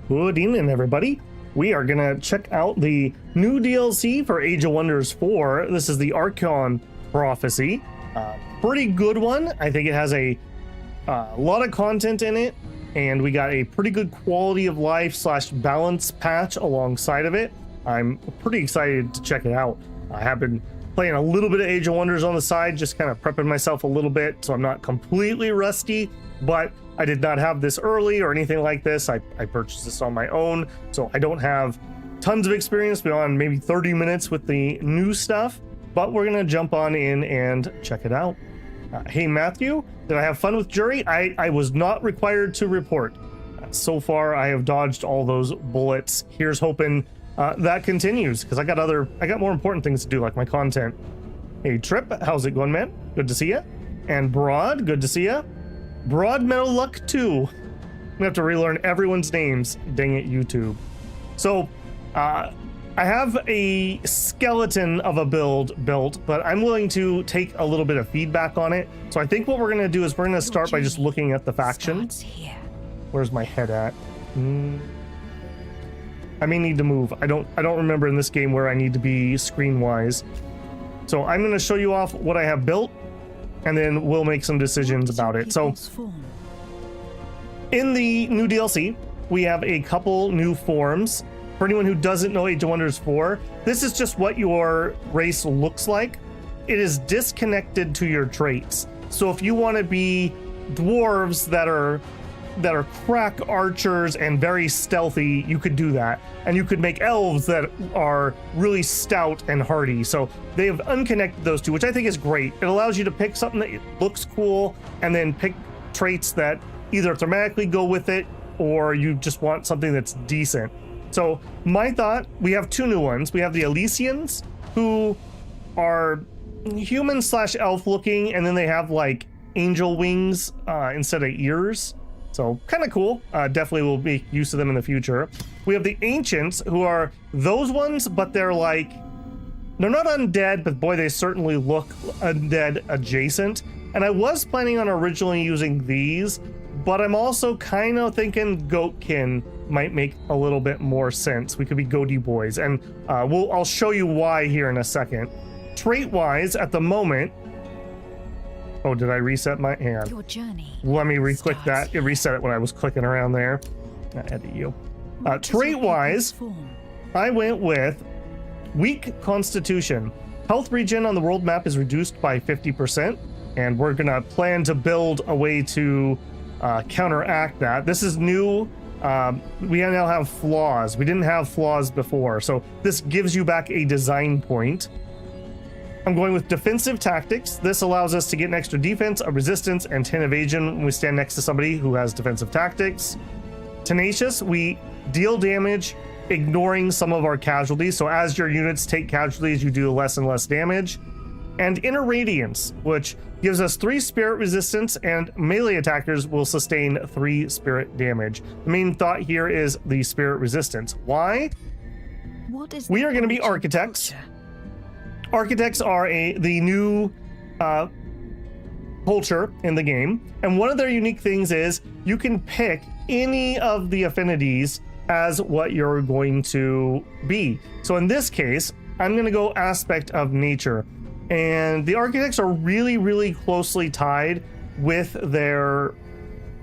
Good evening, everybody. We are gonna check out the new DLC for Age of Wonders 4. This is the Archon Prophecy. Pretty good one. I think it has a lot of content in it, and we got a pretty good quality of life / balance patch alongside of it. I'm pretty excited to check it out. I have been playing a little bit of Age of Wonders on the side, just kind of prepping myself a little bit so I'm not completely rusty, but I did not have this early or anything like this. I purchased this on my own, so I don't have tons of experience beyond maybe 30 minutes with the new stuff, but we're gonna jump on in and check it out. Hey Matthew, did I have fun with jury? I was not required to report. So far I have dodged all those bullets. Here's hoping that continues, because I got more important things to do, like my content. Hey Trip, how's it going, man? Good to see ya. And Broad, good to see ya. Broad Metal Luck 2. I'm gonna have to relearn everyone's names. Dang it, YouTube. So, I have a skeleton of a build built, but I'm willing to take a little bit of feedback on it. So I think what we're gonna do is we're gonna start by just looking at the factions. Where's my head at? I may need to move. I don't remember in this game where I need to be screen-wise. So I'm gonna show you off what I have built, and then we'll make some decisions about it. So in the new DLC, we have a couple new forms. For anyone who doesn't know Age of Wonders 4, this is just what your race looks like. It is disconnected to your traits. So if you want to be dwarves that are crack archers and very stealthy, you could do that. And you could make elves that are really stout and hardy. So they have unconnected those two, which I think is great. It allows you to pick something that looks cool and then pick traits that either thematically go with it or you just want something that's decent. So my thought, we have two new ones. We have the Elysians, who are human / elf looking, and then they have like angel wings instead of ears. So kind of cool. Definitely will make use of them in the future. We have the Ancients, who are those ones, but they're not undead, but boy, they certainly look undead adjacent. And I was planning on originally using these, but I'm also kind of thinking Goatkin might make a little bit more sense. We could be goatee boys, and I'll show you why here in a second. Trait-wise, at the moment, oh, did I reset my hand? Your journey. Let me re-click that. It reset it when I was clicking around there. Edit you. Trait-wise, I went with weak constitution. Health regen on the world map is reduced by 50%, and we're gonna plan to build a way to counteract that. This is new. We now have flaws. We didn't have flaws before, so this gives you back a design point. I'm going with defensive tactics. This allows us to get an extra defense, a resistance, and 10 evasion when we stand next to somebody who has defensive tactics. Tenacious, we deal damage ignoring some of our casualties. So as your units take casualties, you do less and less damage. And Inner Radiance, which gives us 3 spirit resistance, and melee attackers will sustain 3 spirit damage. The main thought here is the spirit resistance. Why? We are going to be Architechs. Architects are the new culture in the game, and one of their unique things is you can pick any of the affinities as what you're going to be. So in this case, I'm going to go aspect of nature, and the Architects are really, really closely tied with their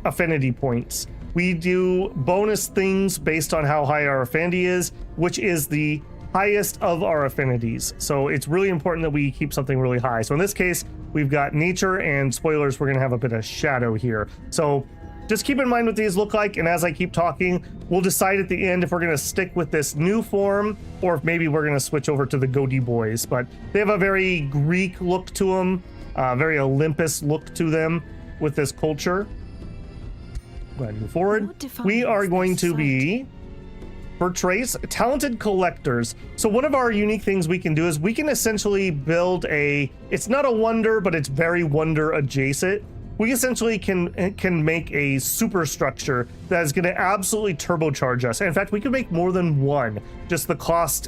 affinity points. We do bonus things based on how high our affinity is, which is the highest of our affinities. So it's really important that we keep something really high. So in this case, we've got nature, and spoilers, we're gonna have a bit of shadow here. So just keep in mind what these look like, and as I keep talking, we'll decide at the end if we're gonna stick with this new form or if maybe we're gonna switch over to the goatee boys. But they have a very Greek look to them, very Olympus look to them with this culture. Go ahead and move forward. We are going to be, for traits, talented collectors. So one of our unique things we can do is we can essentially build it's not a wonder, but it's very wonder adjacent. we essentially can make a superstructure that is going to absolutely turbocharge us. And in fact, we can make more than one, just the cost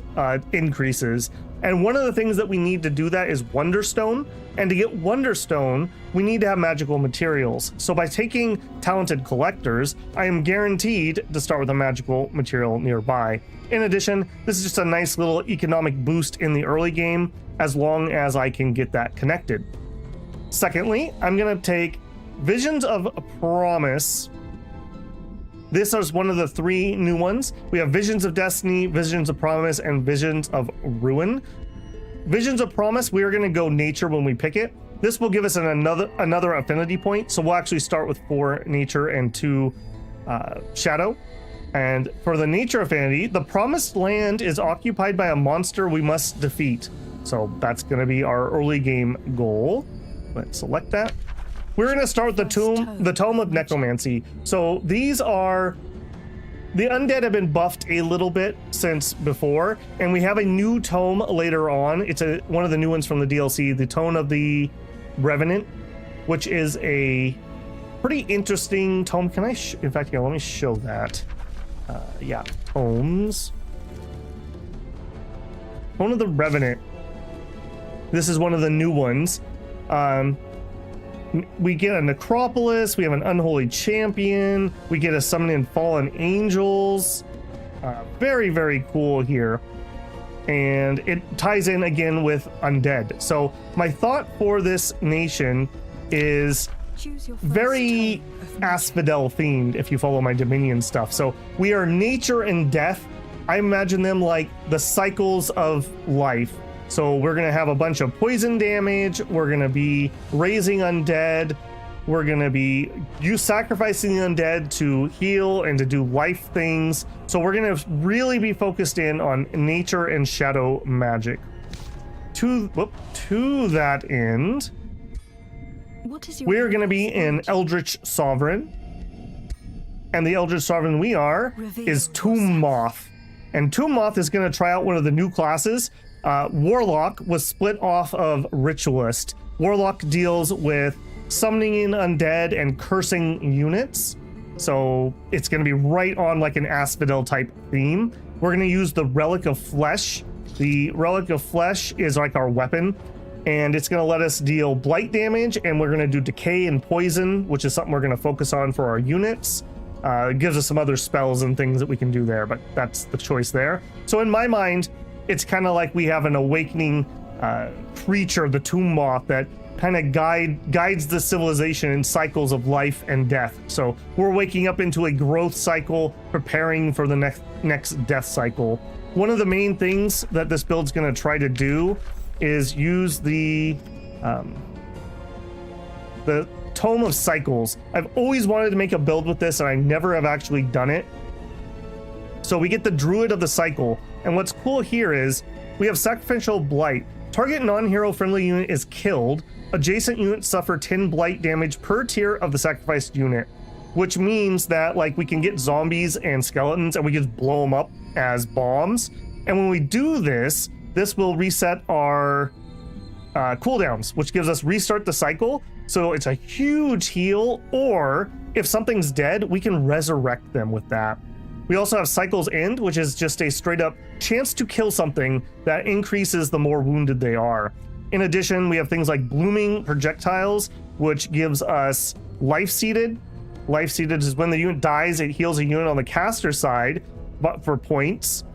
increases. And one of the things that we need to do that is Wonderstone. And to get Wonderstone, we need to have magical materials. So by taking Talented Collectors, I am guaranteed to start with a magical material nearby. In addition, this is just a nice little economic boost in the early game, as long as I can get that connected. Secondly, I'm going to take Visions of Promise. This is one of the 3 new ones. We have Visions of Destiny, Visions of Promise, and Visions of Ruin. Visions of Promise, we are going to go Nature when we pick it. This will give us another affinity point, so we'll actually start with 4 Nature and 2 Shadow. And for the Nature affinity, the Promised Land is occupied by a monster we must defeat. So that's going to be our early game goal. Let's select that. We're going to start with the Tome of Necromancy. So these are... The undead have been buffed a little bit since before, and we have a new tome later on. It's one of the new ones from the DLC, the Tome of the Revenant, which is a pretty interesting tome. Can I... in fact, yeah, let me show that. Yeah, tomes. Tome of the Revenant. This is one of the new ones. We get a Necropolis, we have an Unholy Champion, we get a Summoning Fallen Angels. Very, very cool here. And it ties in again with undead. So my thought for this nation is very Asphodel themed, if you follow my Dominion stuff. So we are nature and death. I imagine them like the cycles of life. So we're going to have a bunch of poison damage. We're going to be raising undead. We're going to be sacrificing the undead to heal and to do life things. So we're going to really be focused in on nature and shadow magic. To that end, we're going to be in Eldritch Sovereign. And the Eldritch Sovereign we are is Tombmoth. And Tombmoth is going to try out one of the new classes. Warlock was split off of Ritualist. Warlock deals with summoning in undead and cursing units. So it's going to be right on like an Asphodel type theme. We're going to use the Relic of Flesh. The Relic of Flesh is like our weapon, and it's going to let us deal blight damage, and we're going to do decay and poison, which is something we're going to focus on for our units. It gives us some other spells and things that we can do there, but that's the choice there. So in my mind, it's kind of like we have an awakening creature, the Tombmoth, that kind of guides the civilization in cycles of life and death. So we're waking up into a growth cycle, preparing for the next death cycle. One of the main things that this build's going to try to do is use the Tome of Cycles. I've always wanted to make a build with this, and I never have actually done it. So we get the Druid of the Cycle. And what's cool here is we have Sacrificial Blight. Target non-hero friendly unit is killed. Adjacent units suffer 10 blight damage per tier of the sacrificed unit, which means that like we can get zombies and skeletons and we just blow them up as bombs. And when we do this, this will reset our cooldowns, which gives us restart the cycle. So it's a huge heal, or if something's dead, we can resurrect them with that. We also have Cycle's End, which is just a straight up chance to kill something that increases the more wounded they are. In addition, we have things like Blooming Projectiles, which gives us Life Seeded. Life Seeded is when the unit dies, it heals a unit on the caster side, but for points.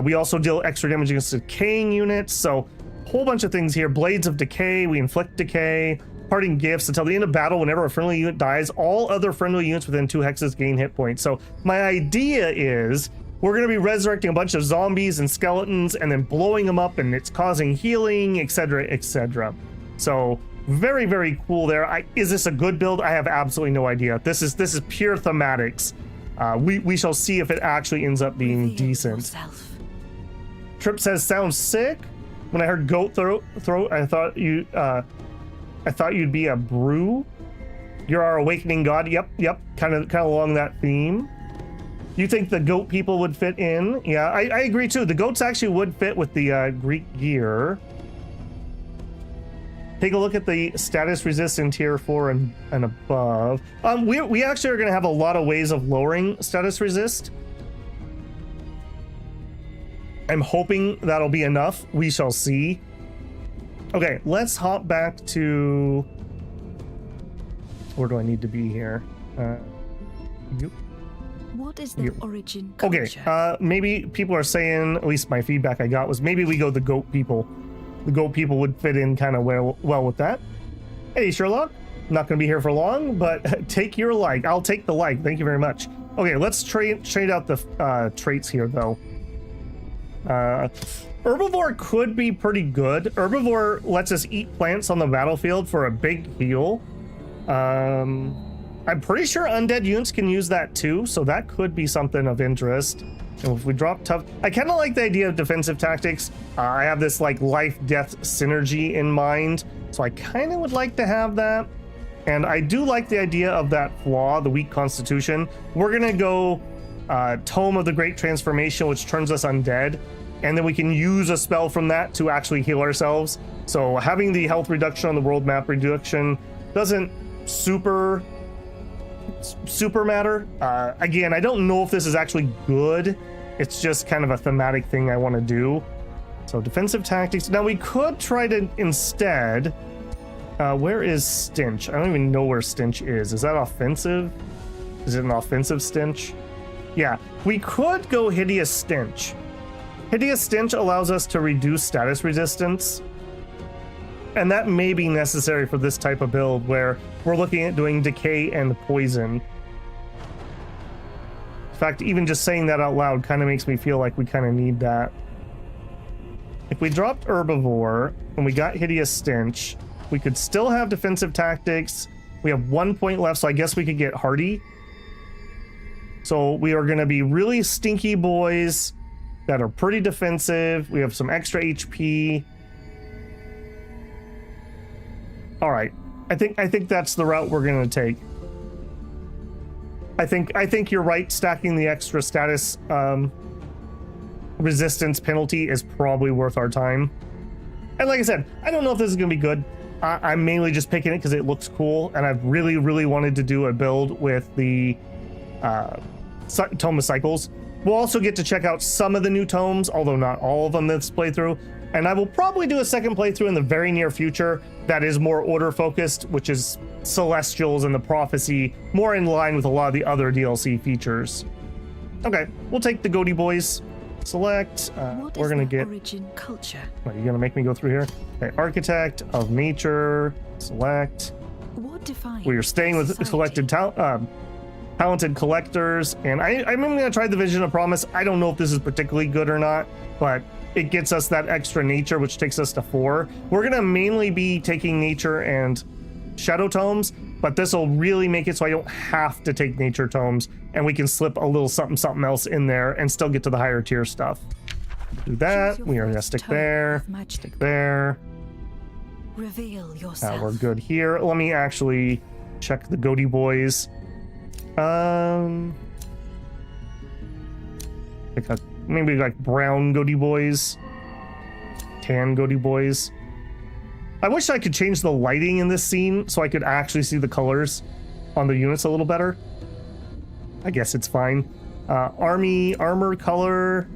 We also deal extra damage against decaying units, so a whole bunch of things here. Blades of Decay, we inflict decay. Parting Gifts, until the end of battle, whenever a friendly unit dies, all other friendly units within 2 hexes gain hit points. So my idea is we're going to be resurrecting a bunch of zombies and skeletons and then blowing them up, and it's causing healing, etc., etc. So very, very cool there. Is this a good build? I have absolutely no idea. This is pure thematics. We shall see if it actually ends up being decent. Trip says, sounds sick. When I heard goat throat, I thought you'd be a brew. You're our awakening god. Yep. Kind of along that theme. You think the goat people would fit in? Yeah, I agree too. The goats actually would fit with the Greek gear. take a look at the status resist in tier 4 and above. We actually are going to have a lot of ways of lowering status resist. I'm hoping that'll be enough. We shall see. Okay, let's hop back to... Where do I need to be here? What is the origin culture? Okay, maybe people are saying, at least my feedback I got was maybe we go the goat people. The goat people would fit in kind of well with that. Hey, Sherlock. Not going to be here for long, but take your like. I'll take the like. Thank you very much. Okay, let's trade out the traits here, though. Herbivore could be pretty good. Herbivore lets us eat plants on the battlefield for a big heal. I'm pretty sure undead units can use that too, so that could be something of interest. And if we drop tough, I kind of like the idea of defensive tactics. I have this like life-death synergy in mind, so I kind of would like to have that. And I do like the idea of that flaw, the weak constitution. We're gonna go Tome of the Great Transformation, which turns us undead, and then we can use a spell from that to actually heal ourselves. So having the health reduction on the world map reduction doesn't super matter. Again, I don't know if this is actually good. It's just kind of a thematic thing I want to do. So defensive tactics. Now we could try to instead, where is Stench? I don't even know where Stench is. Is that offensive? Is it an offensive Stench? Yeah, we could go Hideous Stench. Hideous Stench allows us to reduce status resistance. And that may be necessary for this type of build where we're looking at doing decay and poison. In fact, even just saying that out loud kind of makes me feel like we kind of need that. If we dropped Herbivore and we got Hideous Stench, we could still have defensive tactics. We have 1 point left, so I guess we could get Hardy. So we are going to be really stinky boys that are pretty defensive. We have some extra HP. All right, I think that's the route we're gonna take. I think you're right. Stacking the extra status resistance penalty is probably worth our time. And like I said, I don't know if this is gonna be good. I'm mainly just picking it because it looks cool, and I've really wanted to do a build with the Tome of Cycles. We'll also get to check out some of the new tomes, although not all of them this playthrough. And I will probably do a second playthrough in the very near future that is more order focused, which is Celestials and the Prophecy, more in line with a lot of the other DLC features. Okay, we'll take the Goaty Boys. Select. We're gonna get origin culture. Are you gonna make me go through here? Okay, Architect of Nature. Select. What defines We are staying with society? selected talented collectors, and I'm gonna try the Vision of Promise. I don't know if this is particularly good or not, but it gets us that extra nature, which takes us to 4. We're gonna mainly be taking nature and shadow tomes, but this will really make it so I don't have to take nature tomes, and we can slip a little something else in there and still get to the higher tier stuff. Do that. We are gonna stick there. Stick there. Reveal yourself. We're good here. Let me actually check the Goaty Boys. Maybe like brown Goaty Boys, tan Goaty Boys. I wish I could change the lighting in this scene so I could actually see the colors on the units a little better. I guess it's fine. Armor color.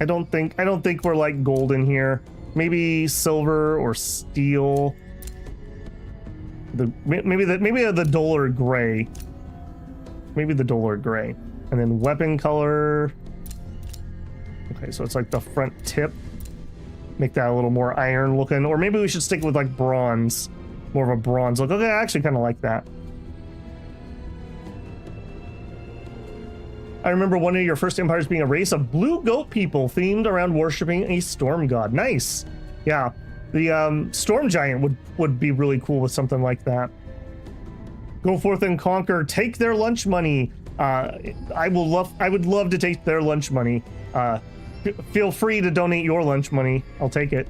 I don't think we're like golden here. Maybe silver or steel. Maybe the duller gray. Maybe the duller gray. And then weapon color. Okay, so it's like the front tip. Make that a little more iron looking. Or maybe we should stick with like bronze. More of a bronze look. Okay, I actually kind of like that. I remember one of your first empires being a race of blue goat people themed around worshipping a storm god. Nice. Yeah, the storm giant would be really cool with something like that. Go forth and conquer. Take their lunch money. I would love to take their lunch money. Feel free to donate your lunch money. I'll take it.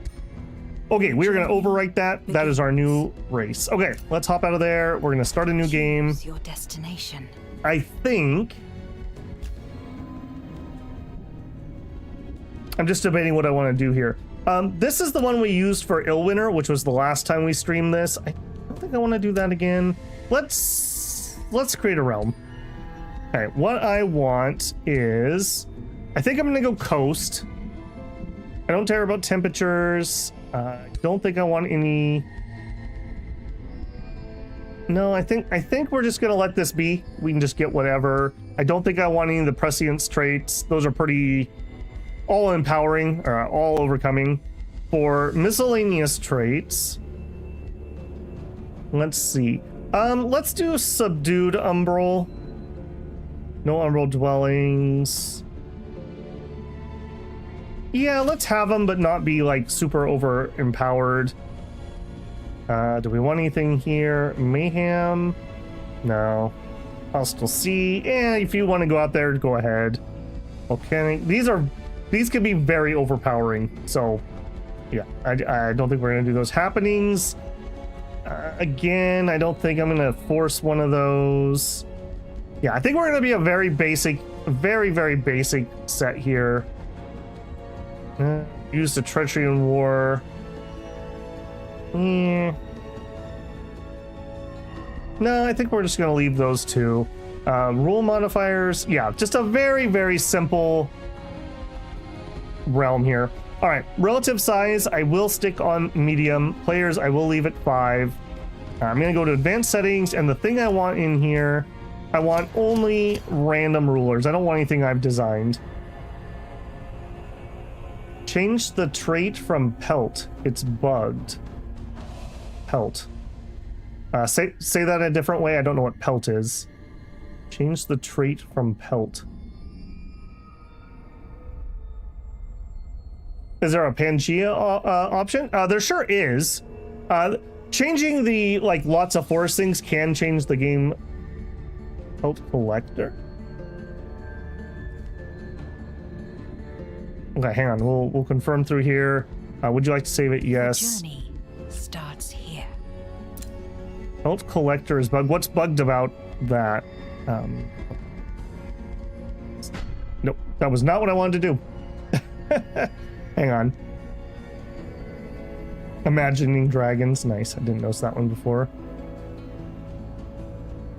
Okay, we're gonna overwrite that. That is our new race. Okay, let's hop out of there. We're gonna start a new game. Choose your destination. I think I'm just debating what I want to do here. This is the one we used for Illwinter, which was the last time we streamed this. I don't think I want to do that again. Let's create a realm. All right, what I want is, I think I'm gonna go coast. I don't care about temperatures. I don't think I want any. No, I think we're just gonna let this be. We can just get whatever. I don't think I want any of the prescience traits. Those are pretty all empowering or all overcoming. For miscellaneous traits, let's see. Let's do subdued umbral. No umbral dwellings. Yeah, let's have them, but not be like super over empowered. Do we want anything here? Mayhem? No. Hostile Sea. If you want to go out there, go ahead. Okay, these could be very overpowering. So, yeah, I don't think we're gonna do those happenings. Again, I don't think I'm gonna force one of those. Yeah, I think we're gonna be a very basic, very, very basic set here. Use the treachery in war. No, I think we're just gonna leave those two. Rule modifiers, yeah, just a very, very simple realm here. All right, relative size, I will stick on medium. Players, I will leave at 5. I'm gonna go to advanced settings, and the thing I want in here, I want only random rulers. I don't want anything I've designed. Change the trait from pelt. It's bugged. Pelt. Say that a different way. I don't know what pelt is. Change the trait from pelt. Is there a Pangea option? There sure is. Changing the lots of forest things can change the game. Pelt collector. Okay, hang on. We'll confirm through here. Would you like to save it? Yes. The journey starts here. Pelt collector is bugged. What's bugged about that? Nope, that was not what I wanted to do. Hang on. Imagining dragons. Nice. I didn't notice that one before.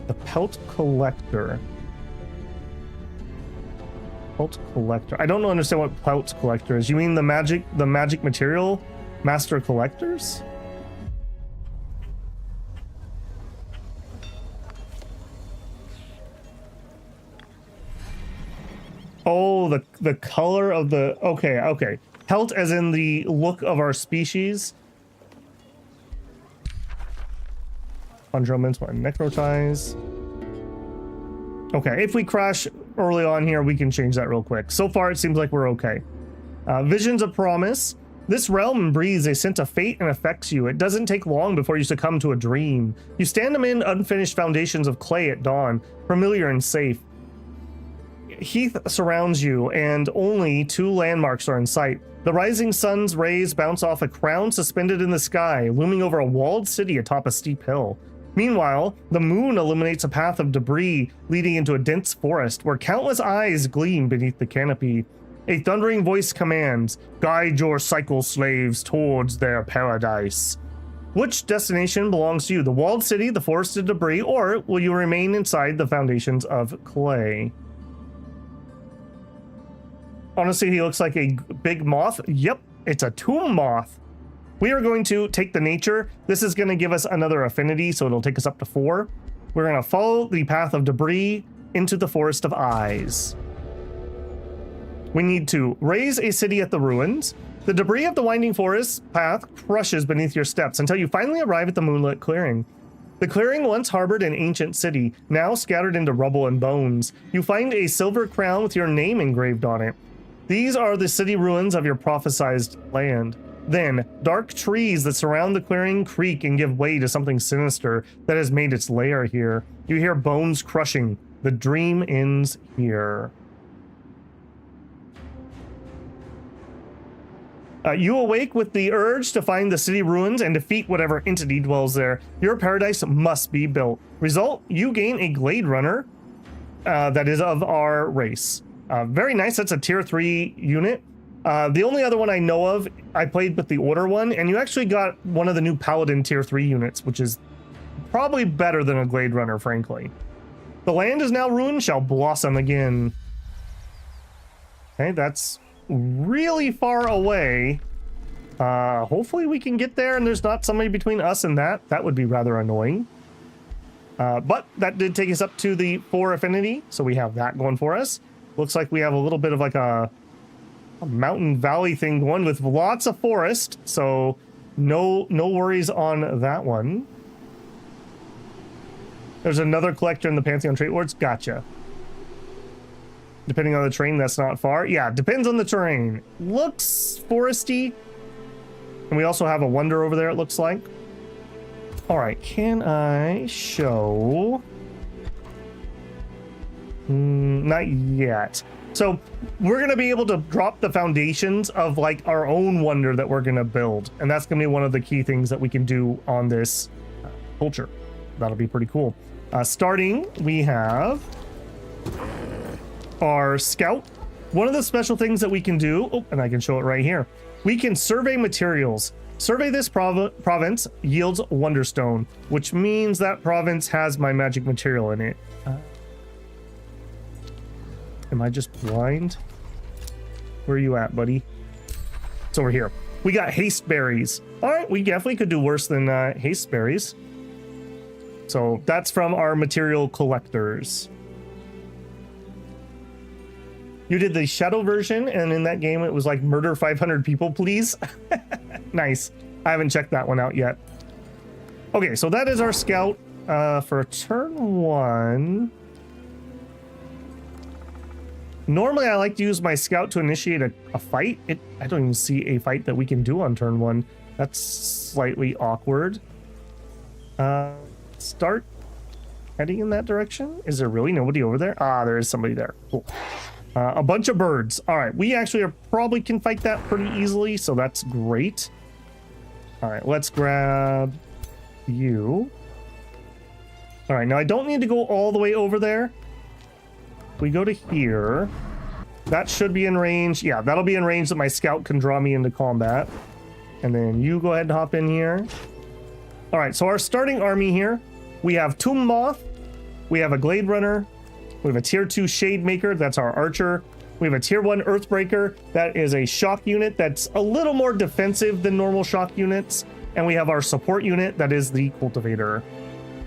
The pelt collector. Pelt collector. I don't understand what pelt collector is. You mean the magic material master collectors? Oh, the color of the okay. Pelt as in the look of our species. Undroments, necrotize. Okay, if we crash early on here, we can change that real quick. So far, it seems like we're okay. Visions of Promise. This realm breathes a scent of fate and affects you. It doesn't take long before you succumb to a dream. You stand amid unfinished foundations of clay at dawn, familiar and safe. Heath surrounds you, and only 2 landmarks are in sight. The rising sun's rays bounce off a crown suspended in the sky, looming over a walled city atop a steep hill. Meanwhile, the moon illuminates a path of debris leading into a dense forest where countless eyes gleam beneath the canopy. A thundering voice commands, "Guide your cycle slaves towards their paradise." Which destination belongs to you? The walled city, the forested debris, or will you remain inside the foundations of clay? Honestly, he looks like a big moth. Yep, it's a Tombmoth. We are going to take the nature. This is going to give us another affinity, so it'll take us up to 4. We're going to follow the path of debris into the forest of eyes. We need to raise a city at the ruins. The debris of the winding forest path crushes beneath your steps until you finally arrive at the moonlit clearing. The clearing once harbored an ancient city, now scattered into rubble and bones. You find a silver crown with your name engraved on it. These are the city ruins of your prophesized land. Then, dark trees that surround the clearing creak and give way to something sinister that has made its lair here. You hear bones crushing. The dream ends here. You awake with the urge to find the city ruins and defeat whatever entity dwells there. Your paradise must be built. Result, you gain a Glade Runner that is of our race. Very nice. That's a tier 3 unit. The only other one I know of, I played with the Order one, and you actually got one of the new Paladin Tier 3 units, which is probably better than a Glade Runner, frankly. The land is now ruined, shall blossom again. Okay, that's really far away. Hopefully we can get there and there's not somebody between us and that. That would be rather annoying. But that did take us up to the 4 affinity, so we have that going for us. Looks like we have a little bit of like a mountain valley thing going with lots of forest, so no worries on that one. There's another collector in the Pantheon Trait Lords. Gotcha. Depending on the terrain, that's not far. Yeah, depends on the terrain. Looks foresty. And we also have a wonder over there, it looks like. All right, can I show? Not yet. So we're going to be able to drop the foundations of like our own wonder that we're going to build. And that's going to be one of the key things that we can do on this culture. That'll be pretty cool. Starting, we have our scout. One of the special things that we can do, oh, and I can show it right here. We can survey materials. Survey this province yields Wonderstone, which means that province has my magic material in it. Am I just blind? Where are you at, buddy? It's over here. We got haste berries. All right, we definitely could do worse than haste berries. So that's from our material collectors. You did the shadow version, and in that game it was like murder 500 people, please. Nice. I haven't checked that one out yet. Okay, so that is our scout for turn 1. Normally I like to use my scout to initiate a fight. I don't even see a fight that we can do on turn 1. That's slightly awkward. Start heading in that direction. Is there really nobody over there? Ah, there is somebody there. Cool. A bunch of birds. All right, we actually probably can fight that pretty easily, so that's great. All right, let's grab you. All right, now I don't need to go all the way over there. We go to here. That should be in range. Yeah, that'll be in range that my scout can draw me into combat. And then you go ahead and hop in here. All right, so our starting army here, we have Tombmoth, we have a Glade Runner, we have a tier 2 Shade Maker, that's our Archer. We have a tier 1 Earthbreaker, that is a shock unit that's a little more defensive than normal shock units. And we have our support unit, that is the Cultivator.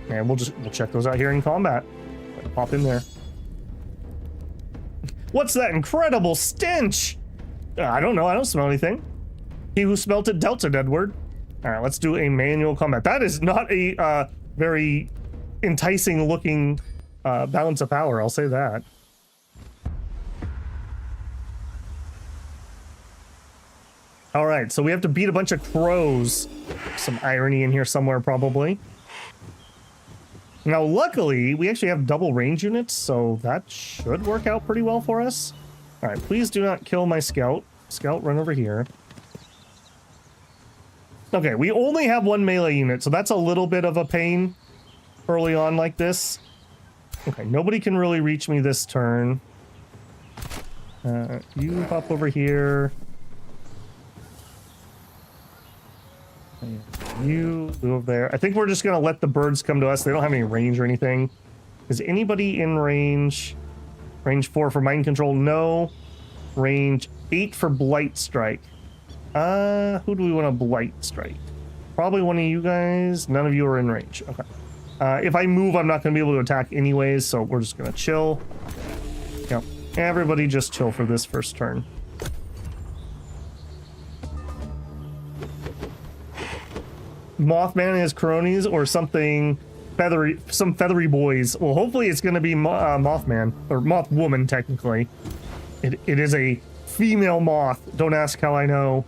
And we'll check those out here in combat. Pop in there. What's that incredible stench? I don't know, I don't smell anything. He who smelt it dealt it, Edward. All right, let's do a manual combat. That is not a very enticing looking balance of power, I'll say that. All right, so we have to beat a bunch of crows. Some irony in here somewhere, probably. Now, luckily, we actually have double range units, so that should work out pretty well for us. All right, please do not kill my scout. Scout, run over here. Okay, we only have 1 melee unit, so that's a little bit of a pain early on like this. Okay, nobody can really reach me this turn. You hop over here. You go over there. I think we're just going to let the birds come to us. They don't have any range or anything. Is anybody in range? Range 4 for mind control? No. Range 8 for blight strike. Who do we want to blight strike? Probably one of you guys. None of you are in range. Okay. If I move, I'm not going to be able to attack anyways, so we're just going to chill. Yep. Everybody just chill for this first turn. Mothman and his cronies, or something feathery, some feathery boys. Well, hopefully it's going to be Mothman, or Mothwoman, technically. It is a female moth. Don't ask how I know.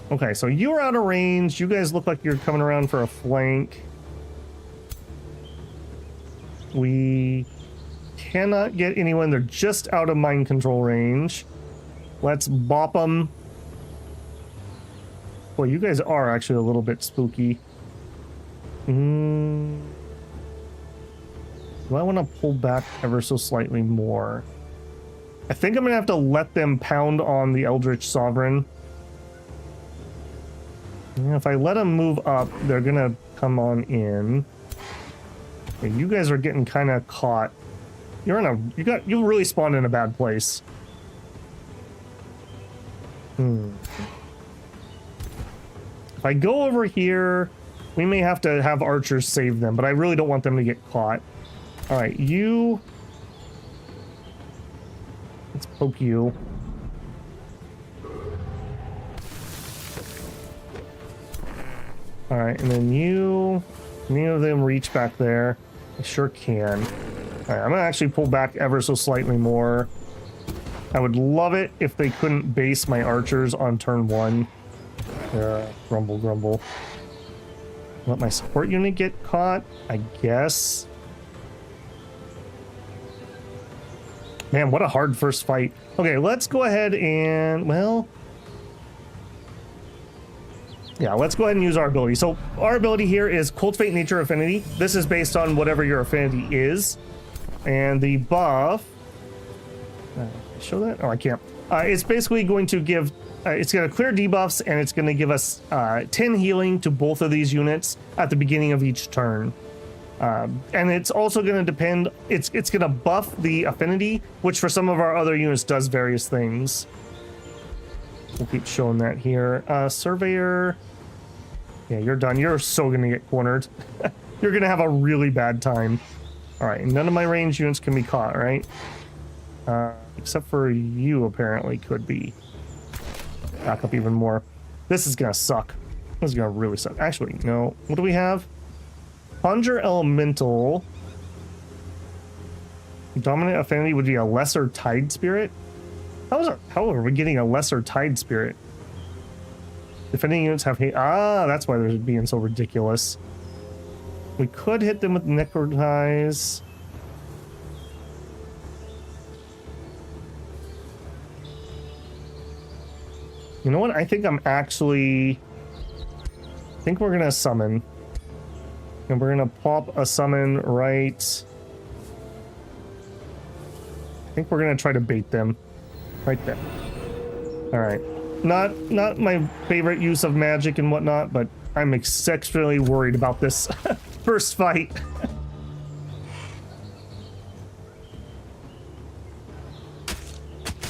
Okay, so you're out of range. You guys look like you're coming around for a flank. We cannot get anyone. They're just out of mind control range. Let's bop them. Well, you guys are actually a little bit spooky. Do I want to pull back ever so slightly more? I think I'm gonna have to let them pound on the Eldritch Sovereign. Yeah, if I let them move up, they're gonna come on in. Okay, you guys are getting kind of caught. You really spawned in a bad place. If I go over here, we may have to have archers save them, but I really don't want them to get caught. All right, you. Let's poke you. All right, and then you. Any of them reach back there? I sure can. All right, I'm gonna actually pull back ever so slightly more. I would love it if they couldn't base my archers on turn 1. Grumble, grumble. Let my support unit get caught, I guess. Man, what a hard first fight. Okay, let's go ahead and, well... yeah, let's go ahead and use our ability. So our ability here is Cultivate Nature Affinity. This is based on whatever your affinity is. And the buff... show that? Oh, I can't. It's basically going to give... it's going to clear debuffs, and it's going to give us 10 healing to both of these units at the beginning of each turn. And it's also going to depend... It's going to buff the affinity, which for some of our other units does various things. We'll keep showing that here. Surveyor... yeah, you're done. You're so going to get cornered. You're going to have a really bad time. All right, none of my range units can be caught, right? Except for you, apparently, could be. Back up even more. This is gonna suck. This is gonna really suck. Actually, no. What do we have? Conjure Elemental. Dominant Affinity would be a Lesser Tide Spirit. How are we getting a Lesser Tide Spirit? Defending units have hate. Ah, that's why they're being so ridiculous. We could hit them with Necrotize. You know what? I think I'm actually... I think we're gonna summon. And we're gonna pop a summon right... I think we're gonna try to bait them. Right there. Alright. Not my favorite use of magic and whatnot, but I'm exceptionally worried about this first fight.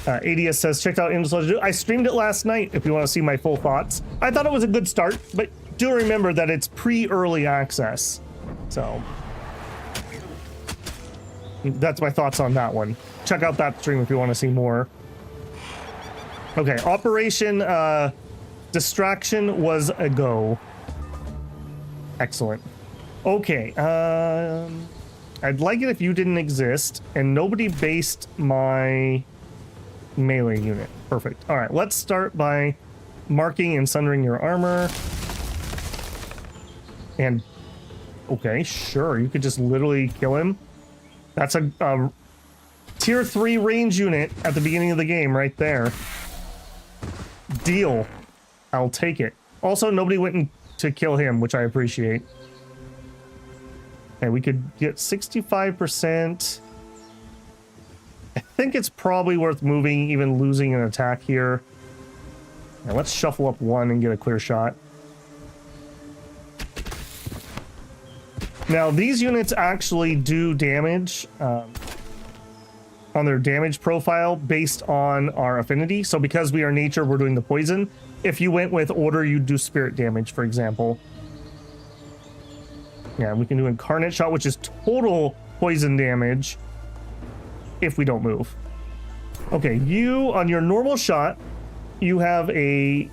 ADS says, checked out Endless Legend. I streamed it last night if you want to see my full thoughts. I thought it was a good start, but do remember that it's pre-early access. So, that's my thoughts on that one. Check out that stream if you want to see more. Okay, Operation Distraction was a go. Excellent. Okay, I'd like it if you didn't exist and nobody based my melee unit. Perfect. All right, let's start by marking and sundering your armor. And okay, sure, you could just literally kill him. That's a tier 3 range unit at the beginning of the game right there. Deal. I'll take it. Also, nobody went in to kill him, which I appreciate. Okay, we could get 65%. I think it's probably worth moving, even losing an attack here. Now let's shuffle up one and get a clear shot. Now these units actually do damage on their damage profile based on our affinity. So because we are nature, we're doing the poison. If you went with order, you'd do spirit damage, for example. Yeah, we can do incarnate shot, which is total poison damage if we don't move. Okay, you, on your normal shot, you have a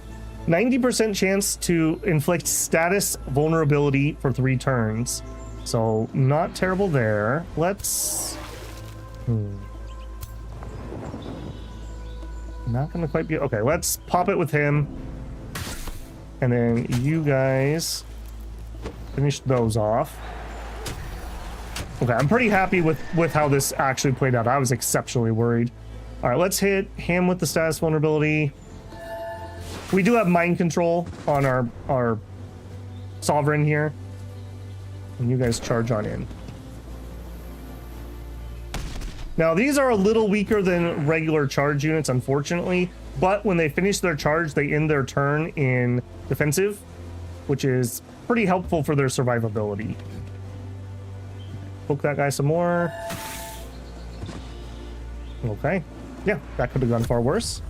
90% chance to inflict status vulnerability for 3 turns. So, not terrible there. Let's... Not gonna quite be... Okay, let's pop it with him. And then you guys finish those off. Okay, I'm pretty happy with how this actually played out. I was exceptionally worried. All right, let's hit him with the status vulnerability. We do have mind control on our sovereign here. And you guys charge on in. Now, these are a little weaker than regular charge units, unfortunately, but when they finish their charge, they end their turn in defensive, which is pretty helpful for their survivability. Poke that guy some more. Okay. Yeah, that could have gone far worse.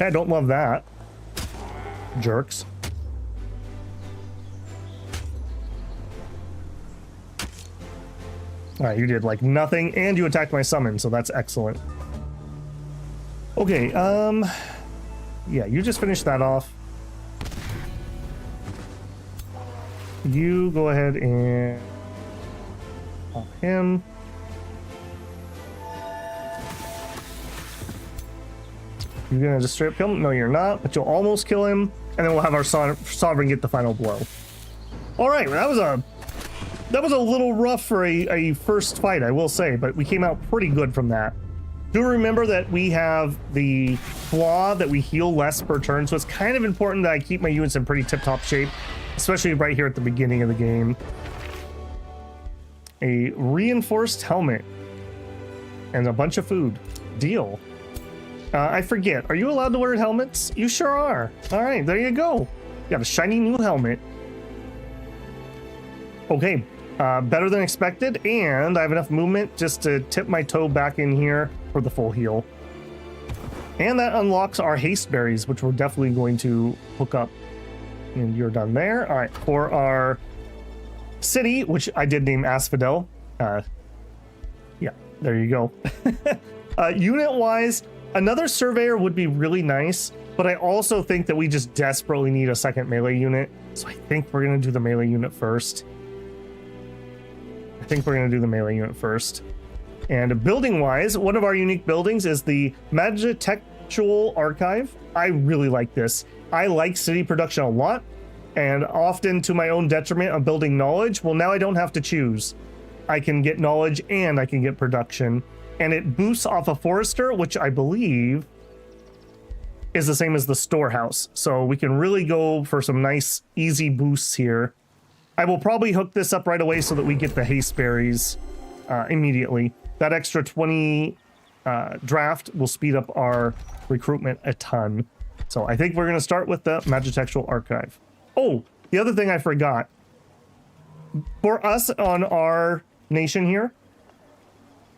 I don't love that. Jerks. All right, you did like nothing, and you attacked my summon, so that's excellent. Okay, yeah, you just finished that off. You go ahead and pop him. You're gonna just straight up kill him? No, you're not, but you'll almost kill him, and then we'll have our sovereign get the final blow. All right, that was a little rough for a first fight, I will say, but we came out pretty good from that. Do remember that we have the flaw that we heal less per turn, so it's kind of important that I keep my units in pretty tip-top shape, especially right here at the beginning of the game. A reinforced helmet and a bunch of food. Deal. I forget, are you allowed to wear helmets? You sure are. All right, there you go. Got a shiny new helmet. Okay, better than expected, and I have enough movement just to tip my toe back in here for the full heal. And that unlocks our haste berries, which we're definitely going to hook up. And you're done there. All right, for our city, which I did name Asphodel. Yeah, there you go. Unit-wise, another surveyor would be really nice, but I also think that we just desperately need a second melee unit. So I think we're going to do the melee unit first. And building-wise, one of our unique buildings is the Architectural Archive. I really like this. I like city production a lot, and often to my own detriment of building knowledge. Well, now I don't have to choose. I can get knowledge and I can get production, and it boosts off a forester, which I believe is the same as the storehouse. So we can really go for some nice, easy boosts here. I will probably hook this up right away so that we get the haste berries immediately. That extra 20 draft will speed up our recruitment a ton. So I think we're going to start with the Architectural Archive. Oh, the other thing I forgot. For us on our nation here,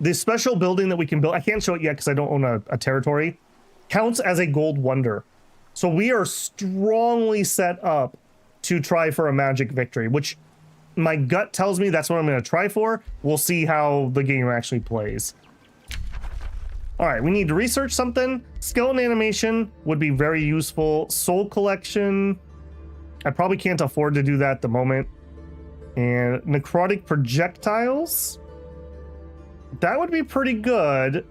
the special building that we can build, I can't show it yet because I don't own a territory, counts as a gold wonder. So we are strongly set up to try for a magic victory, which my gut tells me that's what I'm going to try for. We'll see how the game actually plays. All right, we need to research something. Skeleton animation would be very useful. Soul collection, I probably can't afford to do that at the moment. And necrotic projectiles, that would be pretty good,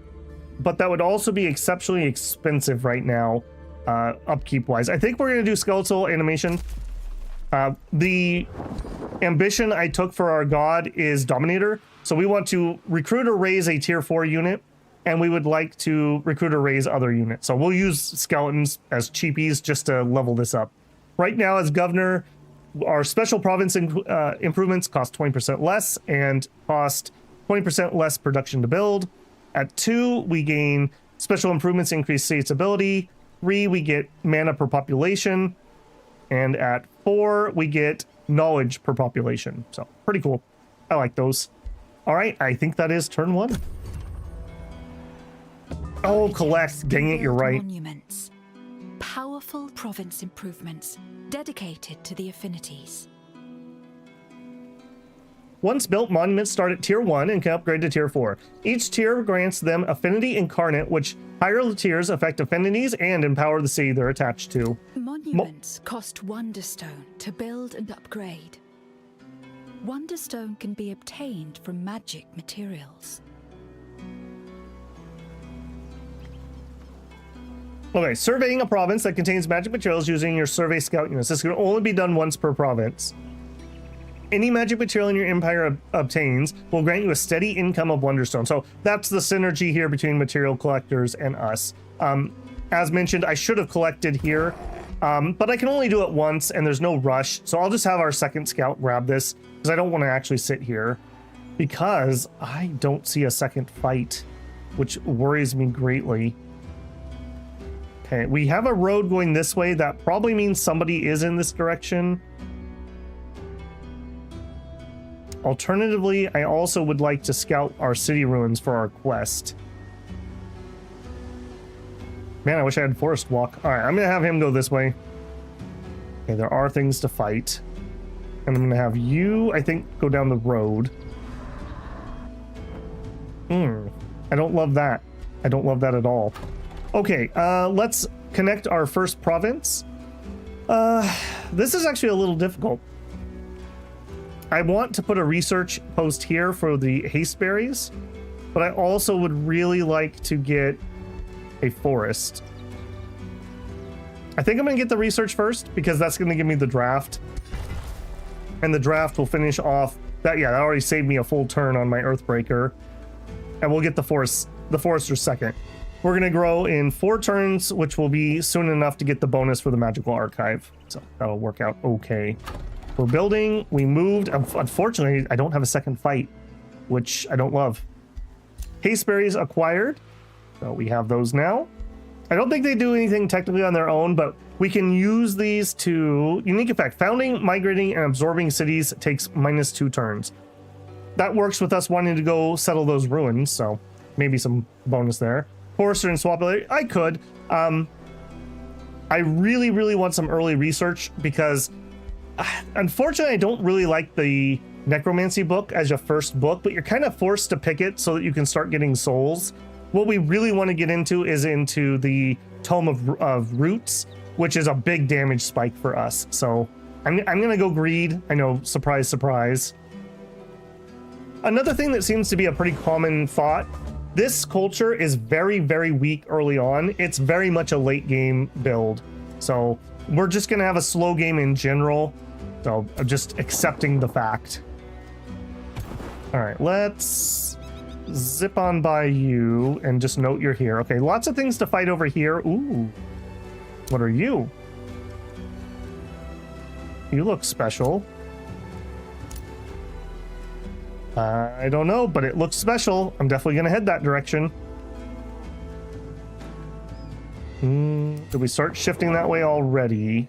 but that would also be exceptionally expensive right now, upkeep wise. I think we're going to do skeletal animation. The ambition I took for our god is Dominator. So we want to recruit or raise a tier 4 unit, and we would like to recruit or raise other units. So we'll use skeletons as cheapies just to level this up. Right now as governor, our special province improvements cost 20% less and cost 20% less production to build. At 2, we gain special improvements, increase state's ability. 3, we get mana per population. And at 4, we get knowledge per population. So pretty cool. I like those. All right, I think that is turn 1. Oh, collect. Dang it, you're right. Monuments. Powerful province improvements dedicated to the affinities. Once built, monuments start at tier 1 and can upgrade to tier 4. Each tier grants them affinity incarnate, which higher tiers affect affinities and empower the city they're attached to. Monuments cost Wonderstone to build and upgrade. Wonderstone can be obtained from magic materials. Okay, surveying a province that contains magic materials using your survey scout units. This can only be done once per province. Any magic material in your empire obtains will grant you a steady income of Wonderstone. So that's the synergy here between material collectors and us. As mentioned, I should have collected here, but I can only do it once and there's no rush. So I'll just have our second scout grab this. because I don't want to actually sit here because I don't see a second fight, which worries me greatly. Okay, we have a road going this way. That probably means somebody is in this direction. Alternatively, I also would like to scout our city ruins for our quest. Man, I wish I had Forest Walk. All right, I'm going to have him go this way. Okay, there are things to fight. And I'm going to have you, I think, go down the road. I don't love that. I don't love that at all. Okay, let's connect our first province. This is actually a little difficult. I want to put a research post here for the haste berries, but I also would really like to get a forest. I think I'm going to get the research first because that's going to give me the draft. And the draft will finish off that. Yeah, that already saved me a full turn on my Earthbreaker. And we'll get the forester second. We're going to grow in 4 turns, which will be soon enough to get the bonus for the magical archive. So that'll work out okay. We're building. We moved. Unfortunately, I don't have a second fight, which I don't love. Haste berries acquired. So we have those now. I don't think they do anything technically on their own, but we can use these to... Unique effect. Founding, migrating, and absorbing cities takes -2 turns. That works with us wanting to go settle those ruins, so maybe some bonus there. Forester and swap ability. I could. I really, really want some early research because... Unfortunately, I don't really like the necromancy book as your first book, but you're kind of forced to pick it so that you can start getting souls. What we really want to get into is into the Tome of Roots, which is a big damage spike for us. So I'm going to go greed. I know, surprise, surprise. Another thing that seems to be a pretty common thought, this culture is very, very weak early on. It's very much a late game build. So we're just going to have a slow game in general. So I'm just accepting the fact. All right, let's zip on by you and just note you're here. Okay, lots of things to fight over here. Ooh, what are you? You look special. I don't know, but it looks special. I'm definitely going to head that direction. Did we start shifting that way already?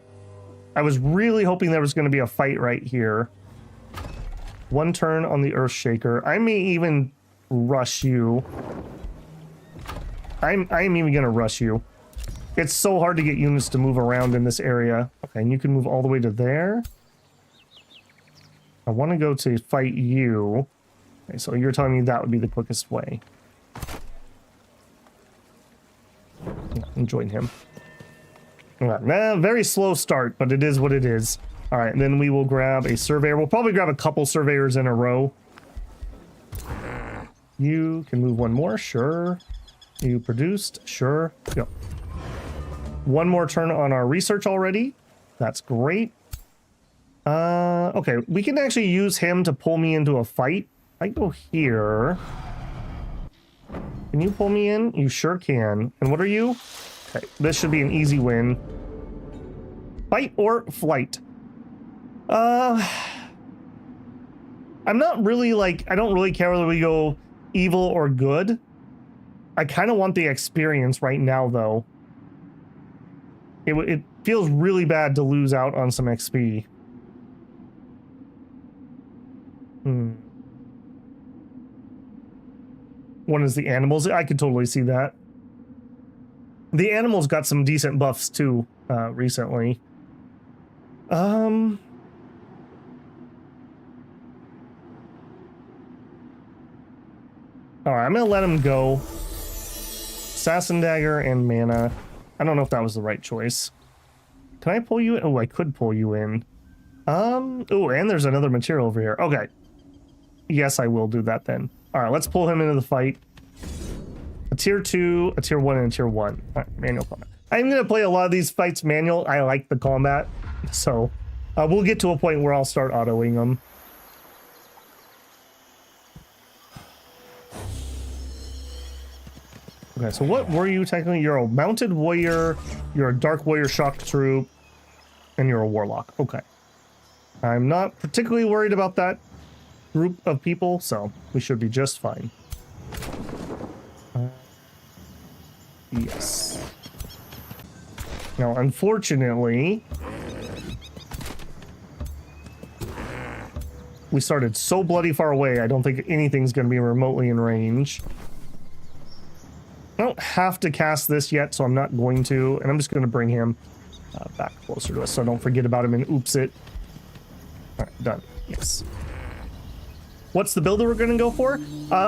I was really hoping there was going to be a fight right here. 1 turn on the Earthshaker. I may even rush you. I'm even going to rush you. It's so hard to get units to move around in this area. Okay, and you can move all the way to there. I want to go to fight you. Okay, so you're telling me that would be the quickest way. And join him. Very slow start, but it is what it is. All right, and then we will grab a surveyor. We'll probably grab a couple surveyors in a row. You can move 1 more, sure. You produced, sure. Yep. 1 more turn on our research already. That's great. Okay, we can actually use him to pull me into a fight. I go here. Can you pull me in? You sure can. And what are you? Okay, this should be an easy win. Fight or flight? I'm not really like, I don't really care whether we go evil or good. I kind of want the experience right now, though. It feels really bad to lose out on some XP. One is the animals. I could totally see that. The animals got some decent buffs too recently. All right, I'm gonna let him go. Assassin Dagger and mana. I don't know if that was the right choice. Can I pull you in? Oh, I could pull you in. Oh, and there's another material over here. Okay. Yes, I will do that then. All right, let's pull him into the fight. A tier 2, a tier 1, and a tier 1. All right, manual combat. I'm going to play a lot of these fights manual. I like the combat. So we'll get to a point where I'll start autoing them. Okay, so what were you technically? You're a mounted warrior, you're a dark warrior shock troop, and you're a warlock. Okay. I'm not particularly worried about that group of people, so we should be just fine. Yes. Now, unfortunately, we started so bloody far away, I don't think anything's going to be remotely in range. I don't have to cast this yet, so I'm not going to, and I'm just going to bring him back closer to us so I don't forget about him and oops it. Alright, done. Yes. What's the build that we're going to go for?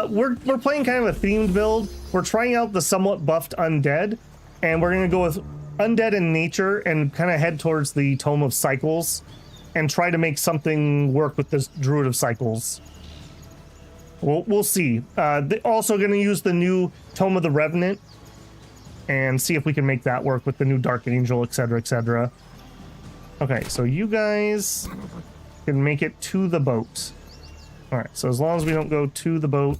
We're playing kind of a themed build. We're trying out the somewhat buffed undead, and we're going to go with undead in nature and kind of head towards the Tome of Cycles and try to make something work with this Druid of Cycles. We'll see. They're also going to use the new Tome of the Revenant and see if we can make that work with the new Dark Angel, etc., etc. Okay, so you guys can make it to the boat. All right, so as long as we don't go to the boat,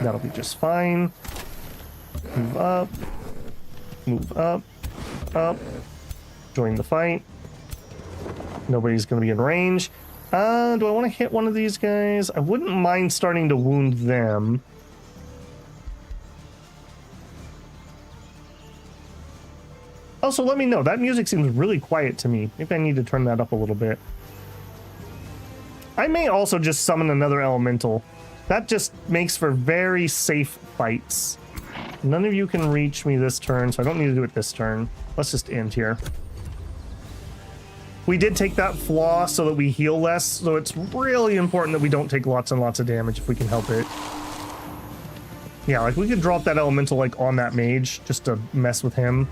that'll be just fine. Move up, up, join the fight. Nobody's going to be in range. Do I want to hit one of these guys? I wouldn't mind starting to wound them. Also, let me know. That music seems really quiet to me. Maybe I need to turn that up a little bit. I may also just summon another elemental. That just makes for very safe fights. None of you can reach me this turn, so I don't need to do it this turn. Let's just end here. We did take that flaw so that we heal less, so it's really important that we don't take lots and lots of damage if we can help it. Yeah, like we could drop that elemental like on that mage just to mess with him.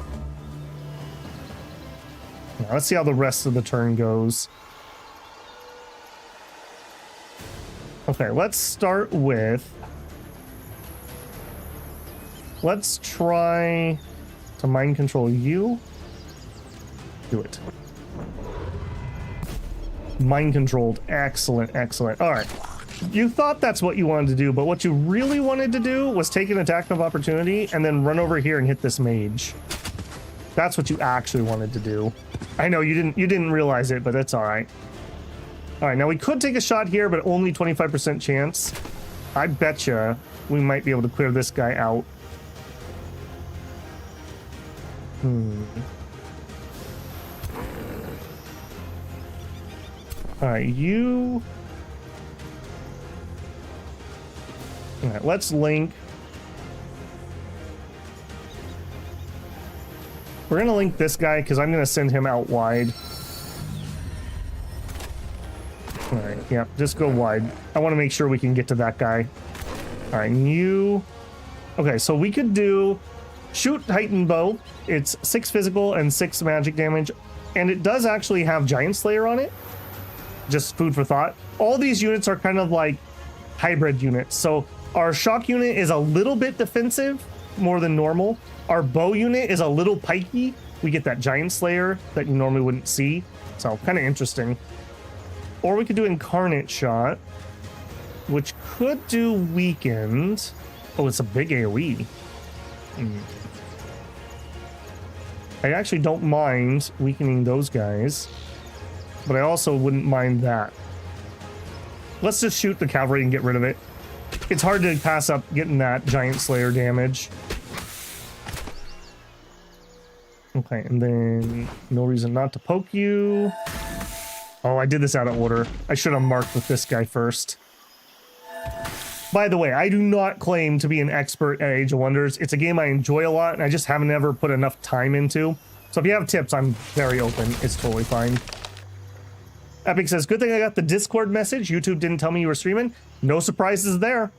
Now, let's see how the rest of the turn goes. Okay, let's start with... Let's try to mind control you. Do it. Mind controlled. Excellent, excellent. All right. You thought that's what you wanted to do, but what you really wanted to do was take an attack of opportunity and then run over here and hit this mage. That's what you actually wanted to do. I know you didn't realize it, but that's all right. All right, now we could take a shot here, but only 25% chance. I betcha we might be able to clear this guy out. All right, you... All right, let's link. We're going to link this guy because I'm going to send him out wide. All right, yeah, just go wide. I want to make sure we can get to that guy. All right, and you... Okay, so we could do shoot Titan Bow. It's 6 physical and 6 magic damage, and it does actually have Giant Slayer on it. Just food for thought. All these units are kind of like hybrid units. So our shock unit is a little bit defensive, more than normal. Our bow unit is a little pikey. We get that Giant Slayer that you normally wouldn't see. So kind of interesting. Or we could do Incarnate Shot, which could do Weakened. Oh, it's a big AoE. I actually don't mind weakening those guys, but I also wouldn't mind that. Let's just shoot the cavalry and get rid of it. It's hard to pass up getting that Giant Slayer damage. Okay, and then no reason not to poke you. Oh, I did this out of order. I should have marked with this guy first. By the way, I do not claim to be an expert at Age of Wonders. It's a game I enjoy a lot, and I just haven't ever put enough time into. So if you have tips, I'm very open. It's totally fine. Epic says, good thing I got the Discord message. YouTube didn't tell me you were streaming. No surprises there.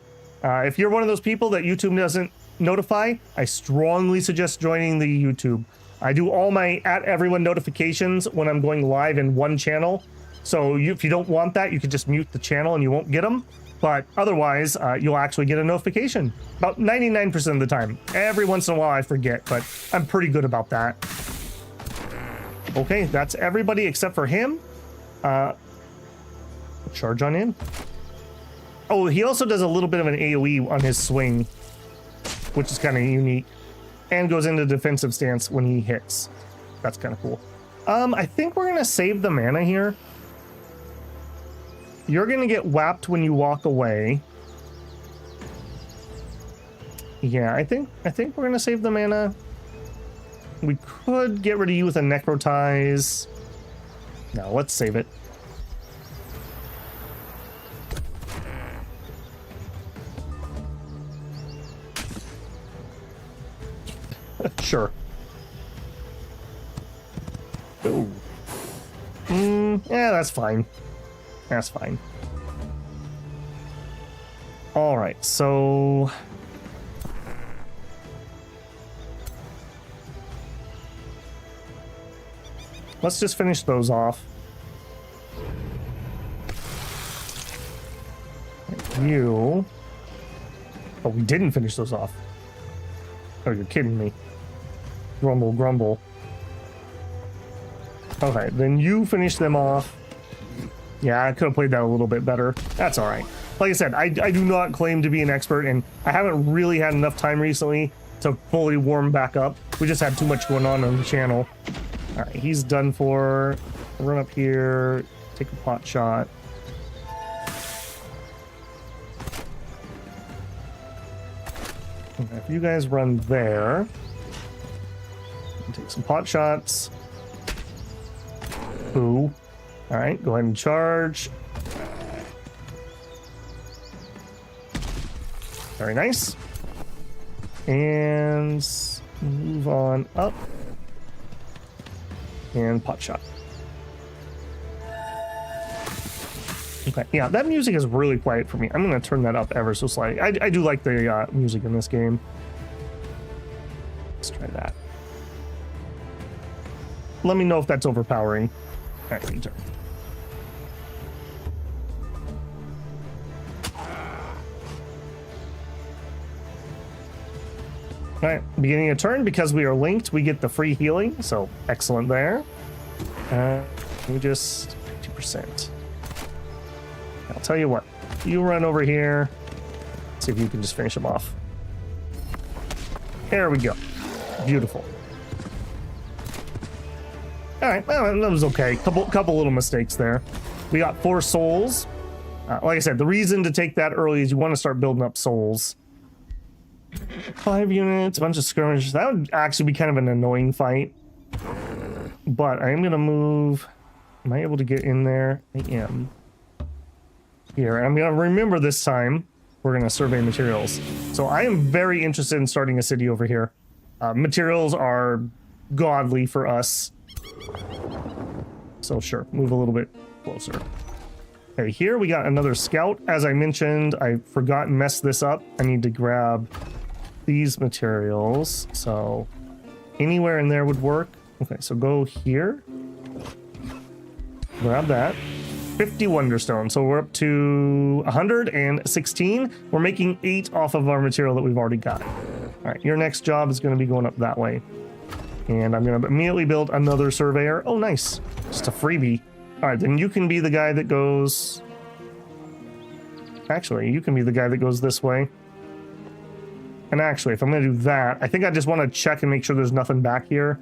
If you're one of those people that YouTube doesn't notify, I strongly suggest joining the YouTube. I do all my @everyone notifications when I'm going live in one channel. So if you don't want that, you can just mute the channel and you won't get them. But otherwise, you'll actually get a notification. About 99% of the time. Every once in a while I forget, but I'm pretty good about that. Okay, that's everybody except for him. Charge on in. Oh, he also does a little bit of an AoE on his swing, which is kind of unique. And goes into defensive stance when he hits. That's kind of cool. I think we're going to save the mana here. You're going to get whapped when you walk away. Yeah, I think we're going to save the mana. We could get rid of you with a necrotize. No, let's save it. Sure. Ooh. Yeah, that's fine. That's fine. All right, so let's just finish those off. You. Oh, we didn't finish those off. Oh, you're kidding me. Grumble, grumble. Okay, then you finish them off. Yeah, I could have played that a little bit better. That's all right. Like I said, I do not claim to be an expert, and I haven't really had enough time recently to fully warm back up. We just had too much going on the channel. All right, he's done for. Run up here, take a pot shot. Okay, if you guys run there, take some pot shots. Ooh. All right, go ahead and charge. Very nice. And move on up. And pot shot. Okay, yeah, that music is really quiet for me. I'm going to turn that up ever so slightly. I do like the music in this game. Let's try that. Let me know if that's overpowering. All right, turn. All right, beginning of turn, because we are linked, we get the free healing, so excellent there. We just 50%. I'll tell you what, you run over here, see if you can just finish them off. There we go. Beautiful. All right, well, that was okay. Couple little mistakes there. We got 4 souls. Like I said, the reason to take that early is you want to start building up souls. 5 units, a bunch of skirmishes. That would actually be kind of an annoying fight. But I am going to move. Am I able to get in there? I am. Here, I'm going to remember this time we're going to survey materials. So I am very interested in starting a city over here. Materials are godly for us. So sure, move a little bit closer. Okay, here we got another scout. As I mentioned, I forgot and messed this up. I need to grab these materials. So anywhere in there would work. Okay, so go here. Grab that. 50 Wonderstone. So we're up to 116. We're making 8 off of our material that we've already got. All right, your next job is going to be going up that way. And I'm going to immediately build another surveyor. Oh, nice. Just a freebie. All right, then you can be the guy that goes... Actually, you can be the guy that goes this way. And actually, if I'm going to do that, I think I just want to check and make sure there's nothing back here.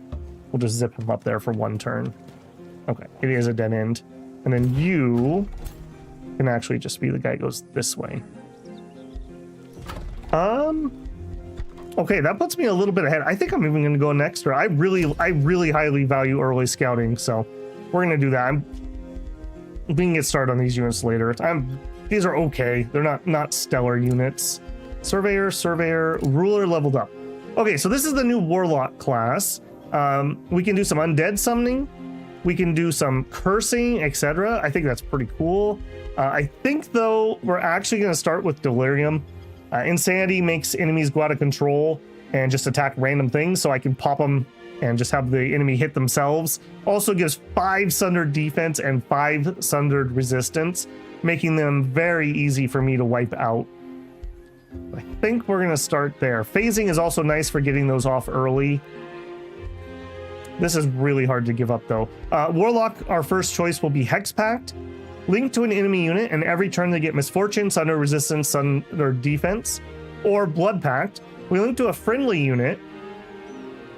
We'll just zip him up there for 1 turn. Okay, it is a dead end. And then you can actually just be the guy that goes this way. Okay, that puts me a little bit ahead. I think I'm even going to go next. I really highly value early scouting, so we're going to do that. We can get started on these units later. These are okay. They're not stellar units. Surveyor, ruler leveled up. Okay, so this is the new warlock class. We can do some undead summoning. We can do some cursing, etc. I think that's pretty cool. I think, though, we're actually going to start with delirium. Insanity makes enemies go out of control and just attack random things, so I can pop them and just have the enemy hit themselves. Also gives 5 sundered defense and 5 sundered resistance, making them very easy for me to wipe out. I think we're going to start there. Phasing is also nice for getting those off early. This is really hard to give up, though. Warlock, our first choice will be Hex Pact. Link to an enemy unit, and every turn they get Misfortune, Sunder Resistance, Sunder Defense. Or Blood Pact. We link to a friendly unit,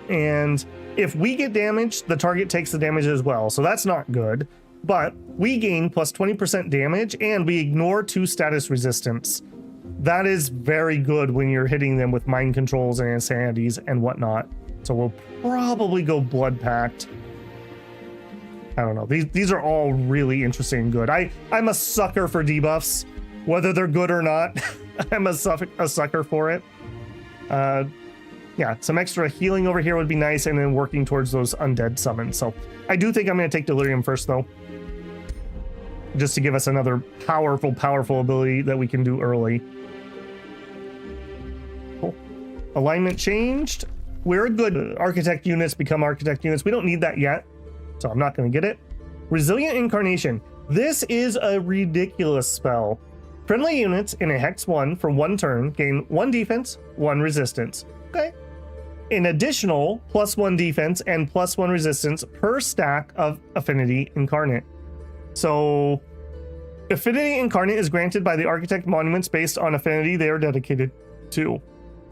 and if we get damaged, the target takes the damage as well, so that's not good. but we gain plus 20% damage and we ignore 2 status resistance. That is very good when you're hitting them with mind controls and insanities and whatnot. So we'll probably go blood pact. I don't know. These are all really interesting and good. I'm a sucker for debuffs, whether they're good or not. I'm a sucker for it. Yeah, some extra healing over here would be nice, and then working towards those undead summons. So I do think I'm going to take Delirium first, though, just to give us another powerful ability that we can do early. Cool. Alignment changed. We're good. Architect units become Architect units. We don't need that yet, so I'm not going to get it. Resilient Incarnation. This is a ridiculous spell. Friendly units in a Hex 1 for 1 turn gain 1 defense, 1 resistance. Okay. An additional +1 defense and +1 resistance per stack of Affinity Incarnate. So, Affinity Incarnate is granted by the Architect monuments based on affinity they are dedicated to.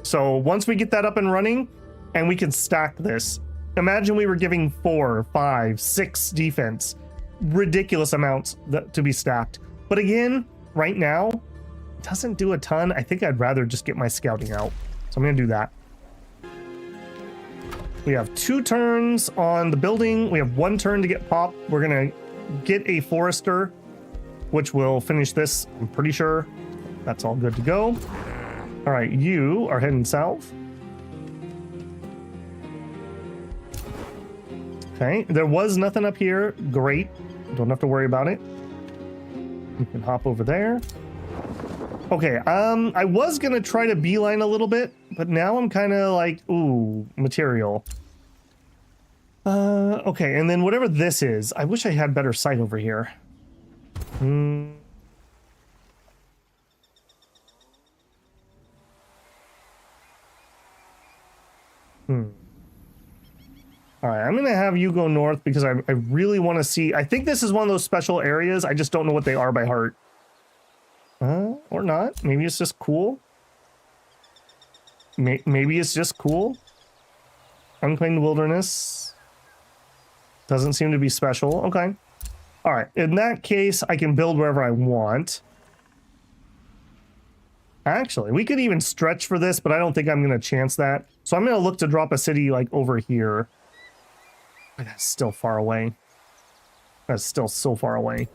So, once we get that up and running, and we can stack this, imagine we were giving 4, 5, 6 defense. Ridiculous amounts to be stacked. But again, right now, it doesn't do a ton. I think I'd rather just get my scouting out. So I'm going to do that. We have 2 turns on the building. We have 1 turn to get pop. We're going to get a forester, which will finish this, I'm pretty sure. That's all good to go. All right, you are heading south. Okay, there was nothing up here. Great. Don't have to worry about it. You can hop over there. Okay, I was gonna try to beeline a little bit, but now I'm kind of like, ooh, material. Okay, and then whatever this is, I wish I had better sight over here. All right, I'm gonna have you go north because I really want to see. I think this is one of those special areas. I just don't know what they are by heart. Or not. Maybe it's just cool. Maybe it's just cool. Unclaimed wilderness. Doesn't seem to be special. Okay. All right. In that case, I can build wherever I want. Actually, we could even stretch for this, but I don't think I'm going to chance that. So I'm going to look to drop a city like over here. That's still far away. That's still so far away.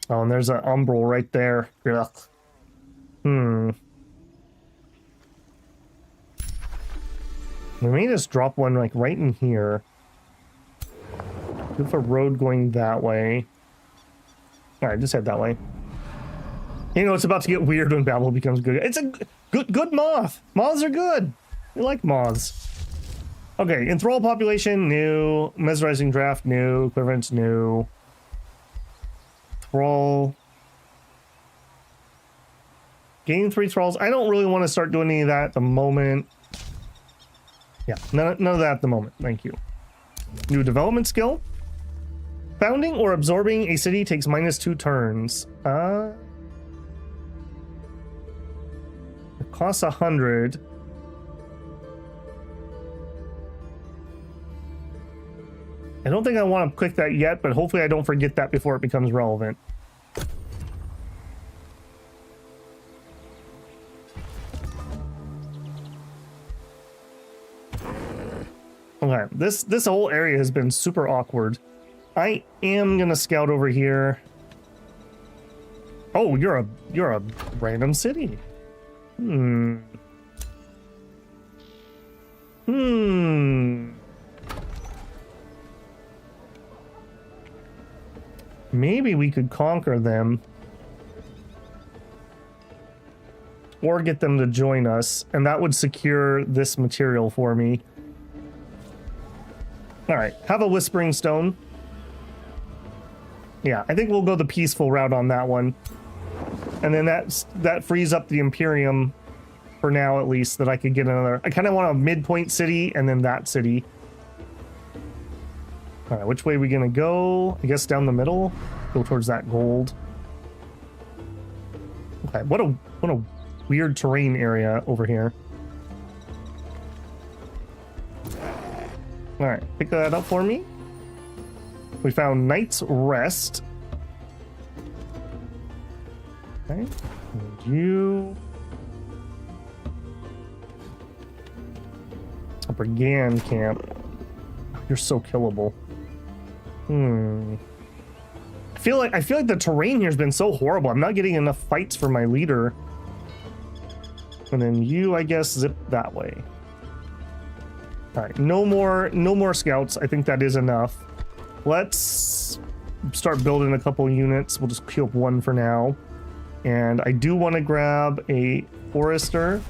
Oh, and there's an umbral right there. Ugh. We may just drop one like right in here. With a road going that way. All right, just head that way. You know, it's about to get weird when Babel becomes good. It's a good moth. Moths are good. We like moths. Okay, enthrall population, new. Mesmerizing draft, new. Quiverance, new. Thrall. Gain 3 thralls. I don't really want to start doing any of that at the moment. Yeah, none of that at the moment. Thank you. New development skill. Founding or absorbing a city takes -2 turns. It costs 100. I don't think I want to click that yet, but hopefully I don't forget that before it becomes relevant. Okay, this whole area has been super awkward. I am gonna scout over here. Oh, you're a random city. Maybe we could conquer them. Or get them to join us, and that would secure this material for me. Alright, have a Whispering Stone. Yeah, I think we'll go the peaceful route on that one. And then that frees up the Imperium for now, at least, that I could get another. I kind of want a midpoint city and then that city. All right, which way are we gonna go? I guess down the middle. Go towards that gold. Okay, what a weird terrain area over here. All right, pick that up for me. We found Night's Rest. Okay, and you. A brigand camp. You're so killable. I feel like the terrain here has been so horrible. I'm not getting enough fights for my leader. And then you, I guess, zip that way. All right, no more scouts. I think that is enough. Let's start building a couple units. We'll just queue up one for now. And I do want to grab a forester,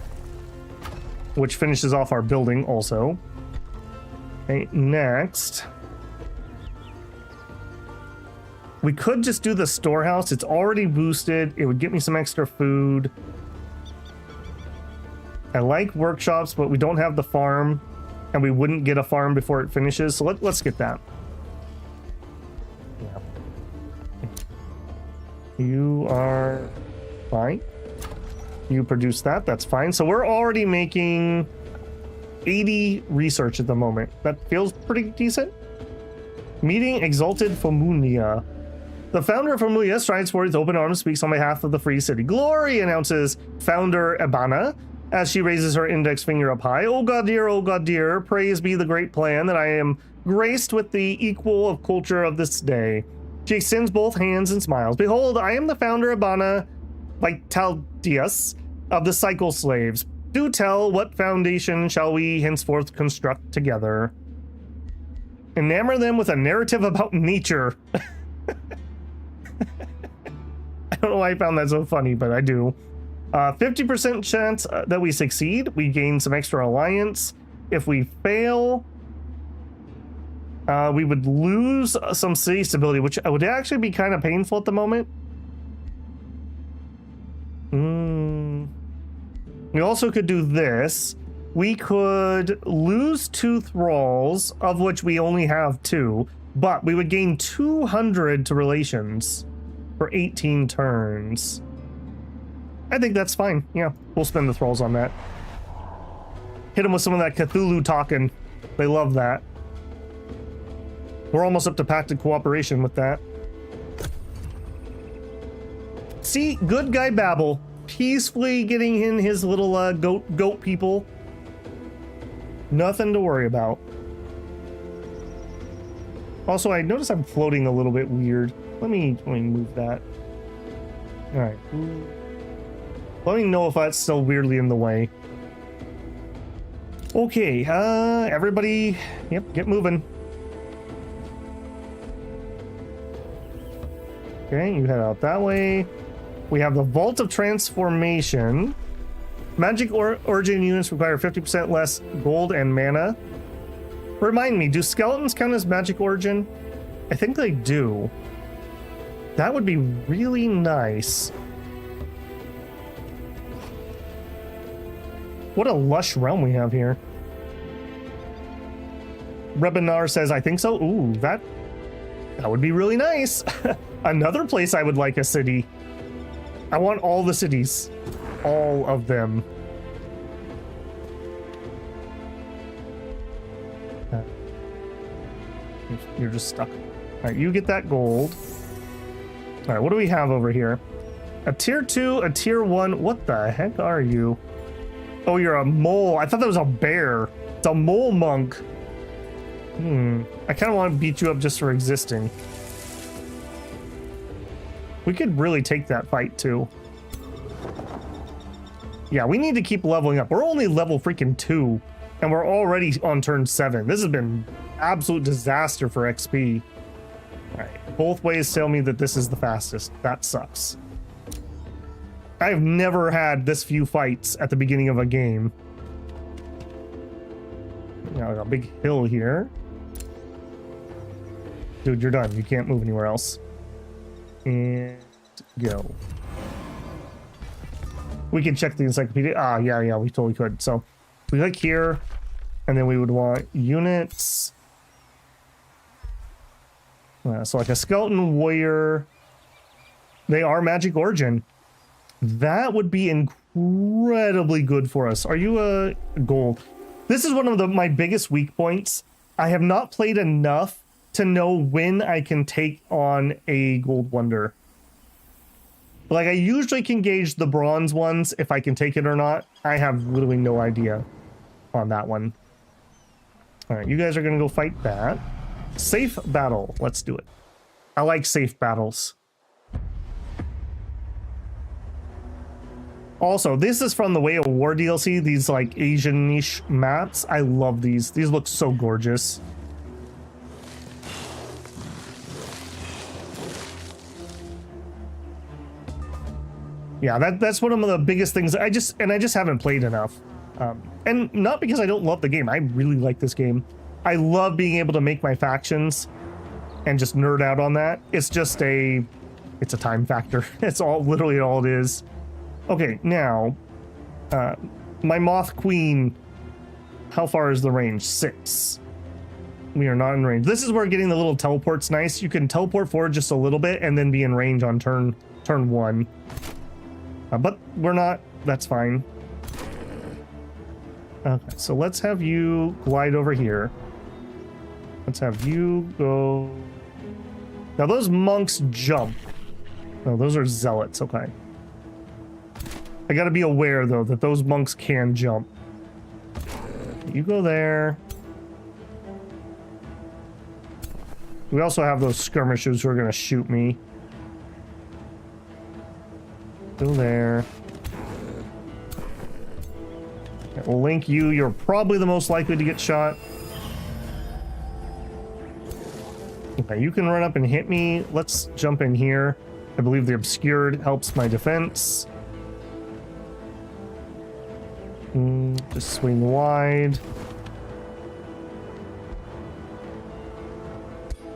which finishes off our building also. Okay, next. We could just do the storehouse. It's already boosted. It would get me some extra food. I like workshops, but we don't have the farm, and we wouldn't get a farm before it finishes. So let's get that. Yeah. You are fine. You produce that. That's fine. So we're already making 80 research at the moment. That feels pretty decent. Meeting Exalted Fomunia. The founder of Fomunia strides forward with open arms, speaks on behalf of the free city. Glory, announces founder Ebana as she raises her index finger up high. Oh god dear, praise be the great plan that I am graced with the equal of culture of this day. She extends both hands and smiles. Behold, I am the founder Ebana Vitaldius of the Cycle Slaves. Do tell, what foundation shall we henceforth construct together? Enamor them with a narrative about nature. I don't know why I found that so funny, but I do. 50% chance that we succeed. We gain some extra alliance. If we fail, we would lose some city stability, which would actually be kind of painful at the moment. We also could do this. We could lose 2 thralls, of which we only have 2, but we would gain 200 to relations for 18 turns. I think that's fine. Yeah, we'll spend the thralls on that. Hit them with some of that Cthulhu talking. They love that. We're almost up to pacted cooperation with that. See, good guy Babel, peacefully getting in his little goat people. Nothing to worry about. Also, I notice I'm floating a little bit weird. Let me move that. All right. Let me know if that's still weirdly in the way. Okay, everybody, yep, get moving. Okay, you head out that way. We have the Vault of Transformation. Magic origin units require 50% less gold and mana. Remind me, do skeletons count as magic origin? I think they do. That would be really nice. What a lush realm we have here. Rebinar says, I think so. Ooh, that would be really nice. Another place I would like a city. I want all the cities. All of them. You're just stuck. All right, you get that gold. All right, what do we have over here? A tier 2, a tier 1. What the heck are you? Oh, you're a mole. I thought that was a bear. It's a mole monk. I kind of want to beat you up just for existing. We could really take that fight too. Yeah, we need to keep leveling up. We're only level freaking 2, and we're already on turn 7. This has been absolute disaster for XP. All right, both ways tell me that this is the fastest. That sucks. I've never had this few fights at the beginning of a game. Now I got a big hill here. Dude, you're done. You can't move anywhere else. And go. We can check the encyclopedia. Ah, yeah, we totally could. So we click here, and then we would want units. So like a skeleton warrior. They are magic origin. That would be incredibly good for us. Are you a gold? This is one of my biggest weak points. I have not played enough to know when I can take on a gold wonder. Like, I usually can gauge the bronze ones if I can take it or not. I have literally no idea on that one. All right, you guys are going to go fight that. Safe battle. Let's do it. I like safe battles. Also, this is from the Way of War DLC. These, like, Asian-ish maps. I love these. These look so gorgeous. Yeah, that's one of the biggest things. I just haven't played enough. And not because I don't love the game. I really like this game. I love being able to make my factions and just nerd out on that. It's just it's a time factor. It's literally all it is. Okay, now, my Moth Queen, how far is the range? 6. We are not in range. This is where getting the little teleport's nice. You can teleport forward just a little bit and then be in range on turn 1. But we're not. That's fine. Okay, so let's have you glide over here. Let's have you go. Now those monks jump. No, those are zealots. Okay. I gotta be aware though that those monks can jump. You go there. We also have those skirmishers who are gonna shoot me. Go there. Okay, we'll link you. You're probably the most likely to get shot. Okay, you can run up and hit me. Let's jump in here. I believe the obscured helps my defense. Just swing wide.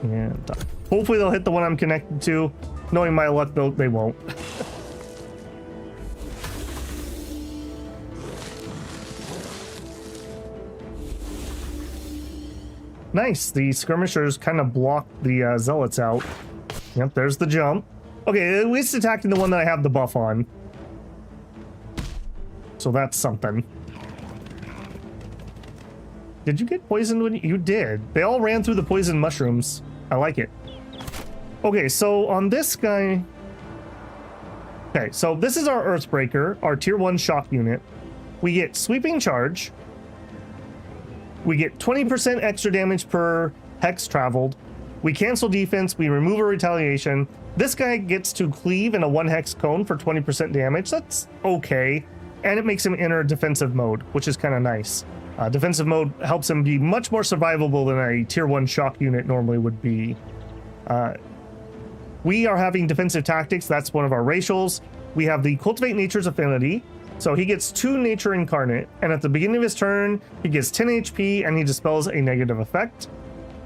And hopefully they'll hit the one I'm connected to. Knowing my luck, though, they won't. Nice. The skirmishers kind of blocked the zealots out. Yep, there's the jump. Okay, at least attacking the one that I have the buff on. So that's something. Did you get poisoned when you did? They all ran through the poison mushrooms. I like it. Okay, so on this guy... Okay, so this is our Earthbreaker, our tier 1 shock unit. We get sweeping charge. We get 20% extra damage per hex traveled. We cancel defense. We remove a retaliation. This guy gets to cleave in a 1 hex cone for 20% damage. That's okay. And it makes him enter defensive mode, which is kind of nice. Defensive mode helps him be much more survivable than a tier 1 shock unit normally would be. We are having defensive tactics. That's one of our racials. We have the Cultivate Nature's Affinity. So he gets 2 Nature Incarnate, and at the beginning of his turn, he gets 10 HP and he dispels a negative effect.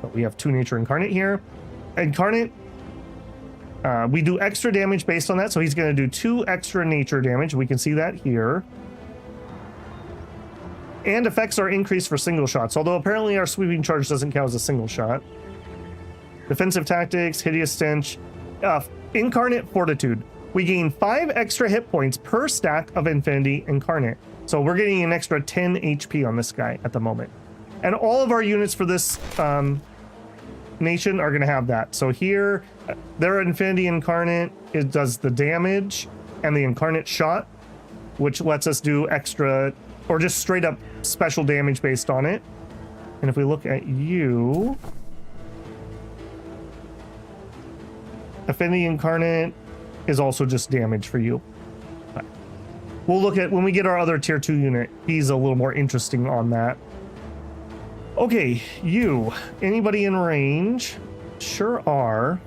But we have 2 Nature Incarnate here. Incarnate, we do extra damage based on that, so he's going to do 2 extra nature damage. We can see that here. And effects are increased for single shots, although apparently our sweeping charge doesn't count as a single shot. Defensive tactics, hideous stench, incarnate fortitude. We gain 5 extra hit points per stack of Infinity Incarnate. So we're getting an extra 10 HP on this guy at the moment. And all of our units for this nation are going to have that. So here, their Infinity Incarnate, it does the damage and the Incarnate shot, which lets us do extra or just straight up special damage based on it. And if we look at you, Affinity Incarnate is also just damage for you. We'll look at when we get our other tier 2 unit. He's a little more interesting on that. Okay, you. Anybody in range? Sure are.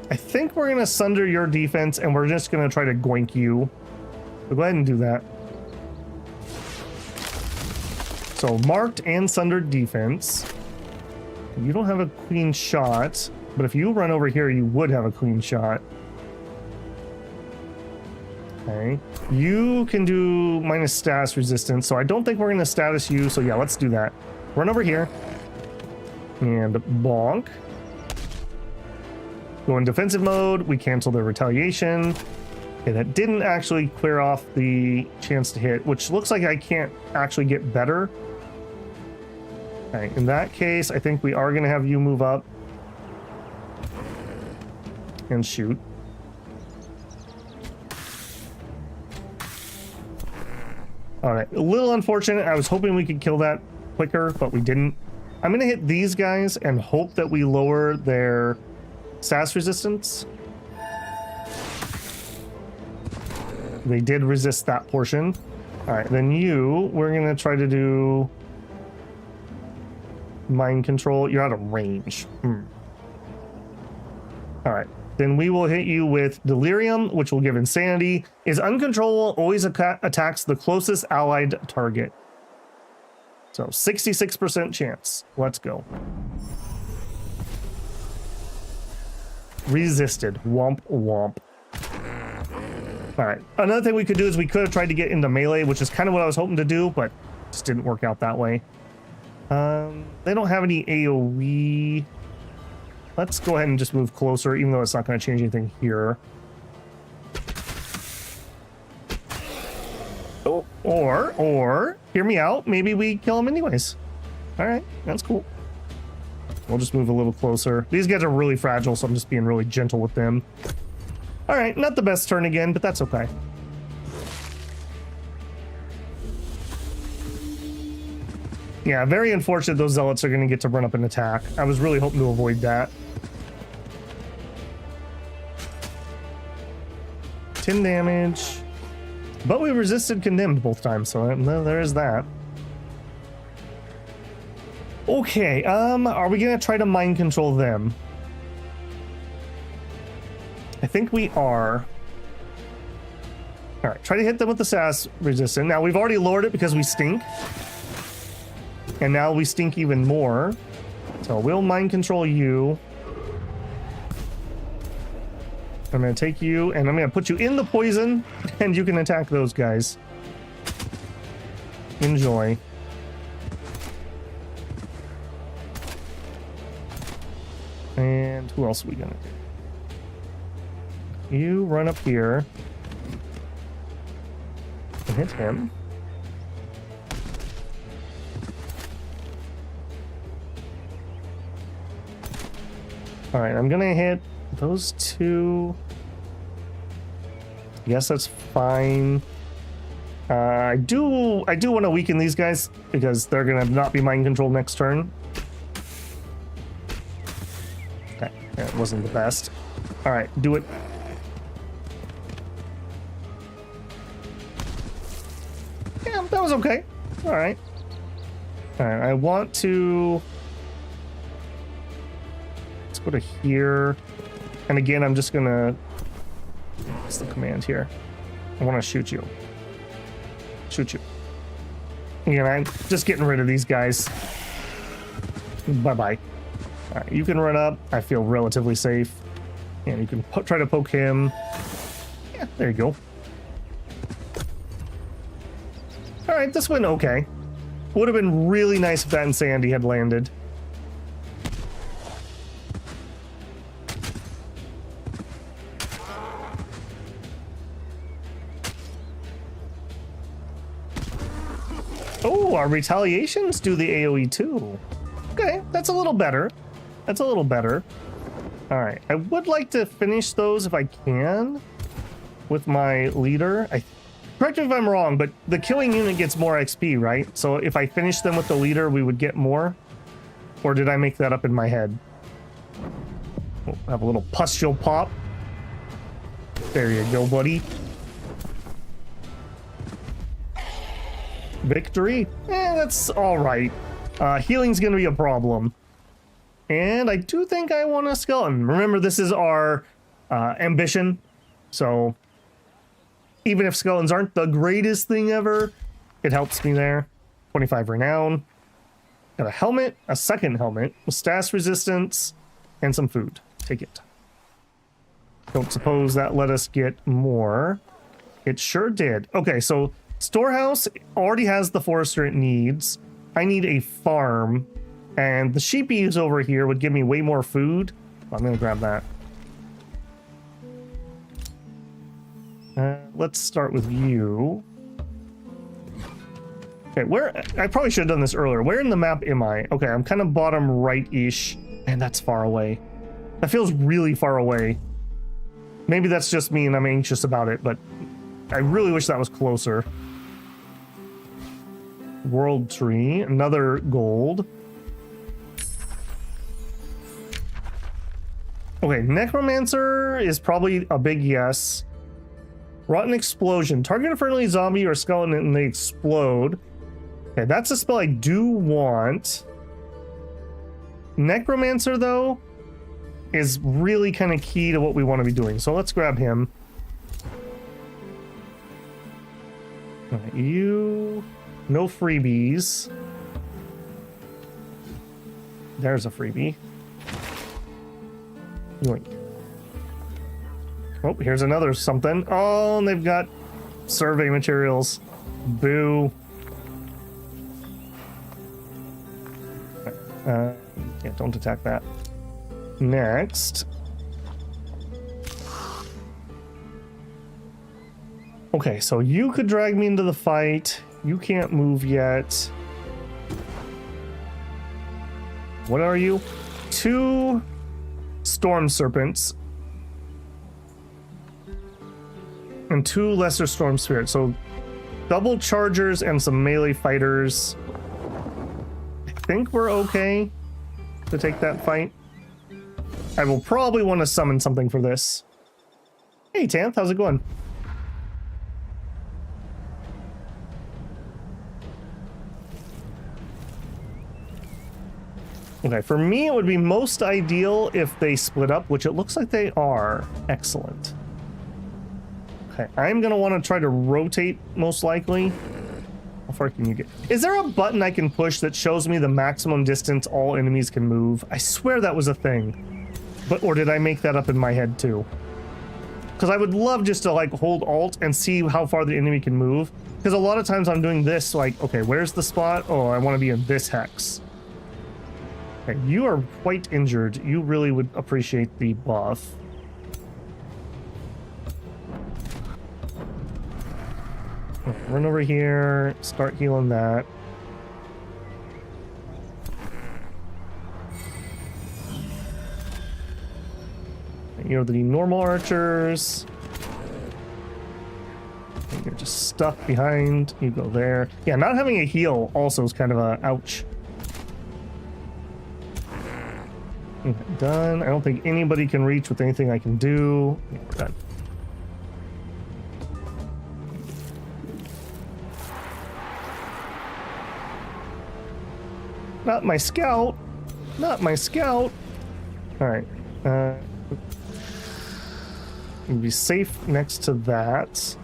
I think we're going to sunder your defense and we're just going to try to goink you. So go ahead and do that. So marked and sundered defense. You don't have a clean shot, but if you run over here, you would have a clean shot. Okay. You can do minus status resistance, so I don't think we're going to status you. So yeah, let's do that. Run over here. And bonk. Go in defensive mode. We cancel their retaliation. Okay, that didn't actually clear off the chance to hit, which looks like I can't actually get better. Okay, in that case, I think we are going to have you move up and shoot. All right, a little unfortunate. I was hoping we could kill that quicker, but we didn't. I'm going to hit these guys and hope that we lower their status resistance. They did resist that portion. All right, then we're going to try to do mind control. You're out of range. All right. Then we will hit you with Delirium, which will give Insanity. Is uncontrollable, always attacks the closest allied target. So 66% chance. Let's go. Resisted. Womp womp. All right. Another thing we could do is we could have tried to get into melee, which is kind of what I was hoping to do, but just didn't work out that way. They don't have any AoE. Let's go ahead and just move closer, even though it's not going to change anything here. Oh, or, hear me out. Maybe we kill him anyways. All right, that's cool. We'll just move a little closer. These guys are really fragile, so I'm just being really gentle with them. All right, not the best turn again, but that's okay. Yeah, very unfortunate those zealots are going to get to run up and attack. I was really hoping to avoid that. 10 damage. But we resisted condemned both times, so there is that. Okay, are we going to try to mind control them? I think we are. All right, try to hit them with the SAS resistance. Now, we've already lowered it because we stink. And now we stink even more. So we'll mind control you. I'm going to take you and I'm going to put you in the poison and you can attack those guys. Enjoy. And who else are we going to do? You run up here and hit him. All right, I'm gonna hit those two. Yes, that's fine. I do want to weaken these guys because they're gonna not be mind controlled next turn. Okay, that wasn't the best. All right, do it. Yeah, that was okay. All right. All right, I want to. Go to here, and again I'm just gonna, what's the command here? I want to shoot you. Again, I'm just getting rid of these guys. Bye-bye. All right, you can run up. I feel relatively safe, and you can try to poke him. Yeah, there you go. All right, this went okay. Would have been really nice if that Insanity had landed. Oh, our retaliations do the AoE too. Okay, that's a little better. That's a little better. All right, I would like to finish those if I can with my leader. Correct me if I'm wrong, but the killing unit gets more XP, right? So if I finish them with the leader, we would get more? Or did I make that up in my head? We'll have a little pustule pop. There you go, buddy. Victory? That's all right. Healing's gonna be a problem. And I do think I want a skeleton. Remember, this is our ambition. So even if skeletons aren't the greatest thing ever, it helps me there. 25 renown. Got a helmet, a second helmet, with status resistance, and some food. Take it. Don't suppose that let us get more. It sure did. Okay, so Storehouse already has the forester it needs. I need a farm, and the sheepies over here would give me way more food. I'm gonna grab that. Let's start with you. Okay, where... I probably should have done this earlier. Where in the map am I? Okay, I'm kind of bottom right-ish. And that's far away. That feels really far away. Maybe that's just me and I'm anxious about it, but I really wish that was closer. World Tree, another gold. Okay, Necromancer is probably a big yes. Rotten Explosion. Target a friendly zombie or skeleton and they explode. Okay, that's a spell I do want. Necromancer, though, is really kind of key to what we want to be doing. So let's grab him. All right, you... No freebies. There's a freebie. Yoink. Oh, here's another something. Oh, and they've got survey materials. Boo. Yeah, don't attack that. Next. Okay, so you could drag me into the fight. You can't move yet. What are you? 2 storm serpents. And 2 lesser storm spirits. So double chargers and some melee fighters. I think we're okay to take that fight. I will probably want to summon something for this. Hey, Tanth, how's it going? Okay, for me, it would be most ideal if they split up, which it looks like they are. Excellent. Okay, I'm going to want to try to rotate, most likely. How far can you get? Is there a button I can push that shows me the maximum distance all enemies can move? I swear that was a thing. But, or did I make that up in my head too? Because I would love just to like hold Alt and see how far the enemy can move. Because a lot of times I'm doing this, like, okay, where's the spot? Oh, I want to be in this hex. Okay, you are quite injured. You really would appreciate the buff. Run over here, start healing that. You're the normal archers. And you're just stuck behind. You go there. Yeah, not having a heal also is kind of a ouch. Okay, done. I don't think anybody can reach with anything I can do. Yeah, we're done. Not my scout. Not my scout. All right. Be safe next to that.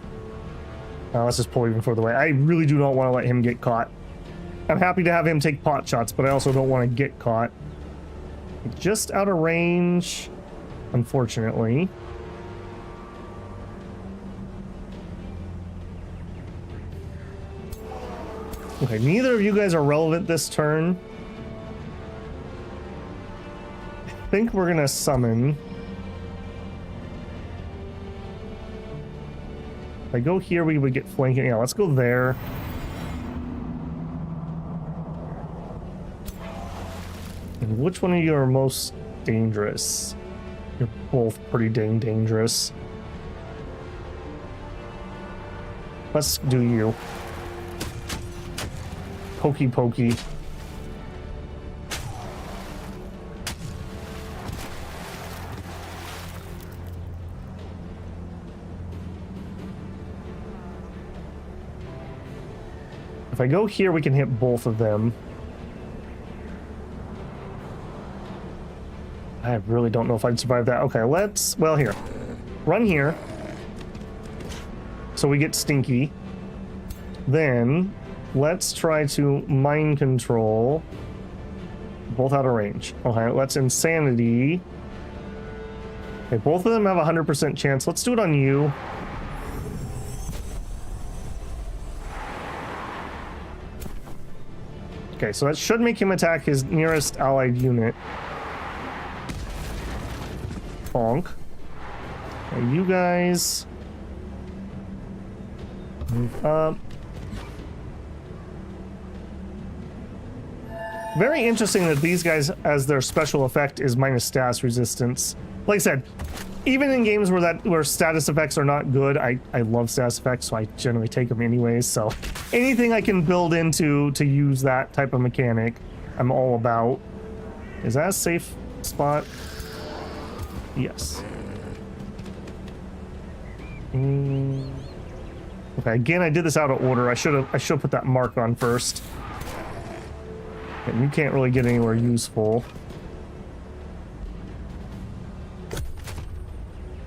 Let's just pull even further away. I really do not want to let him get caught. I'm happy to have him take pot shots, but I also don't want to get caught. Just out of range, unfortunately. Okay, neither of you guys are relevant this turn. I think we're gonna summon. If I go here, we would get flanking. Yeah, let's go there. And which one of you are most dangerous? You're both pretty dang dangerous. Let's do you. Pokey pokey. If I go here, we can hit both of them. I really don't know if I'd survive that. Okay, let's... Well, here. Run here. So we get stinky. Then, let's try to mind control. Both out of range. Okay, let's insanity. Okay, both of them have a 100% chance. Let's do it on you. Okay, so that should make him attack his nearest allied unit. Bonk. Okay, you guys Move up. Very interesting that these guys, as their special effect, is minus status resistance. Like I said, even in games where status effects are not good, I love status effects, so I generally take them anyways. So anything I can build into to use that type of mechanic, I'm all about. Is that a safe spot? Yes. Okay, again, I did this out of order. I should have put that mark on first. And you can't really get anywhere useful.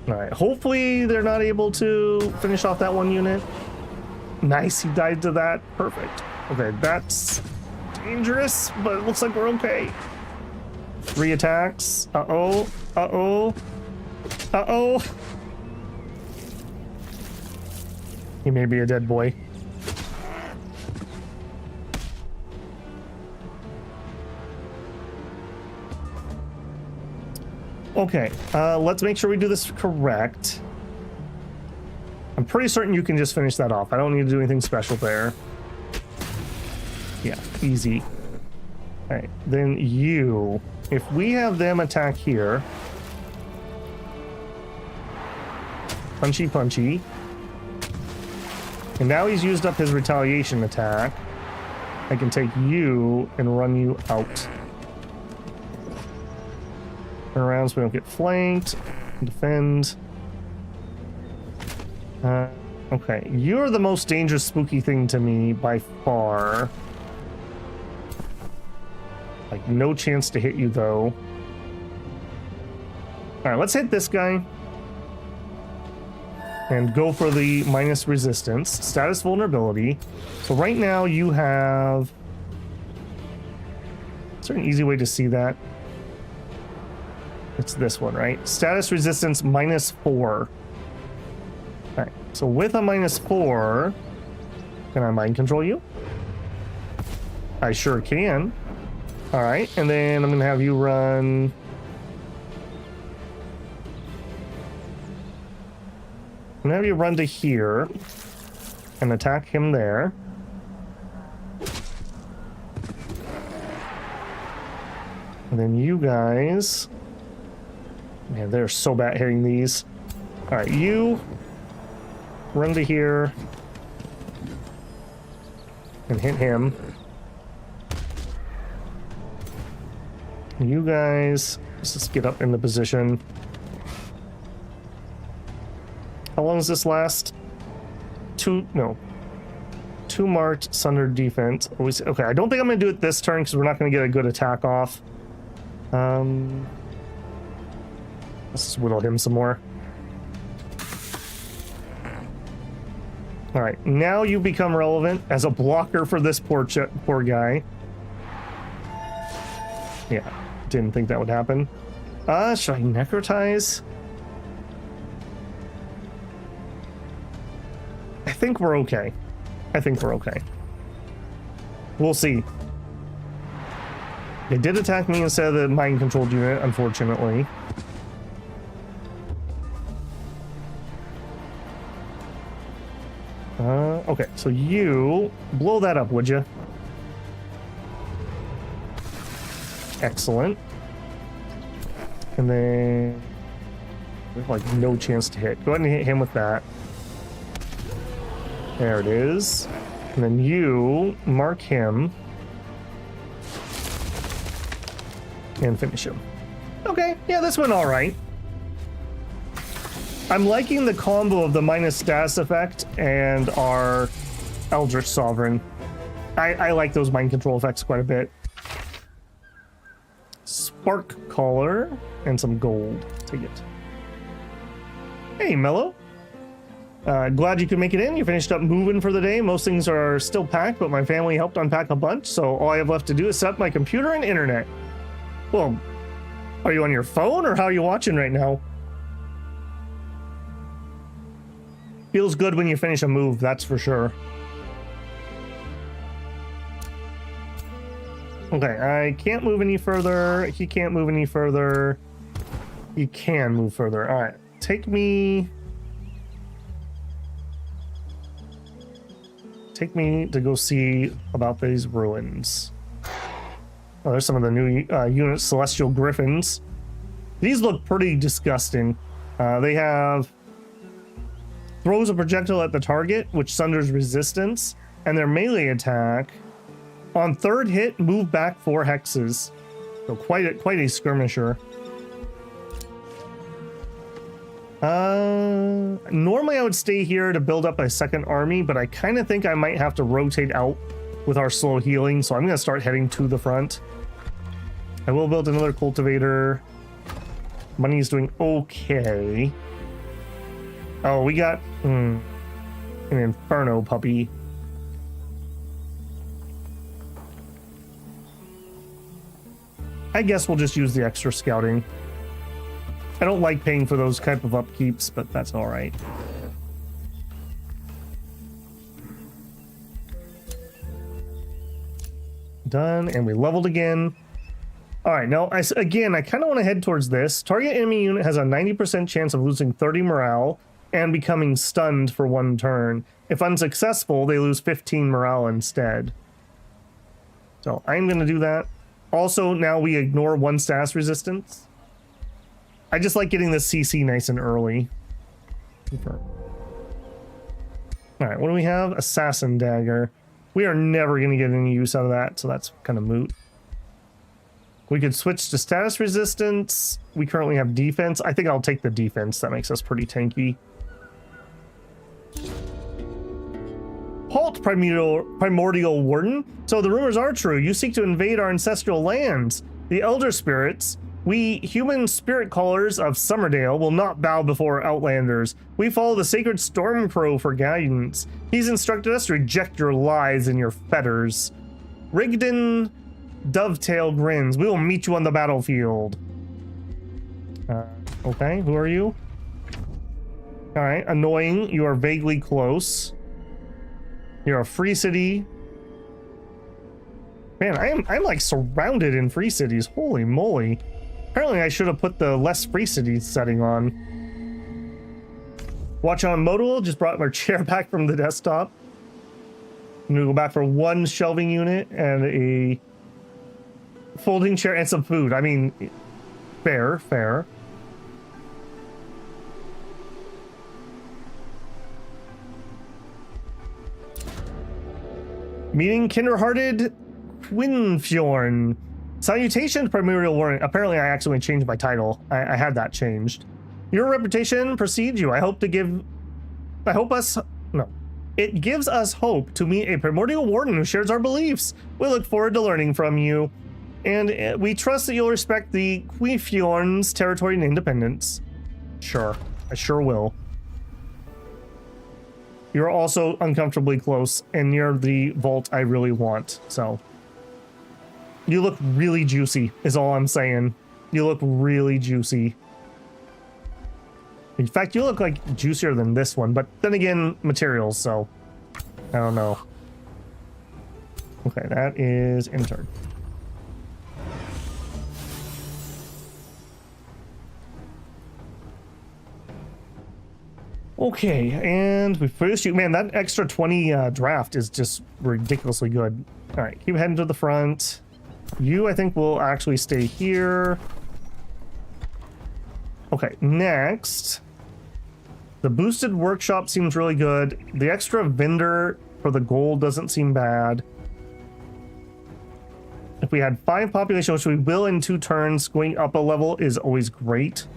Alright, hopefully they're not able to finish off that one unit. Nice, he died to that. Perfect. Okay, that's dangerous, but it looks like we're okay. 3 attacks. Uh-oh. Uh-oh. Uh-oh. He may be a dead boy. Okay, let's make sure we do this correct. I'm pretty certain you can just finish that off. I don't need to do anything special there. Yeah, easy. All right, then you, if we have them attack here, punchy punchy, and now he's used up his retaliation attack, I can take you and run you out. Turn around so we don't get flanked. Defend. Okay, you're the most dangerous spooky thing to me by far. Like, no chance to hit you though. Alright, let's hit this guy. And go for the minus resistance. Status vulnerability. So right now you have... Is there an easy way to see that? It's this one, right? Status resistance -4. Alright, so with a -4, can I mind control you? I sure can. Alright, and then I'm gonna have you run... I'm gonna have you run to here and attack him there. And then you guys... Man, they're so bad hitting these. Alright, you run to here and hit him. You guys, let's just get up into position. How long does this last? 2 marked, sundered defense. Okay, I don't think I'm gonna do it this turn because we're not gonna get a good attack off. Let's just whittle him some more. Alright, now you become relevant as a blocker for this poor guy. Yeah, didn't think that would happen. Should I necrotize? I think we're okay. I think we're okay. We'll see. They did attack me instead of the mind-controlled unit, unfortunately. Okay, so you blow that up, would you? Excellent. And then we have like no chance to hit. Go ahead and hit him with that. There it is. And then you mark him and finish him. Okay, yeah, this went all right. I'm liking the combo of the minus status effect and our Eldritch Sovereign. I like those mind control effects quite a bit. Spark Collar and some gold. Take it. Hey, Mello. Glad you could make it in. You finished up moving for the day. Most things are still packed, but my family helped unpack a bunch, so all I have left to do is set up my computer and internet. Well, are you on your phone or how are you watching right now? Feels good when you finish a move, that's for sure. Okay, I can't move any further. He can't move any further. He can move further. All right, take me... take me to go see about these ruins. Oh, there's some of the new unit Celestial Griffins. These look pretty disgusting. They have throws a projectile at the target, which sunders resistance, and their melee attack on third hit move back 4 hexes. So quite a skirmisher. Normally I would stay here to build up a second army, but I kind of think I might have to rotate out with our slow healing, so I'm going to start heading to the front. I will build another cultivator. Money is doing okay. Oh, we got an Inferno puppy. I guess we'll just use the extra scouting. I don't like paying for those type of upkeeps, but that's all right. Done, and we leveled again. All right, now, again, I kind of want to head towards this. Target enemy unit has a 90% chance of losing 30 morale and becoming stunned for 1 turn. If unsuccessful, they lose 15 morale instead. So I'm going to do that. Also, now we ignore 1 status resistance. I just like getting this CC nice and early. All right, what do we have? Assassin Dagger. We are never going to get any use out of that, so that's kind of moot. We could switch to status resistance. We currently have defense. I think I'll take the defense. That makes us pretty tanky. Halt, Primordial Warden. So the rumors are true. You seek to invade our ancestral lands. The Elder Spirits, we human spirit callers of Summerdale, will not bow before Outlanders. We follow the sacred Stormcrow for guidance. He's instructed us to reject your lies and your fetters. Rigdon Dovetail grins. We will meet you on the battlefield. Okay, who are you? All right, annoying. You are vaguely close. You're a free city. Man, I'm like surrounded in free cities. Holy moly. Apparently I should have put the less free cities setting on. Watch on Modal, just brought our chair back from the desktop. I'm gonna go back for 1 shelving unit and a folding chair and some food. I mean, fair. Meeting Kinderhearted Quinfjorn. Salutations, Primordial Warning. Apparently I accidentally changed my title. I had that changed. Your reputation precedes you. It gives us hope to meet a Primordial Warden who shares our beliefs. We look forward to learning from you. And we trust that you'll respect the Quifjorn's territory and independence. Sure, I sure will. You're also uncomfortably close and near the vault I really want, so. You look really juicy, is all I'm saying. You look really juicy. In fact, you look like juicier than this one, but then again, materials, so. I don't know. Okay, that is entered. Okay, and we produced you. Man, that extra 20 draft is just ridiculously good. All right, keep heading to the front. You, I think, will actually stay here. Okay, next. The boosted workshop seems really good. The extra vendor for the gold doesn't seem bad. If we had 5 population, which we will in 2 turns, going up a level is always great.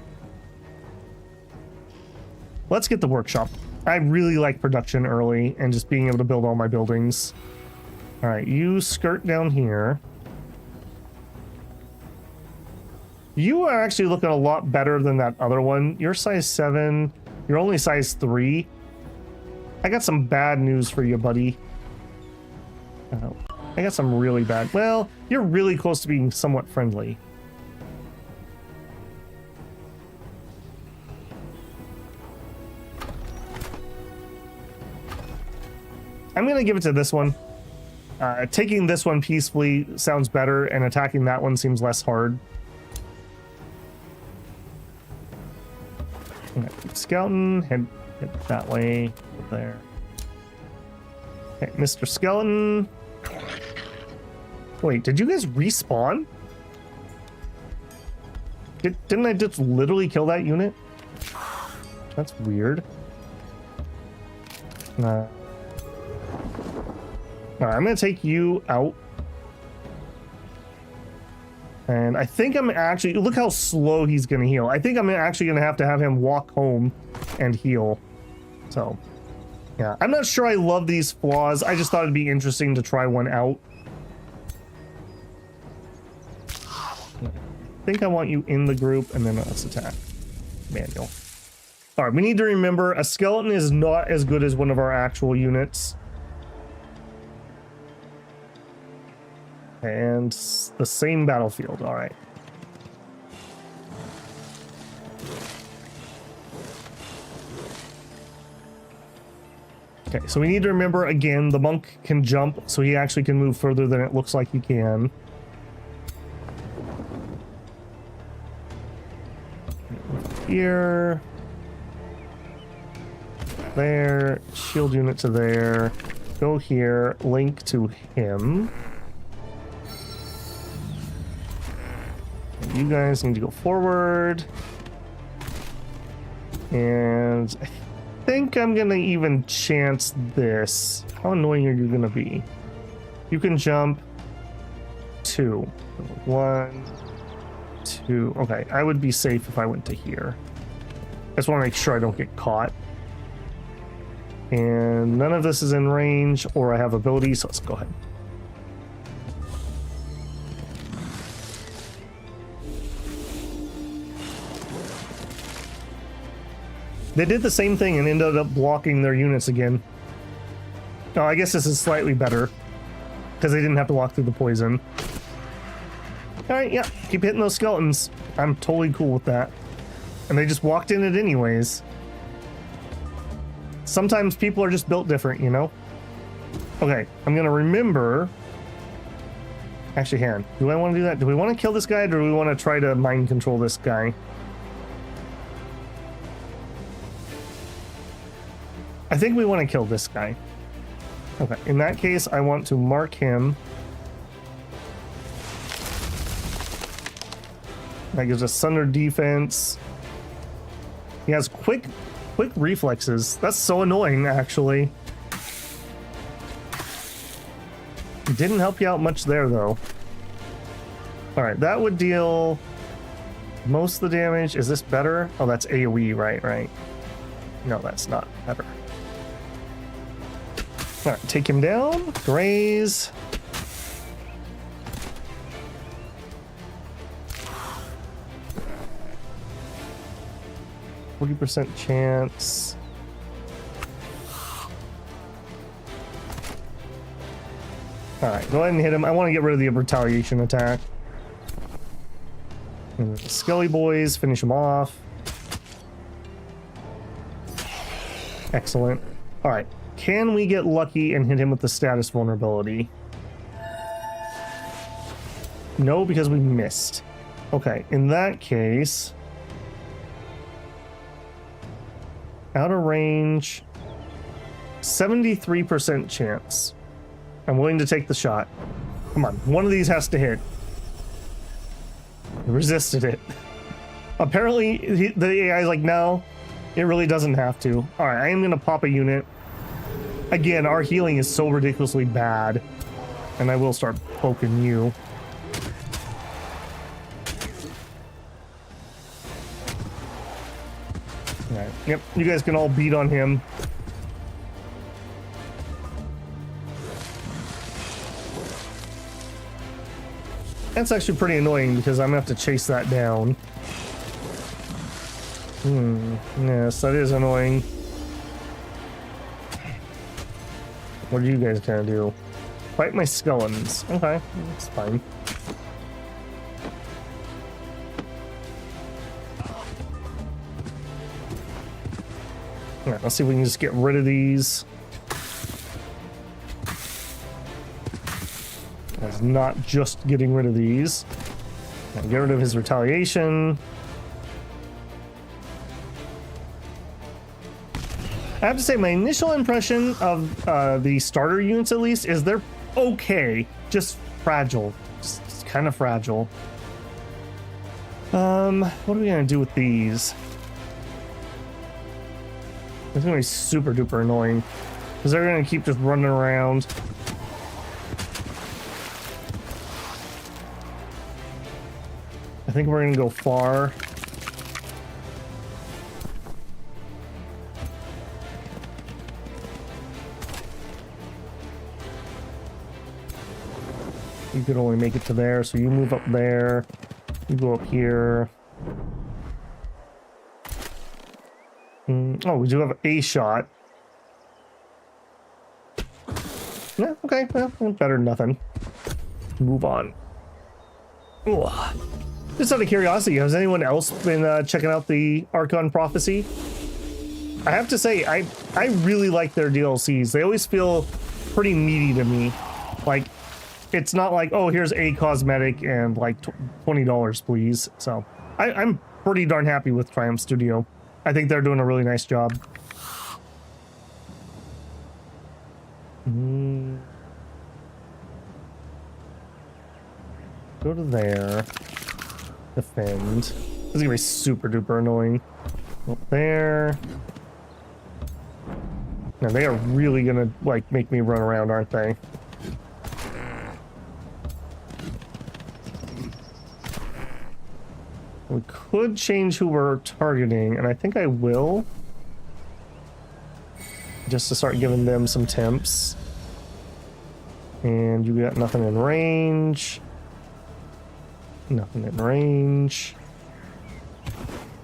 Let's get the workshop. I really like production early and just being able to build all my buildings. All right, you skirt down here. You are actually looking a lot better than that other one. You're size 7. You're only size 3. I got some bad news for you, buddy. I got some really bad. Well, you're really close to being somewhat friendly. I'm going to give it to this one. Taking this one peacefully sounds better, and attacking that one seems less hard. Keep scouting, head that way, there. Okay, Mr. Skeleton. Wait, did you guys respawn? Didn't I just literally kill that unit? That's weird. Alright, I'm gonna take you out. And I think I'm actually, look how slow he's gonna heal. I think I'm actually gonna have to have him walk home and heal. So, yeah, I'm not sure I love these flaws. I just thought it'd be interesting to try one out. I think I want you in the group, and then let's attack. Manual. All right, we need to remember a skeleton is not as good as one of our actual units. And the same battlefield, all right. Okay, so we need to remember, again, the monk can jump, so he actually can move further than it looks like he can. Here. There. Shield unit to there. Go here. Link to him. And you guys need to go forward. And I think I'm gonna even chance this. How annoying are you gonna be? You can jump 2. 1, 2. Okay, I would be safe if I went to here. I just want to make sure I don't get caught. And none of this is in range, or I have abilities, so let's go ahead. They did the same thing and ended up blocking their units again. Oh, I guess this is slightly better because they didn't have to walk through the poison. All right, yeah, keep hitting those skeletons. I'm totally cool with that. And they just walked in it anyways. Sometimes people are just built different, you know? Okay, I'm gonna remember. Actually, hang on. Do I want to do that? Do we want to kill this guy, or do we want to try to mind control this guy? I think we want to kill this guy. Okay, in that case, I want to mark him. That gives us Sunder defense. He has quick reflexes. That's so annoying, actually. Didn't help you out much there, though. Alright, that would deal most of the damage. Is this better? Oh, that's AoE, right. No, that's not better. Alright, take him down. Graze. %40 chance. Alright, go ahead and hit him. I want to get rid of the retaliation attack. And the Skelly boys, finish him off. Excellent. Alright, can we get lucky and hit him with the status vulnerability? No, because we missed. Okay, in that case... out of range, 73% chance. I'm willing to take the shot. Come on, one of these has to hit. Resisted it. Apparently, the AI is like, no, it really doesn't have to. All right, I am going to pop a unit. Again, our healing is so ridiculously bad. And I will start poking you. Right. Yep, you guys can all beat on him. That's actually pretty annoying because I'm gonna have to chase that down. Yes, that is annoying. What are you guys gonna do? Fight my skeletons. Okay, that's fine. Alright, let's see if we can just get rid of these. That's not just getting rid of these. Get rid of his retaliation. I have to say my initial impression of the starter units at least is they're okay, just fragile, just kind of fragile. What are we gonna do with these? It's gonna be super duper annoying because they're gonna keep just running around. I think we're gonna go far. You could only make it to there, so you move up there. You go up here. Oh, we do have a shot. Yeah, okay, well, better than nothing. Move on. Ugh. Just out of curiosity, has anyone else been checking out the Archon Prophecy? I have to say, I really like their DLCs. They always feel pretty meaty to me. Like, it's not like, oh, here's a cosmetic and like $20, please. So I'm pretty darn happy with Triumph Studio. I think they're doing a really nice job. Go to there. Defend. This is gonna be super duper annoying. Up there. Now they are really gonna like make me run around, aren't they? We could change who we're targeting, and I think I will. Just to start giving them some temps. And you got nothing in range. Nothing in range.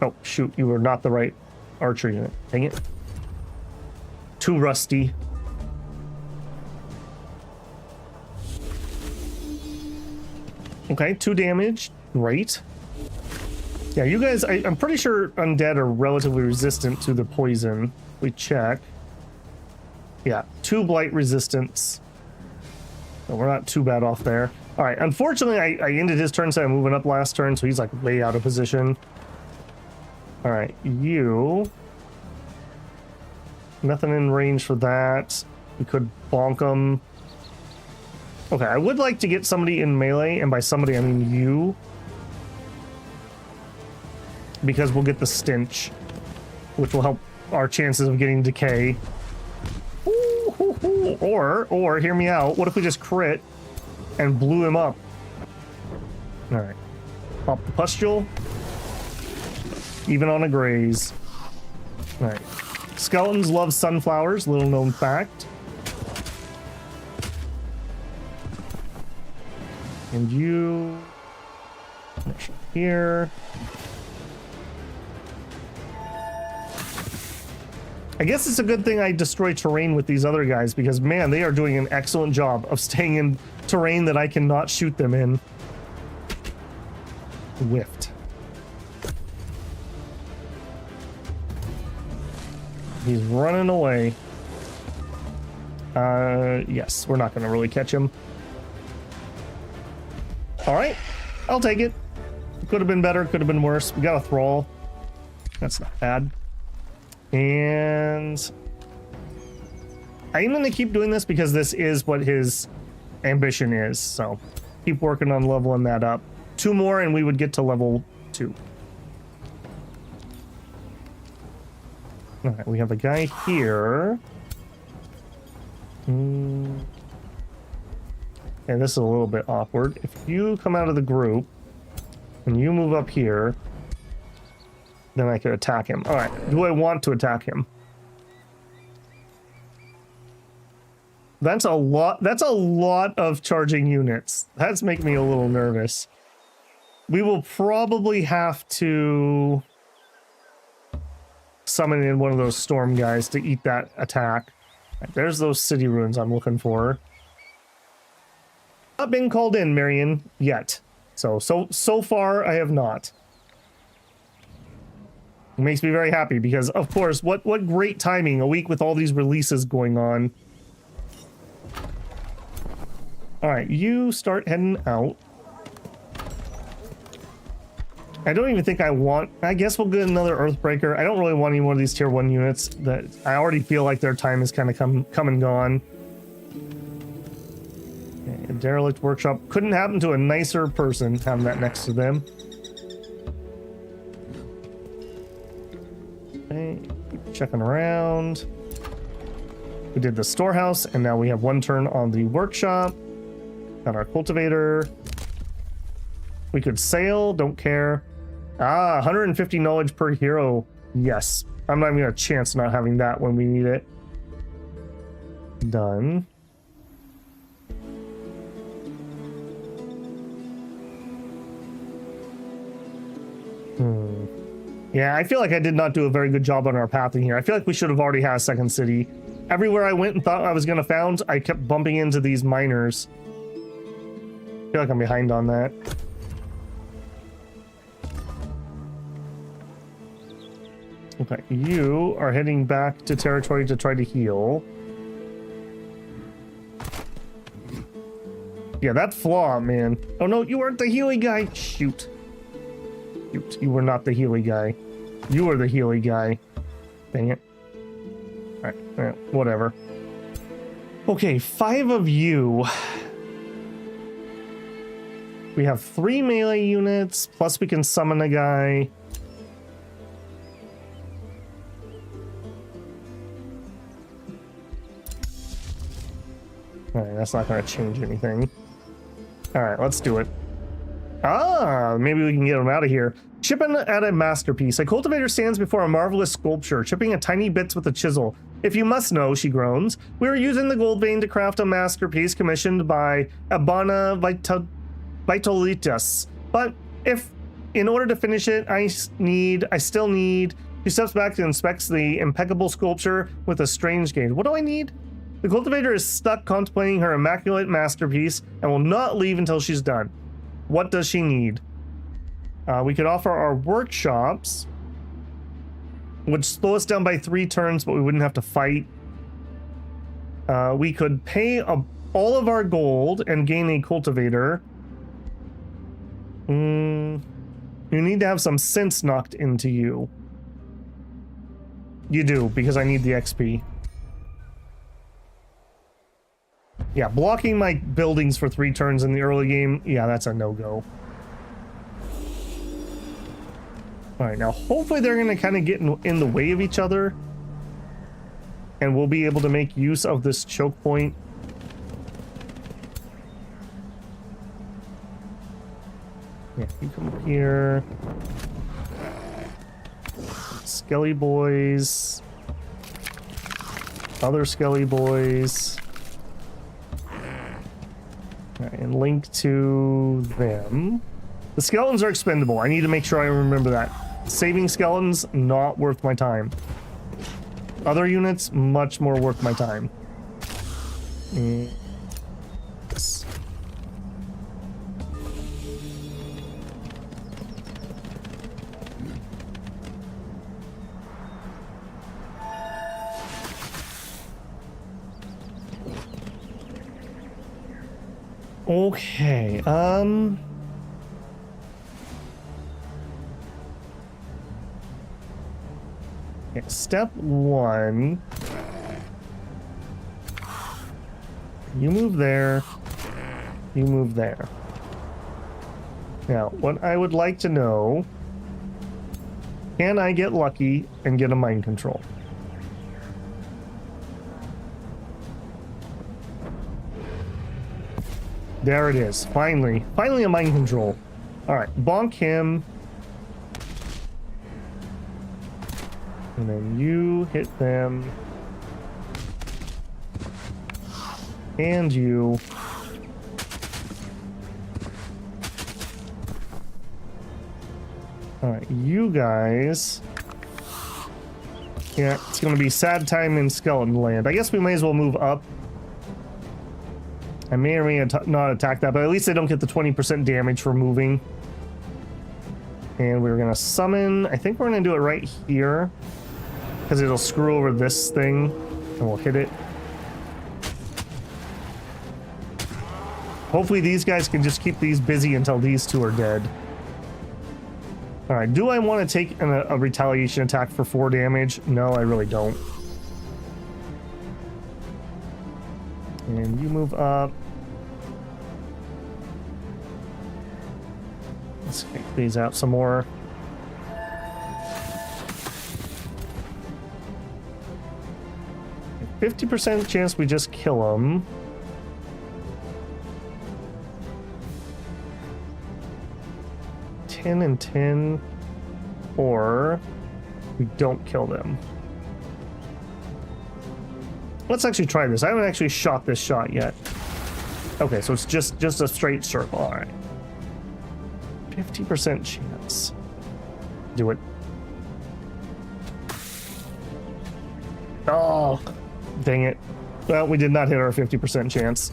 Oh, shoot, you were not the right archer unit. Dang it. Too rusty. Okay, 2 damage. Great. Yeah, you guys, I'm pretty sure undead are relatively resistant to the poison. We check. Yeah, 2 blight resistance. So we're not too bad off there. All right, unfortunately, I ended his turn, so I'm moving up last turn, so he's like way out of position. All right, you. Nothing in range for that. We could bonk him. Okay, I would like to get somebody in melee, and by somebody I mean you. Because we'll get the stench, which will help our chances of getting decay. Ooh, or hear me out. What if we just crit and blew him up? All right, pop the pustule. Even on a graze. All right, skeletons love sunflowers. Little known fact. And you here. I guess it's a good thing I destroy terrain with these other guys because, man, they are doing an excellent job of staying in terrain that I cannot shoot them in. Whiffed. He's running away. Yes, we're not going to really catch him. All right, I'll take it. Could have been better, could have been worse. We got a thrall. That's not bad. And I'm going to keep doing this because this is what his ambition is. So keep working on leveling that up. 2 more and we would get to level 2. All right, we have a guy here. And this is a little bit awkward. If you come out of the group and you move up here, then I could attack him. All right, do I want to attack him? That's a lot. That's a lot of charging units. That's making me a little nervous. We will probably have to summon in one of those storm guys to eat that attack. Right, there's those city ruins I'm looking for. Not been called in, Marion, yet. So far I have not. It makes me very happy because, of course, what great timing, a week with all these releases going on. All right, you start heading out. I don't even think I want... I guess we'll get another Earthbreaker. I don't really want any more of these tier 1 units. That I already feel like their time is kind of come and gone. Okay, a derelict workshop. Couldn't happen to a nicer person having that next to them. Okay, keep checking around. We did the storehouse, and now we have 1 turn on the workshop. Got our cultivator. We could sail, don't care. 150 knowledge per hero. Yes. I'm not even gonna chance not having that when we need it. Done. Yeah, I feel like I did not do a very good job on our pathing here. I feel like we should have already had a second city. Everywhere I went and thought I was gonna found, I kept bumping into these miners. I feel like I'm behind on that. Okay, you are heading back to territory to try to heal. Yeah, that flaw, man. Oh no, you weren't the Healy guy. Shoot. Shoot, you were not the Healy guy. You were the Healy guy. Dang it. Alright, whatever. Okay, 5 of you. We have 3 melee units, plus we can summon a guy. Alright, that's not going to change anything. Alright, let's do it. Maybe we can get him out of here. Chipping at a masterpiece. A cultivator stands before a marvelous sculpture, chipping a tiny bits with a chisel. If you must know, she groans, we are using the gold vein to craft a masterpiece commissioned by Abana Vitalitas. But if, in order to finish it, I still need... She steps back and inspects the impeccable sculpture with a strange gaze. What do I need? The cultivator is stuck contemplating her immaculate masterpiece and will not leave until she's done. What does she need? We could offer our workshops, which slow us down by 3 turns, but we wouldn't have to fight. We could pay all of our gold and gain a cultivator. You need to have some sense knocked into you. You do, because I need the XP. Yeah, blocking my buildings for 3 turns in the early game, yeah, that's a no-go. Alright, now hopefully they're going to kind of get in the way of each other. And we'll be able to make use of this choke point. Yeah, you come here. Skelly boys. Other Skelly boys. And link to them. The skeletons are expendable. I need to make sure I remember that. Saving skeletons, not worth my time. Other units, much more worth my time. Yes. Okay, okay, step 1. You move there. You move there. Now, what I would like to know, can I get lucky and get a mind control? There it is. Finally. Finally a mind control. Alright, bonk him. And then you hit them. And you. Alright, you guys. Yeah, it's gonna be sad time in Skeleton Land. I guess we may as well move up. I may or may not attack that, but at least they don't get the 20% damage for moving. And we're gonna summon, I think we're gonna do it right here, because it'll screw over this thing, and we'll hit it. Hopefully these guys can just keep these busy until these 2 are dead. All right, do I want to take a retaliation attack for 4 damage? No, I really don't. And you move up. Let's take these out some more. Okay, 50% chance we just kill them. And 10, or we don't kill them. Let's actually try this. I haven't actually shot this shot yet. Okay, so it's just a straight circle. All right, 50% chance. Do it. Oh, dang it. Well, we did not hit our 50% chance.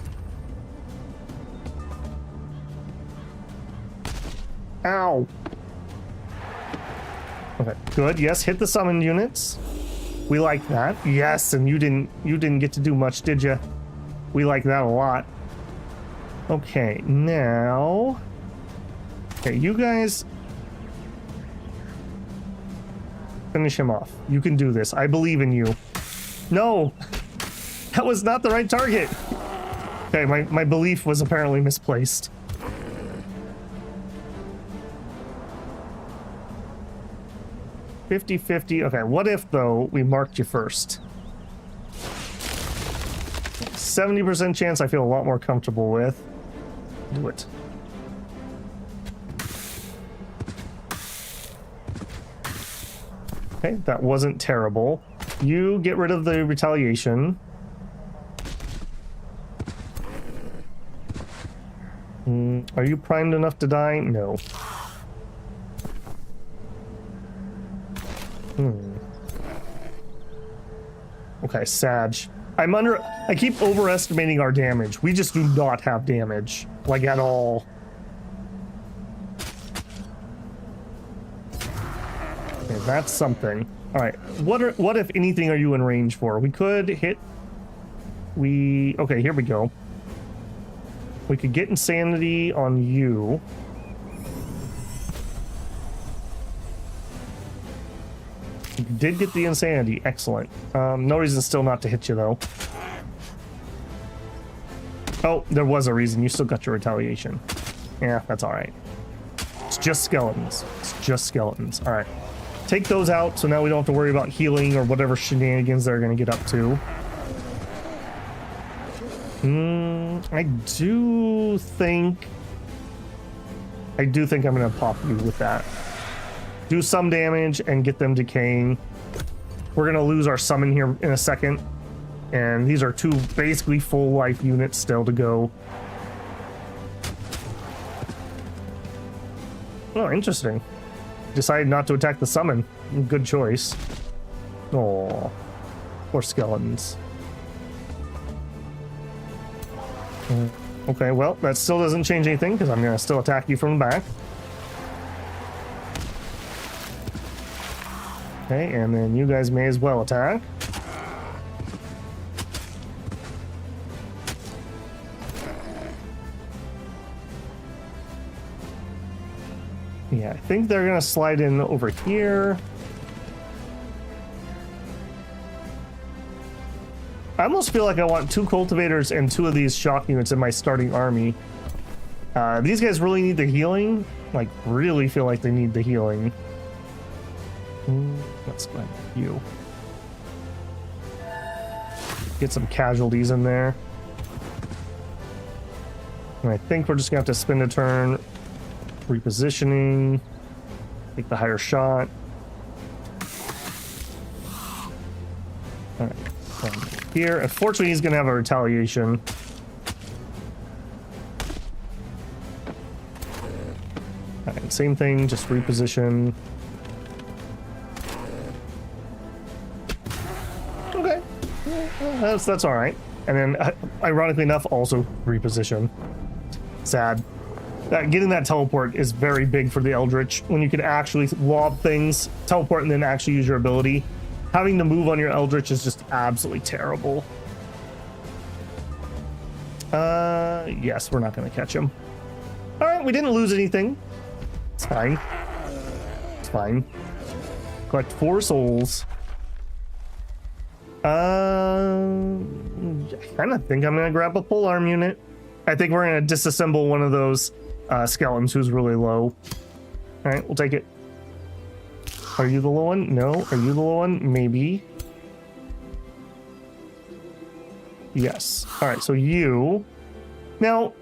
Ow. Okay, good. Yes, hit the summoned units. We like that. Yes, and you didn't get to do much, did you? We like that a lot. Okay, now. Okay, you guys finish him off. You can do this. I believe in you. No, that was not the right target. Okay, my belief was apparently misplaced. 50-50. Okay, what if, though, we marked you first? 70% chance I feel a lot more comfortable with. Do it. Okay, that wasn't terrible. You get rid of the retaliation. Are you primed enough to die? No. Okay, Sag. I keep overestimating our damage. We just do not have damage, like at all. Okay, that's something. All right, what if anything are you in range for? We could hit. Okay, here we go. We could get insanity on you. You did get the insanity. Excellent. No reason still not to hit you, though. Oh, there was a reason. You still got your retaliation. Yeah, that's all right. It's just skeletons. It's just skeletons. All right. Take those out, so now we don't have to worry about healing or whatever shenanigans they're going to get up to. I do think I'm going to pop you with that. Do some damage and get them decaying. We're going to lose our summon here in a second. And these are 2 basically full life units still to go. Oh, interesting. Decided not to attack the summon. Good choice. Oh, poor skeletons. Okay, well, that still doesn't change anything because I'm going to still attack you from the back. Okay, and then you guys may as well attack. Yeah, I think they're gonna slide in over here. I almost feel like I want 2 cultivators and 2 of these shock units in my starting army. These guys really need the healing. Like, really feel like they need the healing. Let's go ahead with you. Get some casualties in there. And I think we're just gonna have to spend a turn repositioning, take the higher shot. All right, here, unfortunately, he's gonna have a retaliation. All right, same thing, just reposition. Okay, that's all right. And then, ironically enough, also reposition. Sad. Getting that teleport is very big for the Eldritch. When you can actually lob things, teleport, and then actually use your ability. Having to move on your Eldritch is just absolutely terrible. Yes, we're not going to catch him. All right, we didn't lose anything. It's fine. fine. Collect 4 souls. I kind of think I'm gonna grab a polearm unit. I think we're gonna disassemble one of those skeletons who's really low. All right, we'll take it. Are you the low one? No. Are you the low one? Maybe. Yes. All right, so you. Now,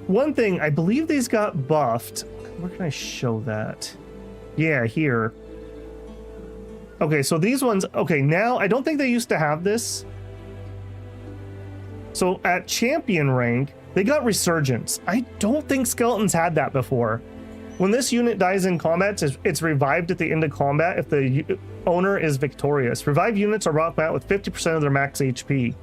one thing, I believe these got buffed. Where can I show that? Yeah, here. Okay, so these ones, okay, now I don't think they used to have this. So at champion rank, they got resurgence. I don't think skeletons had that before. When this unit dies in combat, it's revived at the end of combat if the owner is victorious. Revived units are brought back with 50% of their max HP.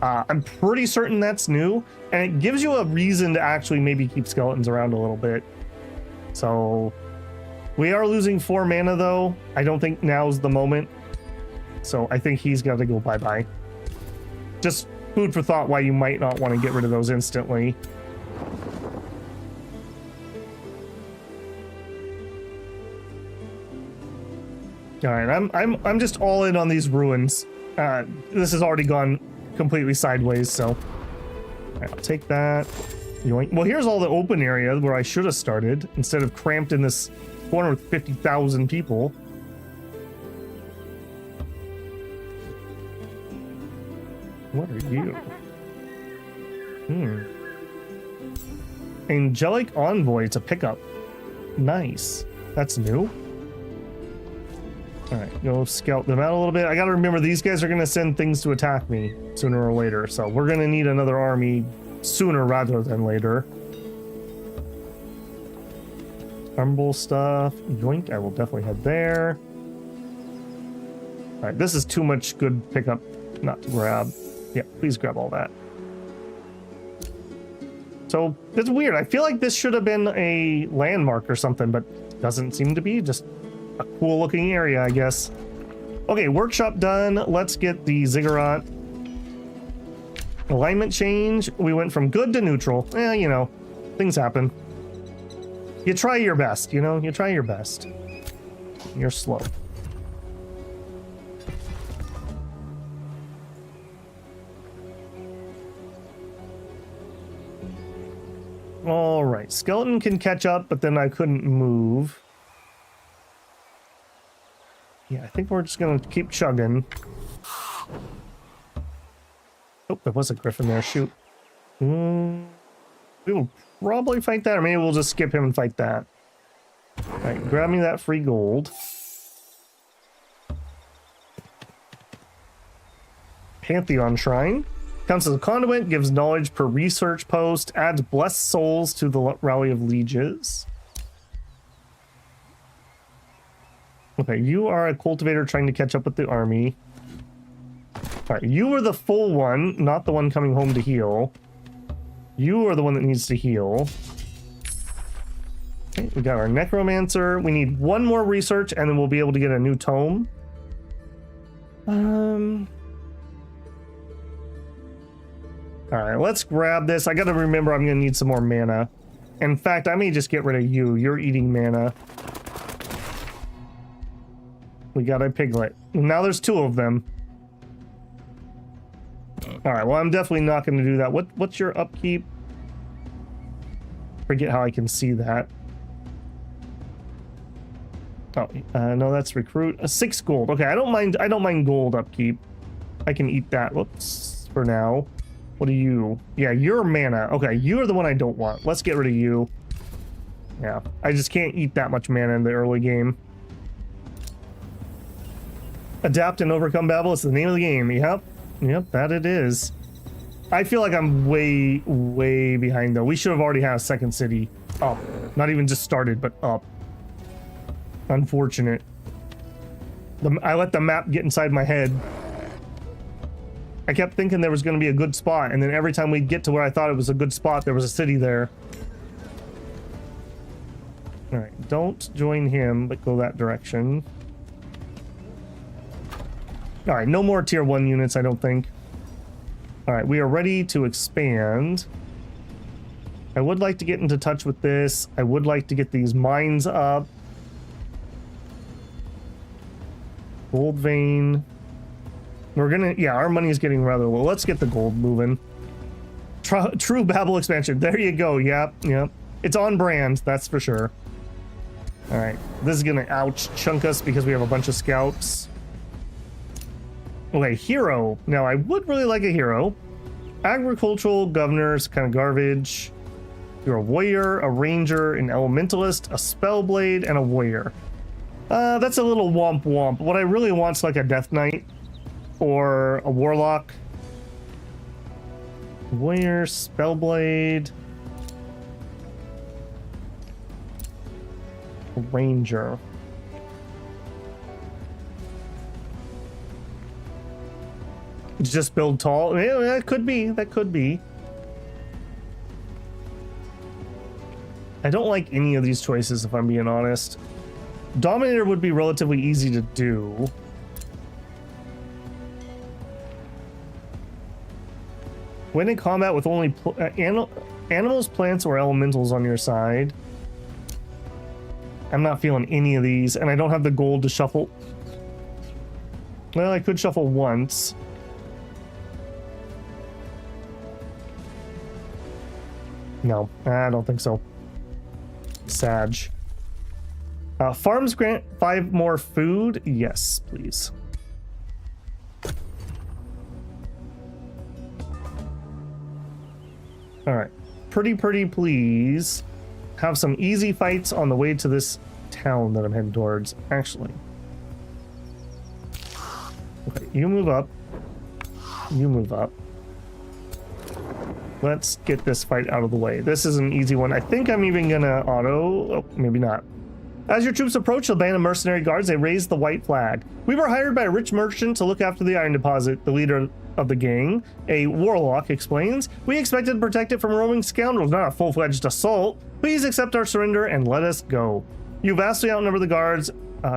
I'm pretty certain that's new, and it gives you a reason to actually maybe keep skeletons around a little bit. So we are losing 4 mana though. I don't think now's the moment. So I think he's got to go bye-bye. Just food for thought why you might not want to get rid of those instantly. All right, I'm just all in on these ruins. This has already gone completely sideways, so all right, I'll take that. Yoink. Well, here's all the open area where I should have started instead of cramped in this corner with 50,000 people. What are you? Angelic Envoy to pick up. Nice. That's new. All right, go scout them out a little bit. I gotta remember these guys are gonna send things to attack me sooner or later, so we're gonna need another army sooner rather than later. Humble stuff. Yoink, I will definitely head there. All right, this is too much good pickup not to grab. Yeah, please grab all that. So it's weird. I feel like this should have been a landmark or something, but doesn't seem to be. Just a cool looking area, I guess. Okay, workshop done. Let's get the ziggurat. Alignment change. We went from good to neutral. You know, things happen. You try your best, you know? You try your best. You're slow. All right, skeleton can catch up, but then I couldn't move. Yeah, I think we're just gonna keep chugging. Oh, there was a griffin there, shoot. We will probably fight that, or maybe we'll just skip him and fight that. All right, grab me that free gold. Pantheon Shrine. Counts as a conduit, gives knowledge per research post, adds blessed souls to the rally of lieges. Okay, you are a cultivator trying to catch up with the army. All right, you are the full one, not the one coming home to heal. You are the one that needs to heal. Okay, we got our necromancer. We need one more research, and then we'll be able to get a new tome. All right, let's grab this. I got to remember I'm going to need some more mana. In fact, I may just get rid of you. You're eating mana. We got a piglet. Now there's 2 of them. All right, well, I'm definitely not going to do that. What's your upkeep? Forget how I can see that. Oh, no, that's recruit. 6 gold. Okay, I don't mind gold upkeep. I can eat that. Whoops, for now. What are you? Yeah, you're mana. Okay, you're the one I don't want. Let's get rid of you. Yeah, I just can't eat that much mana in the early game. Adapt and overcome Babel is the name of the game. Yep, that it is. I feel like I'm way behind though. We should have already had a second city up. Not even just started, but up. Unfortunate. I let the map get inside my head. I kept thinking there was going to be a good spot, and then every time we get to where I thought it was a good spot, there was a city there. All right, don't join him, but go that direction. All right, no more tier 1 units, I don't think. All right, we are ready to expand. I would like to get into touch with this. I would like to get these mines up. Gold vein. We're gonna, yeah, our money is getting rather low. Let's get the gold moving. True Babel expansion. There you go. Yep. It's on brand, that's for sure. All right, this is gonna chunk us because we have a bunch of scalps. Okay, hero. Now I would really like a hero. Agricultural governor's kind of garbage. You're a warrior, a ranger, an elementalist, a spellblade, and a warrior. That's a little womp womp. What I really want is like a death knight or a warlock. Warrior, spellblade, ranger. Just build tall. Yeah, that could be. That could be. I don't like any of these choices, if I'm being honest. Dominator would be relatively easy to do. When in combat with only animals, plants, or elementals on your side. I'm not feeling any of these, and I don't have the gold to shuffle. Well, I could shuffle once. No, I don't think so. Sag. Farms grant 5 more food. Yes, please. All right. Pretty please. Have some easy fights on the way to this town that I'm heading towards. Actually. Okay, you move up. You move up. Let's get this fight out of the way. This is an easy one. I think I'm even gonna auto... Oh, maybe not. As your troops approach the band of mercenary guards, they raise the white flag. We were hired by a rich merchant to look after the iron deposit. The leader of the gang, a warlock, explains. We expected to protect it from roaming scoundrels, not a full-fledged assault. Please accept our surrender and let us go. You vastly outnumber the guards.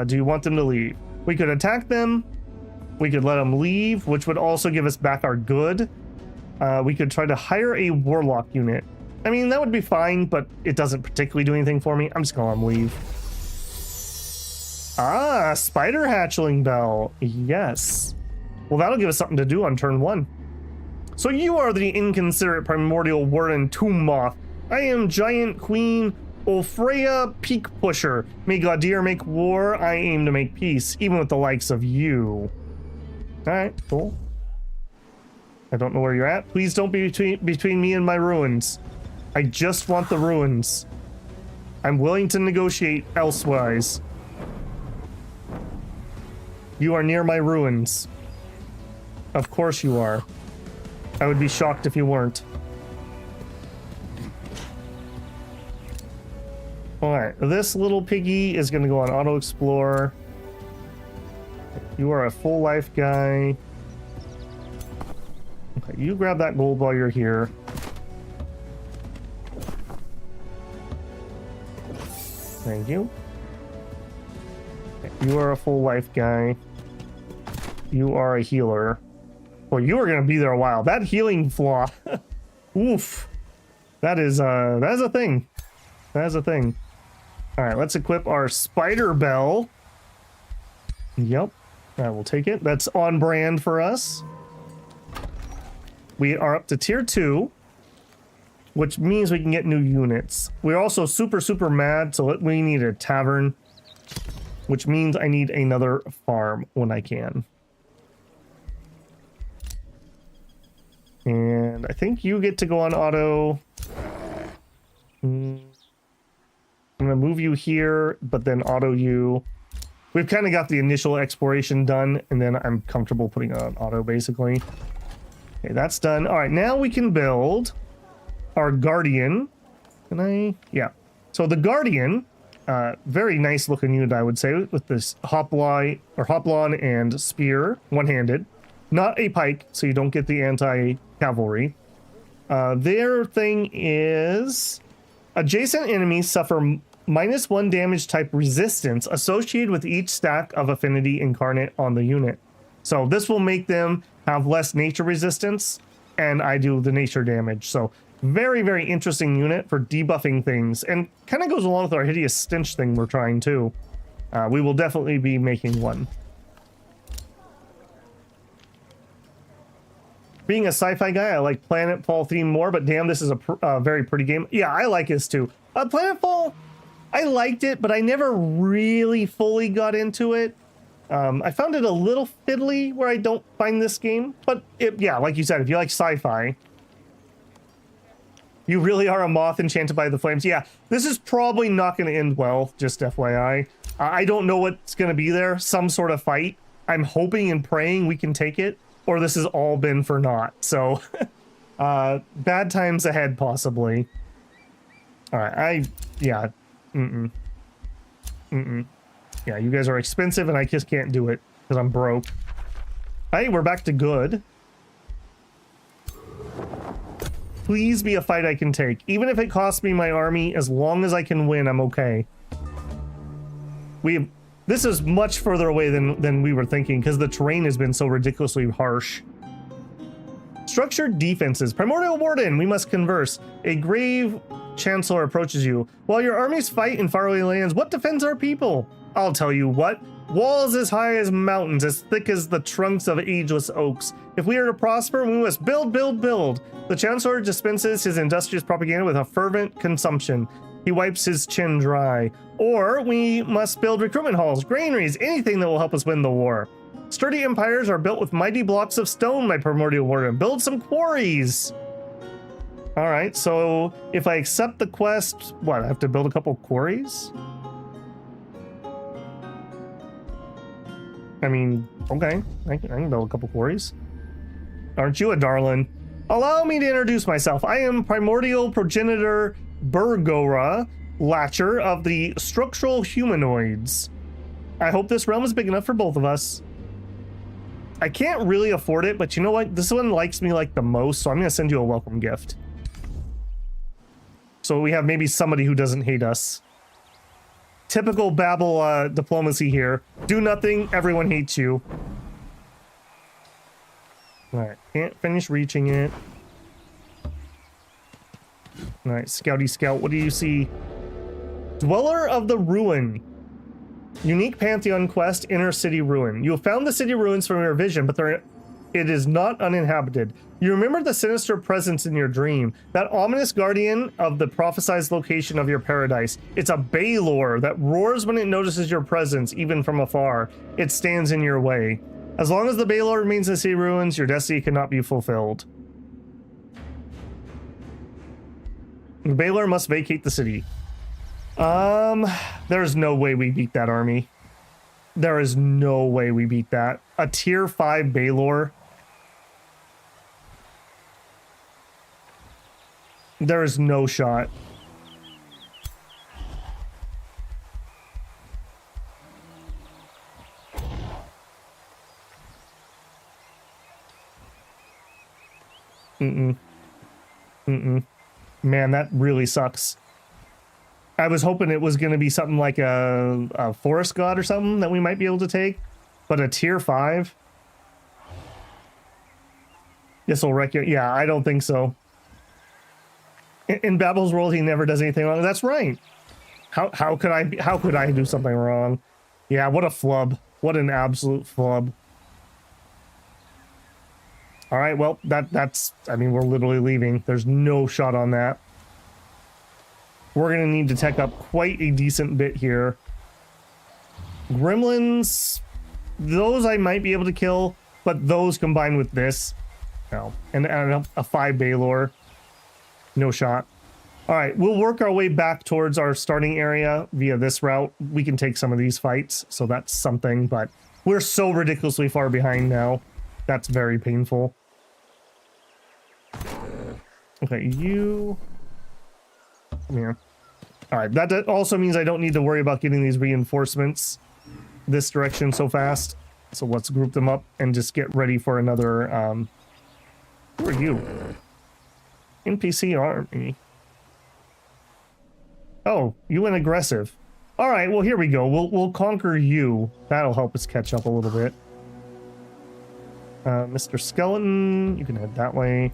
Do you want them to leave? We could attack them. We could let them leave, which would also give us back our good. We could try to hire a warlock unit. I mean, that would be fine, but it doesn't particularly do anything for me. I'm just gonna let them leave. Ah, spider hatchling bell. Yes. Well, that'll give us something to do on turn 1. So you are the inconsiderate primordial warden Tombmoth. I am giant queen Ulfreya Peak Pusher. May Gaudir make war, I aim to make peace, even with the likes of you. Alright, cool. I don't know where you're at. Please don't be between me and my ruins. I just want the ruins. I'm willing to negotiate elsewise. You are near my ruins. Of course you are. I would be shocked if you weren't. Alright, this little piggy is going to go on auto explore. You are a full life guy. Okay, you grab that gold while you're here. Thank you. Okay, you are a full life guy. You are a healer. Well, you are going to be there a while. That healing flaw. Oof. That is a thing. That is a thing. All right, let's equip our spider bell. Yep. I will take it. That's on brand for us. We are up to tier 2, which means we can get new units. We're also super mad, so we need a tavern, which means I need another farm when I can. And I think you get to go on auto. I'm going to move you here, but then auto you. We've kind of got the initial exploration done, and then I'm comfortable putting it on auto, basically. Okay, that's done. All right, now we can build our Guardian. Can I? Yeah. So the Guardian, very nice looking unit, I would say, with this hoplon and spear, one-handed. Not a pike, so you don't get the anti-cavalry. Their thing is adjacent enemies suffer -1 damage type resistance associated with each stack of affinity incarnate on the unit. So this will make them have less nature resistance, and I do the nature damage. So very interesting unit for debuffing things, and kind of goes along with our hideous stench thing we're trying to. We will definitely be making one. Being a sci-fi guy, I like Planetfall theme more, but damn, this is a very pretty game. Yeah, I like this too. Planetfall, I liked it, but I never really fully got into it. I found it a little fiddly where I don't find this game, but yeah, like you said, if you like sci-fi, you really are a moth enchanted by the flames. Yeah, this is probably not going to end well, just FYI. I don't know what's going to be there. Some sort of fight. I'm hoping and praying we can take it, or this has all been for naught. So, bad times ahead, possibly. All right, yeah. Yeah, you guys are expensive, and I just can't do it, because I'm broke. Hey, we're back to good. Please be a fight I can take. Even if it costs me my army, as long as I can win, I'm okay. This is much further away than we were thinking, because the terrain has been so ridiculously harsh. Structured defenses. Primordial Warden, we must converse. A grave chancellor approaches you. While your armies fight in faraway lands, what defends our people? I'll tell you what. Walls as high as mountains, as thick as the trunks of ageless oaks. If we are to prosper, we must build, build, build. The chancellor dispenses his industrious propaganda with a fervent consumption. He wipes his chin dry. Or we must build recruitment halls, granaries, anything that will help us win the war. Sturdy empires are built with mighty blocks of stone, my primordial warden. Build some quarries. All right, so if I accept the quest, what, I have to build a couple quarries? I mean, okay, I can build a couple quarries. Aren't you a darling? Allow me to introduce myself. I am primordial progenitor Burgora Latcher of the structural humanoids. I hope this realm is big enough for both of us. I can't really afford it, but you know what? This one likes me like the most, so I'm gonna send you a welcome gift. So we have maybe somebody who doesn't hate us. Typical Babel diplomacy here. Do nothing, everyone hates you. Alright, can't finish reaching it. Alright, Scouty Scout, what do you see? Dweller of the Ruin. Unique Pantheon quest, Inner City Ruin. You have found the city ruins from your vision, but it is not uninhabited. You remember the sinister presence in your dream, that ominous guardian of the prophesized location of your paradise. It's a Baylor that roars when it notices your presence, even from afar. It stands in your way. As long as the Baylor remains in the city ruins, your destiny cannot be fulfilled. The Baylor must vacate the city. There's no way we beat that army. There is no way we beat that. A tier 5 Baylor. There is no shot. Man, that really sucks. I was hoping it was going to be something like a forest god or something that we might be able to take, but a tier 5? This will wreck you. Yeah, I don't think so. In Babel's world, he never does anything wrong. That's right. How could I do something wrong? Yeah, what a flub. What an absolute flub. All right, well, that's, I mean, we're literally leaving. There's no shot on that. We're going to need to tech up quite a decent bit here. Gremlins, those I might be able to kill, but those combined with this, no. And a 5 Baylor, no shot. All right, we'll work our way back towards our starting area via this route. We can take some of these fights, so that's something, but we're so ridiculously far behind now. That's very painful. Okay, you... Come here. All right, that also means I don't need to worry about getting these reinforcements this direction so fast. So let's group them up and just get ready for another, who are you? NPC army. Oh, you went aggressive. All right, well, here we go. We'll conquer you. That'll help us catch up a little bit. Mr. Skeleton, you can head that way.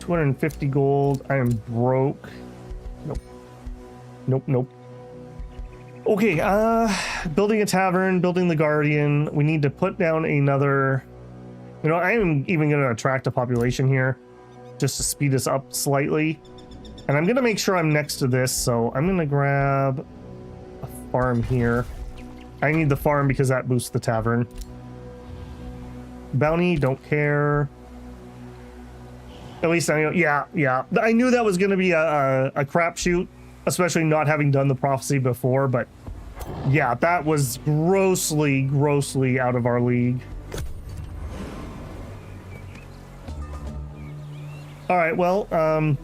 $250 gold. I am broke. Nope. Nope, nope. Okay, building a tavern, building the guardian. We need to put down another. You know, I am even going to attract a population here just to speed us up slightly. And I'm going to make sure I'm next to this, so I'm going to grab a farm here. I need the farm because that boosts the tavern. Bounty, don't care. At least I know, yeah. I knew that was going to be a crapshoot, especially not having done the prophecy before, but yeah, that was grossly out of our league. All right, well,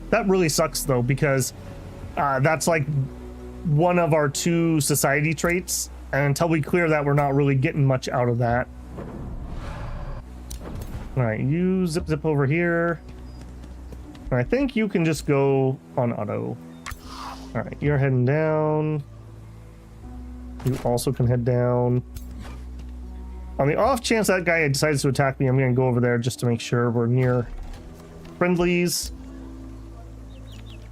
that really sucks though, because that's like one of our 2 society traits, and until we clear that, we're not really getting much out of that. All right, you zip over here. I think you can just go on auto. All right, you're heading down. You also can head down. On the off chance that guy decides to attack me, I'm going to go over there just to make sure we're near friendlies.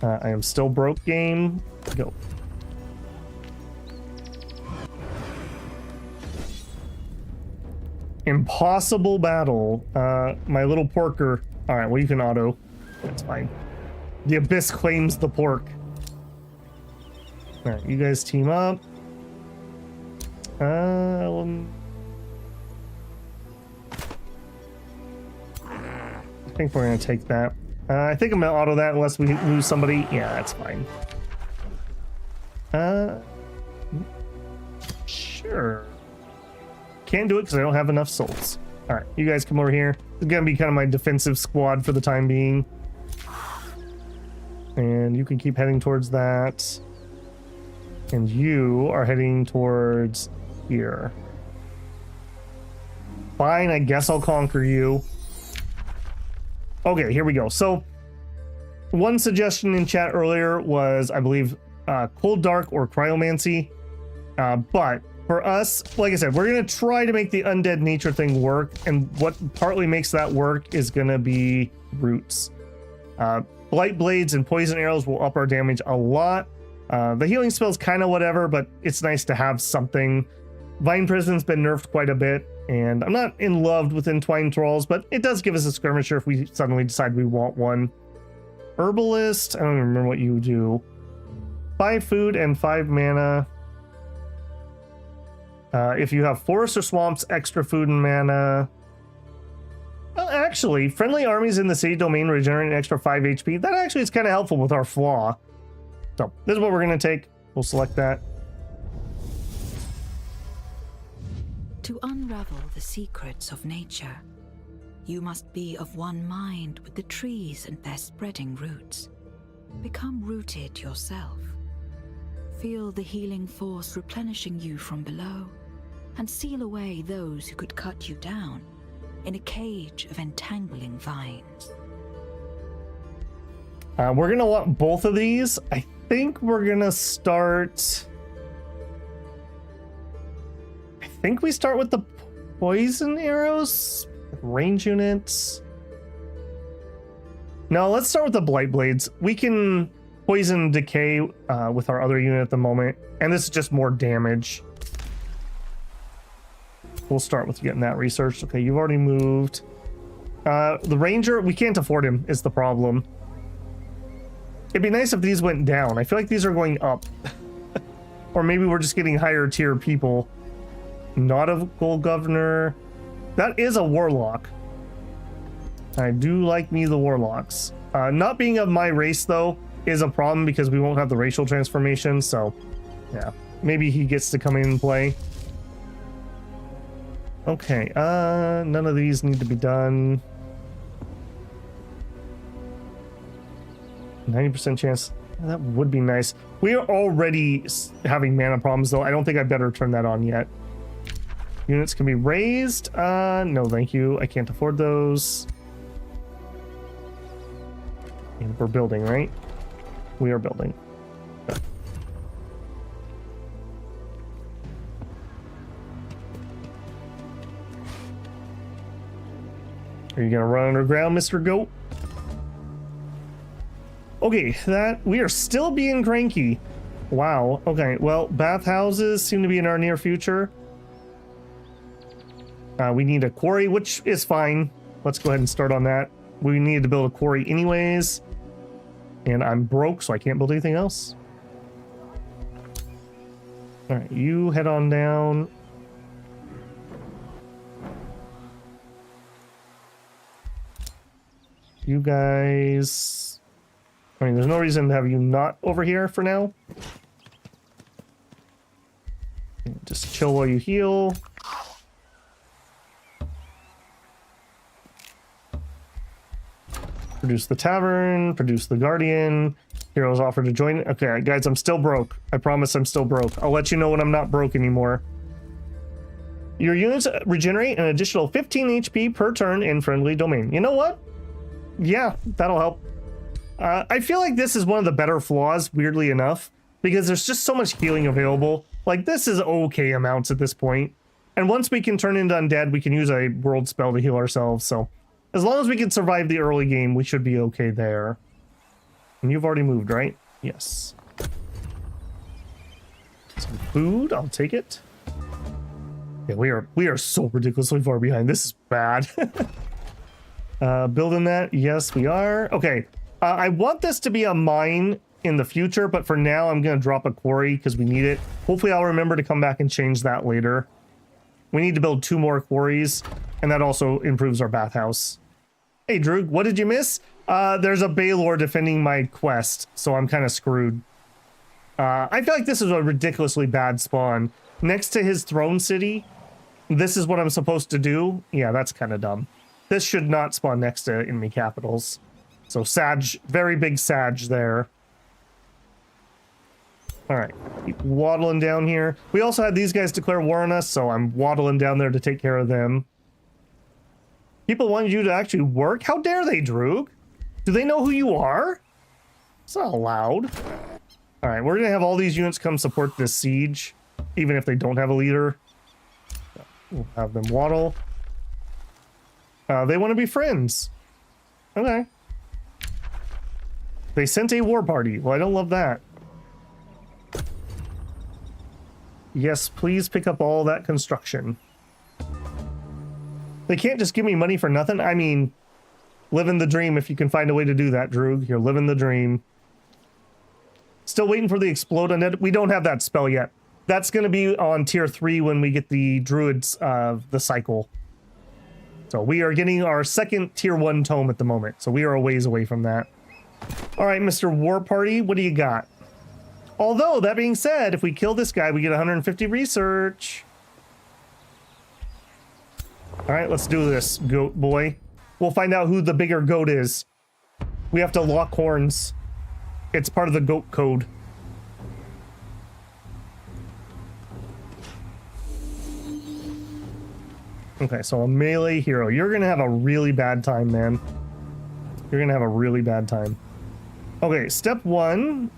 I am still broke game. Go. Impossible battle. My little porker. All right, well, you can auto. That's fine. The abyss claims the pork. All right, you guys team up. I think we're gonna take that. I think I'm gonna auto that unless we lose somebody. Yeah, that's fine. Sure. Can't do it because I don't have enough souls. All right, you guys come over here. It's gonna be kind of my defensive squad for the time being. And you can keep heading towards that. And you are heading towards here. Fine, I guess I'll conquer you. Okay, here we go. So, one suggestion in chat earlier was, I believe, Cold Dark or Cryomancy. But for us, like I said, we're going to try to make the undead nature thing work. And what partly makes that work is going to be roots. Blight blades and poison arrows will up our damage a lot. The healing spell is kind of whatever, but it's nice to have something. Vine Prison's been nerfed quite a bit, and I'm not in love with Entwined Thralls, but it does give us a skirmisher if we suddenly decide we want one. Herbalist, I don't even remember what you do. 5 food and 5 mana. If you have forests or swamps, extra food and mana. Well, actually, friendly armies in the city domain regenerate an extra 5 HP. That actually is kind of helpful with our flaw. So this is what we're going to take. We'll select that. To unravel the secrets of nature, you must be of one mind with the trees and their spreading roots. Become rooted yourself. Feel the healing force replenishing you from below, and seal away those who could cut you down in a cage of entangling vines. We're going to want both of these. I think we're going to start... I think we start with the poison arrows? Range units? No, let's start with the blight blades. We can poison decay with our other unit at the moment, and this is just more damage. We'll start with getting that researched. Okay, you've already moved. The ranger, we can't afford him, is the problem. It'd be nice if these went down. I feel like these are going up. Or maybe we're just getting higher tier people. Not a gold governor. That is a warlock. I do like me the warlocks. Not being of my race, though, is a problem because we won't have the racial transformation. So, yeah. Maybe he gets to come in and play. Okay, none of these need to be done. 90% chance. That would be nice. We are already having mana problems, though. I don't think I better turn that on yet. Units can be raised. No, thank you. I can't afford those. And we're building, right? We are building. Okay. Are you gonna run underground, Mr. Goat? Okay, that we are still being cranky. Wow. Okay. Well, bathhouses seem to be in our near future. We need a quarry, which is fine. Let's go ahead and start on that. We need to build a quarry anyways. And I'm broke, so I can't build anything else. All right, you head on down. You guys... I mean, there's no reason to have you not over here for now. Just chill while you heal. Produce the tavern, produce the guardian. Heroes offer to join. Okay, guys, I'm still broke. I promise I'm still broke. I'll let you know when I'm not broke anymore. Your units regenerate an additional 15 HP per turn in friendly domain. You know what? Yeah, that'll help. I feel like this is one of the better flaws, weirdly enough, because there's just so much healing available. Like, this is okay amounts at this point. And once we can turn into undead, we can use a world spell to heal ourselves, so... As long as we can survive the early game, we should be okay there. And you've already moved, right? Yes. Some food, I'll take it. Yeah, we are so ridiculously far behind. This is bad. Building that, yes, we are. Okay, I want this to be a mine in the future, but for now, I'm gonna drop a quarry because we need it. Hopefully, I'll remember to come back and change that later. We need to build 2 more quarries, and that also improves our bathhouse. Hey, Droog, what did you miss? There's a Baylor defending my quest, so I'm kind of screwed. I feel like this is a ridiculously bad spawn. Next to his throne city, this is what I'm supposed to do. Yeah, that's kind of dumb. This should not spawn next to enemy capitals. So Sag, very big Sag there. All right, keep waddling down here. We also had these guys declare war on us, so I'm waddling down there to take care of them. People want you to actually work? How dare they, Droog? Do they know who you are? It's not allowed. All right, we're gonna have all these units come support this siege, even if they don't have a leader. We'll have them waddle. They want to be friends. Okay. They sent a war party. Well, I don't love that. Yes, please pick up all that construction. They can't just give me money for nothing. I mean, living the dream if you can find a way to do that, Droog. You're living the dream. Still waiting for the explode undead. We don't have that spell yet. That's going to be on tier 3 when we get the druids of the cycle. So we are getting our second tier 1 tome at the moment. So we are a ways away from that. All right, Mr. War Party, what do you got? Although, that being said, if we kill this guy, we get 150 research. All right, let's do this, goat boy. We'll find out who the bigger goat is. We have to lock horns. It's part of the goat code. Okay, so a melee hero. You're gonna have a really bad time, man. You're gonna have a really bad time. Okay, step 1.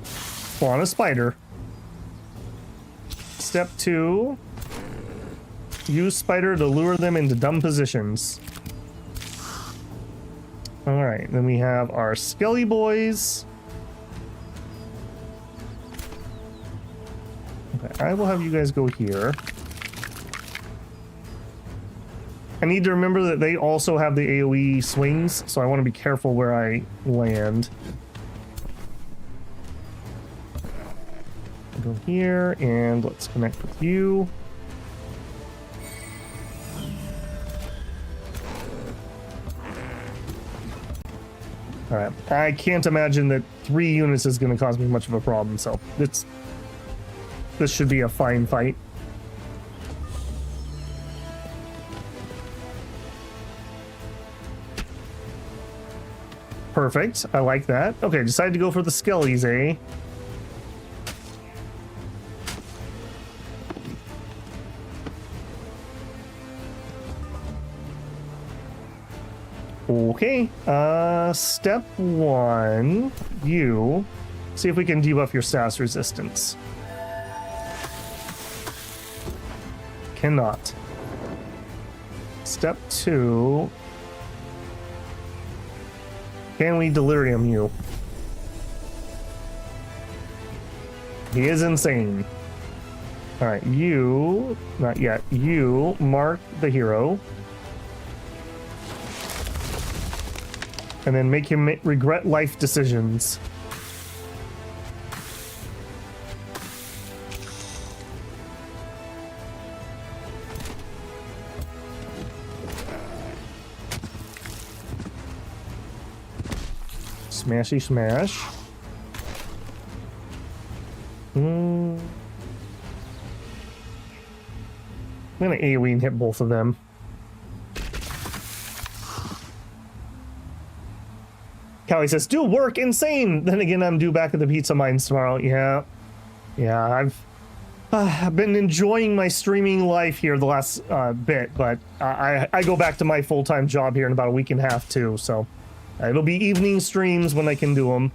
Spawn a spider. Step 2. Use spider to lure them into dumb positions. Alright, then we have our Skelly boys. Okay, I will have you guys go here. I need to remember that they also have the AoE swings, so I want to be careful where I land. Go here, and let's connect with you. Alright, I can't imagine that 3 units is going to cause me much of a problem, so this should be a fine fight. Perfect, I like that. Okay, decided to go for the Skellies, eh? Okay, step 1, you, see if we can debuff your status resistance. Cannot. Step 2, can we delirium you? He is insane. All right, you, not yet. You mark the hero. And then make him regret life decisions. Smashy smash. I'm gonna AoE and hit both of them. Callie says, do work, insane! Then again, I'm due back at the pizza mines tomorrow. Yeah, I've been enjoying my streaming life here the last bit, but I go back to my full-time job here in about a week and a half too, so it'll be evening streams when I can do them.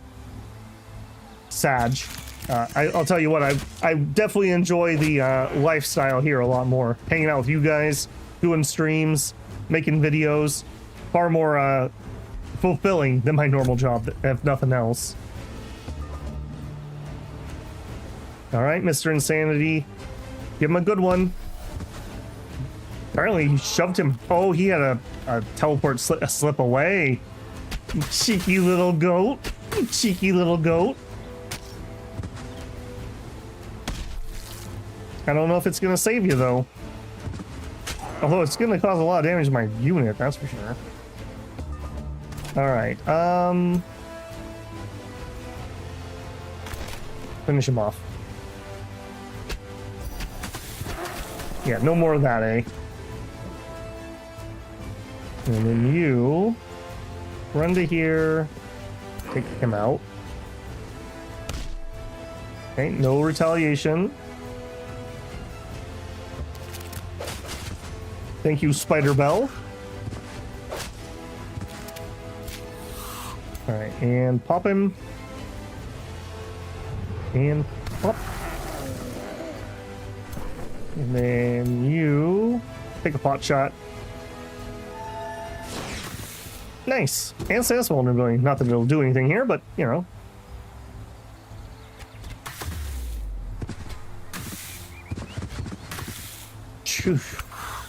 Sag. I'll tell you what, I definitely enjoy the lifestyle here a lot more. Hanging out with you guys, doing streams, making videos, far more fulfilling than my normal job, if nothing else. All right, Mr. Insanity, give him a good one. Apparently he shoved him. Oh, he had a teleport slip away. Cheeky little goat. Cheeky little goat. I don't know if it's gonna save you though. Although it's gonna cause a lot of damage to my unit, that's for sure. Alright, finish him off. Yeah, no more of that, eh? And then you run to here, take him out. Okay, no retaliation. Thank you, Spider Bell. Alright, and pop him. And pop. And then you take a pot shot. Nice. And Sans vulnerability. Not that it'll do anything here, but you know. Phew.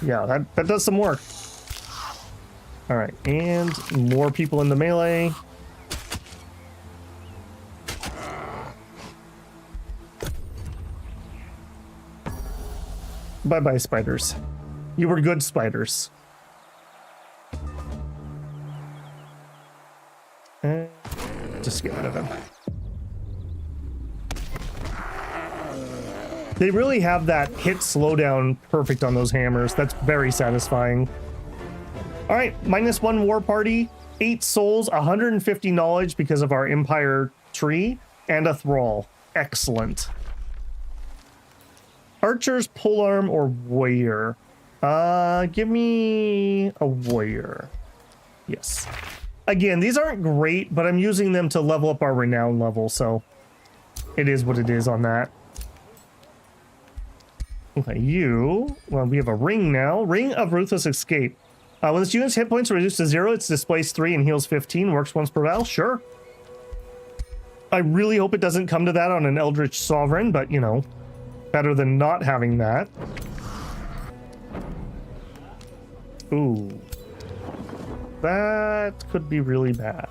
Yeah, that does some work. Alright, and more people in the melee. Bye-bye, spiders. You were good spiders. And just get rid of him. They really have that hit slowdown perfect on those hammers. That's very satisfying. All right, -1 war party, 8 souls, 150 knowledge because of our empire tree, and a thrall. Excellent. Archers, polearm, or warrior? Give me a warrior. Yes. Again, these aren't great, but I'm using them to level up our renown level, so it is what it is on that. Okay, you. Well, we have a ring now. Ring of Ruthless Escape. When this unit's hit points are reduced to 0, it's displays 3 and heals 15. Works once per battle. Sure. I really hope it doesn't come to that on an Eldritch Sovereign, but, you know, better than not having that. Ooh. That could be really bad.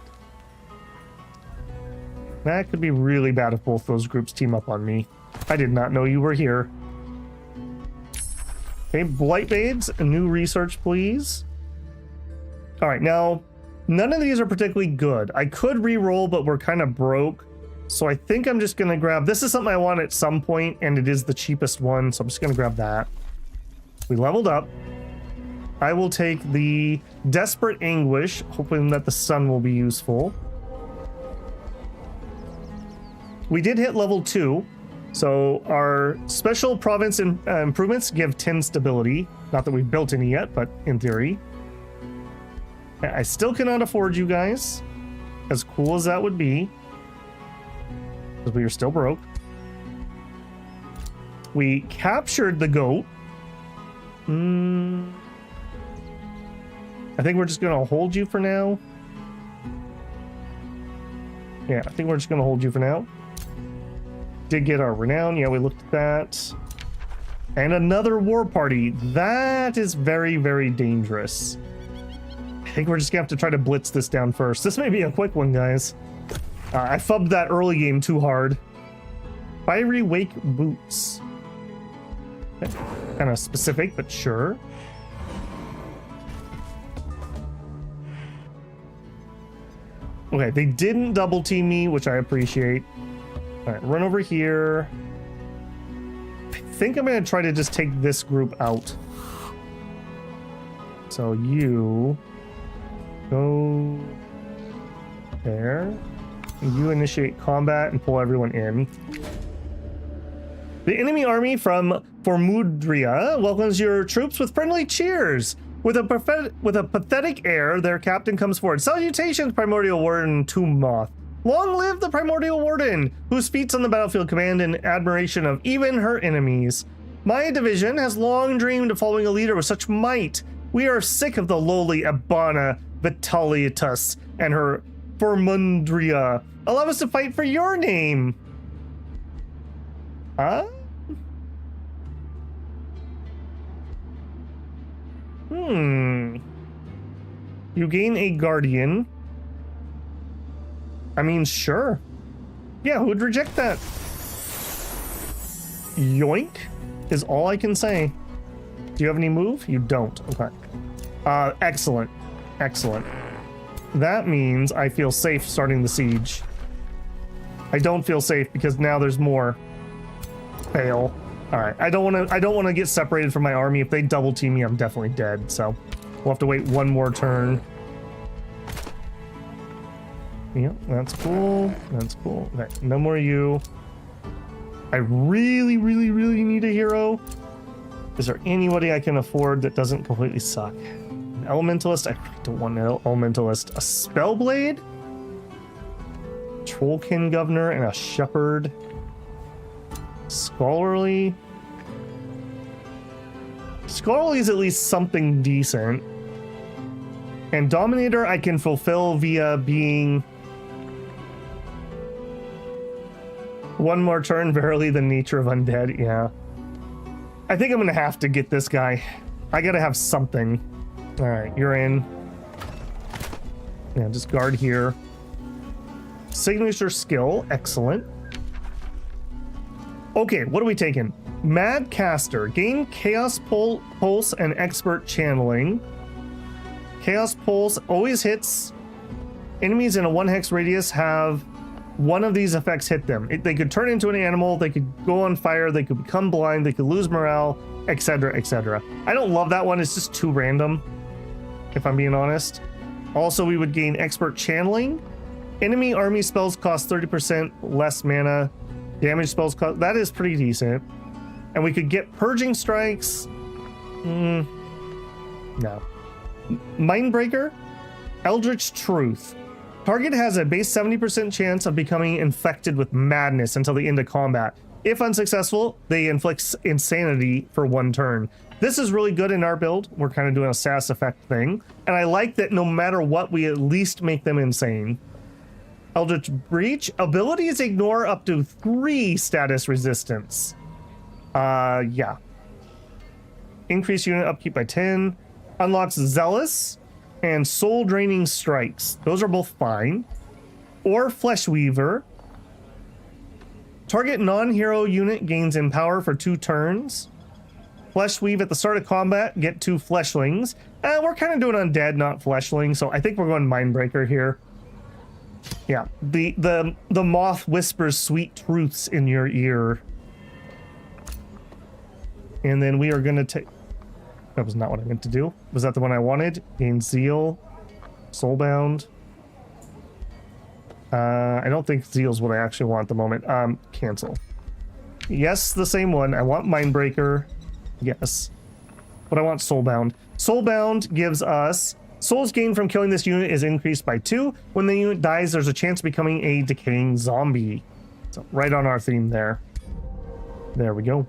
That could be really bad if both those groups team up on me. I did not know you were here. Okay, Blightblades, a new research, please. All right, now, none of these are particularly good. I could re-roll, but we're kind of broke. So I think I'm just going to grab... This is something I want at some point, and it is the cheapest one, so I'm just going to grab that. We leveled up. I will take the Desperate Anguish, hoping that the sun will be useful. We did hit level 2. So our special province improvements give 10 stability. Not that we've built any yet, but in theory. I still cannot afford you guys. As cool as that would be. Because we are still broke. We captured the goat. I think we're just going to hold you for now. Yeah, I think we're just going to hold you for now. did get our renown. Yeah, we looked at that. And another war party. That is very, very dangerous. I think we're just gonna have to try to blitz this down first. This may be a quick one, guys. I fubbed that early game too hard. Fiery Wake Boots. Kind of specific, but sure. Okay, they didn't double team me, which I appreciate. All right, run over here. I think I'm gonna try to just take this group out. So you go there. You initiate combat and pull everyone in. The enemy army from Formudria welcomes your troops with friendly cheers. With a pathetic air, their captain comes forward. Salutations, Primordial Warden Tombmoth. Long live the Primordial Warden, whose feats on the battlefield command and admiration of even her enemies. My division has long dreamed of following a leader with such might. We are sick of the lowly Abana Vitalitas and her Formudria. Allow us to fight for your name. Huh? You gain a guardian. I mean, sure. Yeah, who would reject that? Yoink is all I can say. Do you have any move? You don't. Okay. Excellent. Excellent. That means I feel safe starting the siege. I don't feel safe because now there's more. Fail. All right. I don't want to get separated from my army. If they double team me, I'm definitely dead. So we'll have to wait one more turn. Yeah, that's cool. That's cool. Okay, no more you. I really, really, really need a hero. Is there anybody I can afford that doesn't completely suck? An elementalist? I don't want an elementalist. A spellblade? Trollkin governor and a shepherd. Scholarly. Scholarly is at least something decent. And Dominator I can fulfill via being one more turn, verily the nature of undead. Yeah. I think I'm gonna have to get this guy. I gotta have something. All right, you're in. Yeah, just guard here. Signature skill, excellent. Okay, what are we taking? Mad Caster, gain Chaos Pulse and Expert Channeling. Chaos Pulse always hits. Enemies in a 1 hex radius have one of these effects hit them. They could turn into an animal, they could go on fire, they could become blind, they could lose morale, etc., etc. I don't love that one, it's just too random, if I'm being honest. Also, we would gain Expert Channeling. Enemy army spells cost 30% less mana. Damage spells cost, that is pretty decent. And we could get Purging Strikes. No. Mindbreaker. Eldritch Truth. Target has a base 70% chance of becoming infected with madness until the end of combat. If unsuccessful, they inflict insanity for 1 turn. This is really good in our build. We're kind of doing a SAS effect thing. And I like that no matter what, we at least make them insane. Eldritch Breach. Abilities ignore up to 3 status resistance. Yeah. Increase unit upkeep by 10. Unlocks Zealous and Soul Draining Strikes. Those are both fine. Or Flesh Weaver. Target non-hero unit gains Empower for 2 turns. Flesh Weave at the start of combat, get 2 Fleshlings. We're kind of doing undead, not Fleshling, so I think we're going Mindbreaker here. Yeah, the moth whispers sweet truths in your ear. And then we are going to take... That was not what I meant to do. Was that the one I wanted? Gain Zeal. Soulbound. I don't think Zeal's what I actually want at the moment. Cancel. Yes, the same one. I want Mindbreaker. Yes. But I want Soulbound. Soulbound gives us... Souls gained from killing this unit is increased by 2. When the unit dies, there's a chance of becoming a decaying zombie. So right on our theme there. There we go.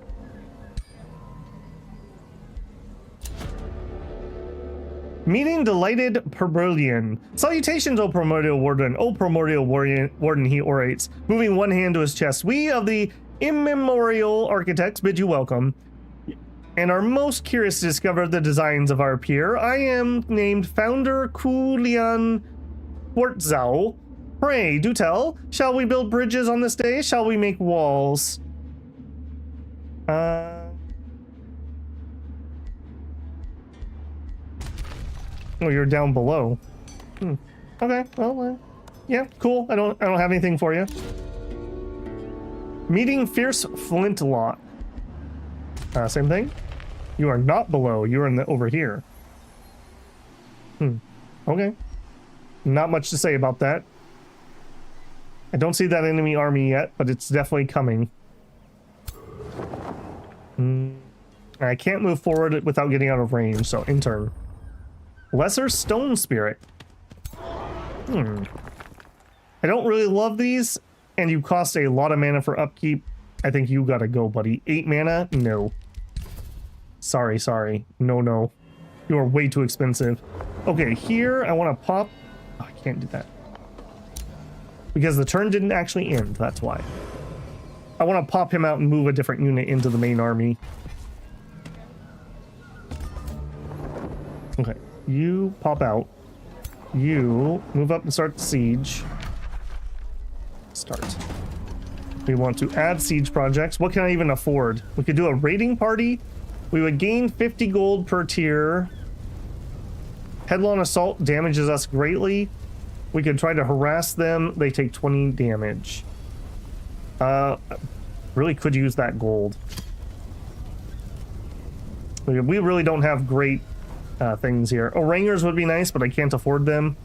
Meeting Delighted Perbrillion. Salutations, O Primordial Warden. O Primordial Warden, he orates, moving one hand to his chest. We of the immemorial architects bid you welcome, and are most curious to discover the designs of our peer. I am named Founder Kulian Quartzau. Pray, do tell, shall we build bridges on this day? Shall we make walls? Oh, you're down below. Okay, well, yeah, cool. I don't have anything for you. Meeting Fierce Flintlock. Same thing. You are not below. You are in the over here. Okay. Not much to say about that. I don't see that enemy army yet, but it's definitely coming. I can't move forward without getting out of range, so in turn. Lesser Stone Spirit. I don't really love these, and you cost a lot of mana for upkeep. I think you gotta go, buddy. 8 mana? No. Sorry. No. You are way too expensive. Okay, here I want to pop... Oh, I can't do that. Because the turn didn't actually end, that's why. I want to pop him out and move a different unit into the main army. Okay, you pop out. You move up and start the siege. Start. We want to add siege projects. What can I even afford? We could do a raiding party. We would gain 50 gold per tier. Headlong assault damages us greatly. We could try to harass them. They take 20 damage. Really could use that gold. We really don't have great things here. Orangers would be nice, but I can't afford them.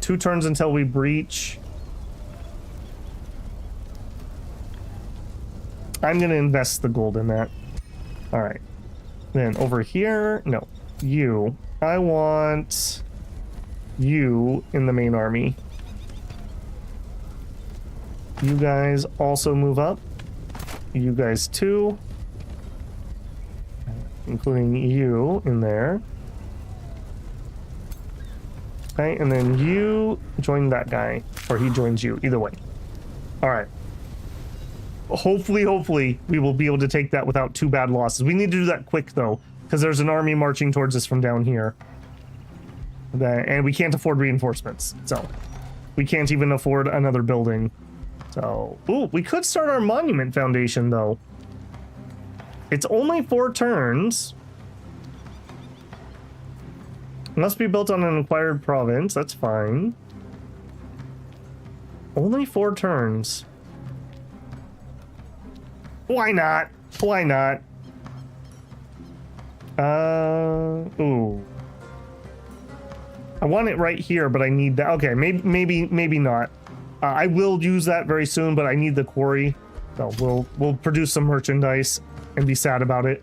2 turns until we breach. I'm going to invest the gold in that. All right. Then over here, no, you. I want you in the main army. You guys also move up. You guys too. Including you in there. Okay, and then you join that guy, or he joins you, either way. All right. Hopefully, we will be able to take that without too bad losses. We need to do that quick, though, because there's an army marching towards us from down here. And we can't afford reinforcements, so we can't even afford another building. So, ooh, we could start our monument foundation, though. It's only 4 turns. Must be built on an acquired province. That's fine. Only 4 turns. Why not? Why not? Ooh. I want it right here, but I need that. Okay, maybe not. I will use that very soon, but I need the quarry. So we'll produce some merchandise and be sad about it.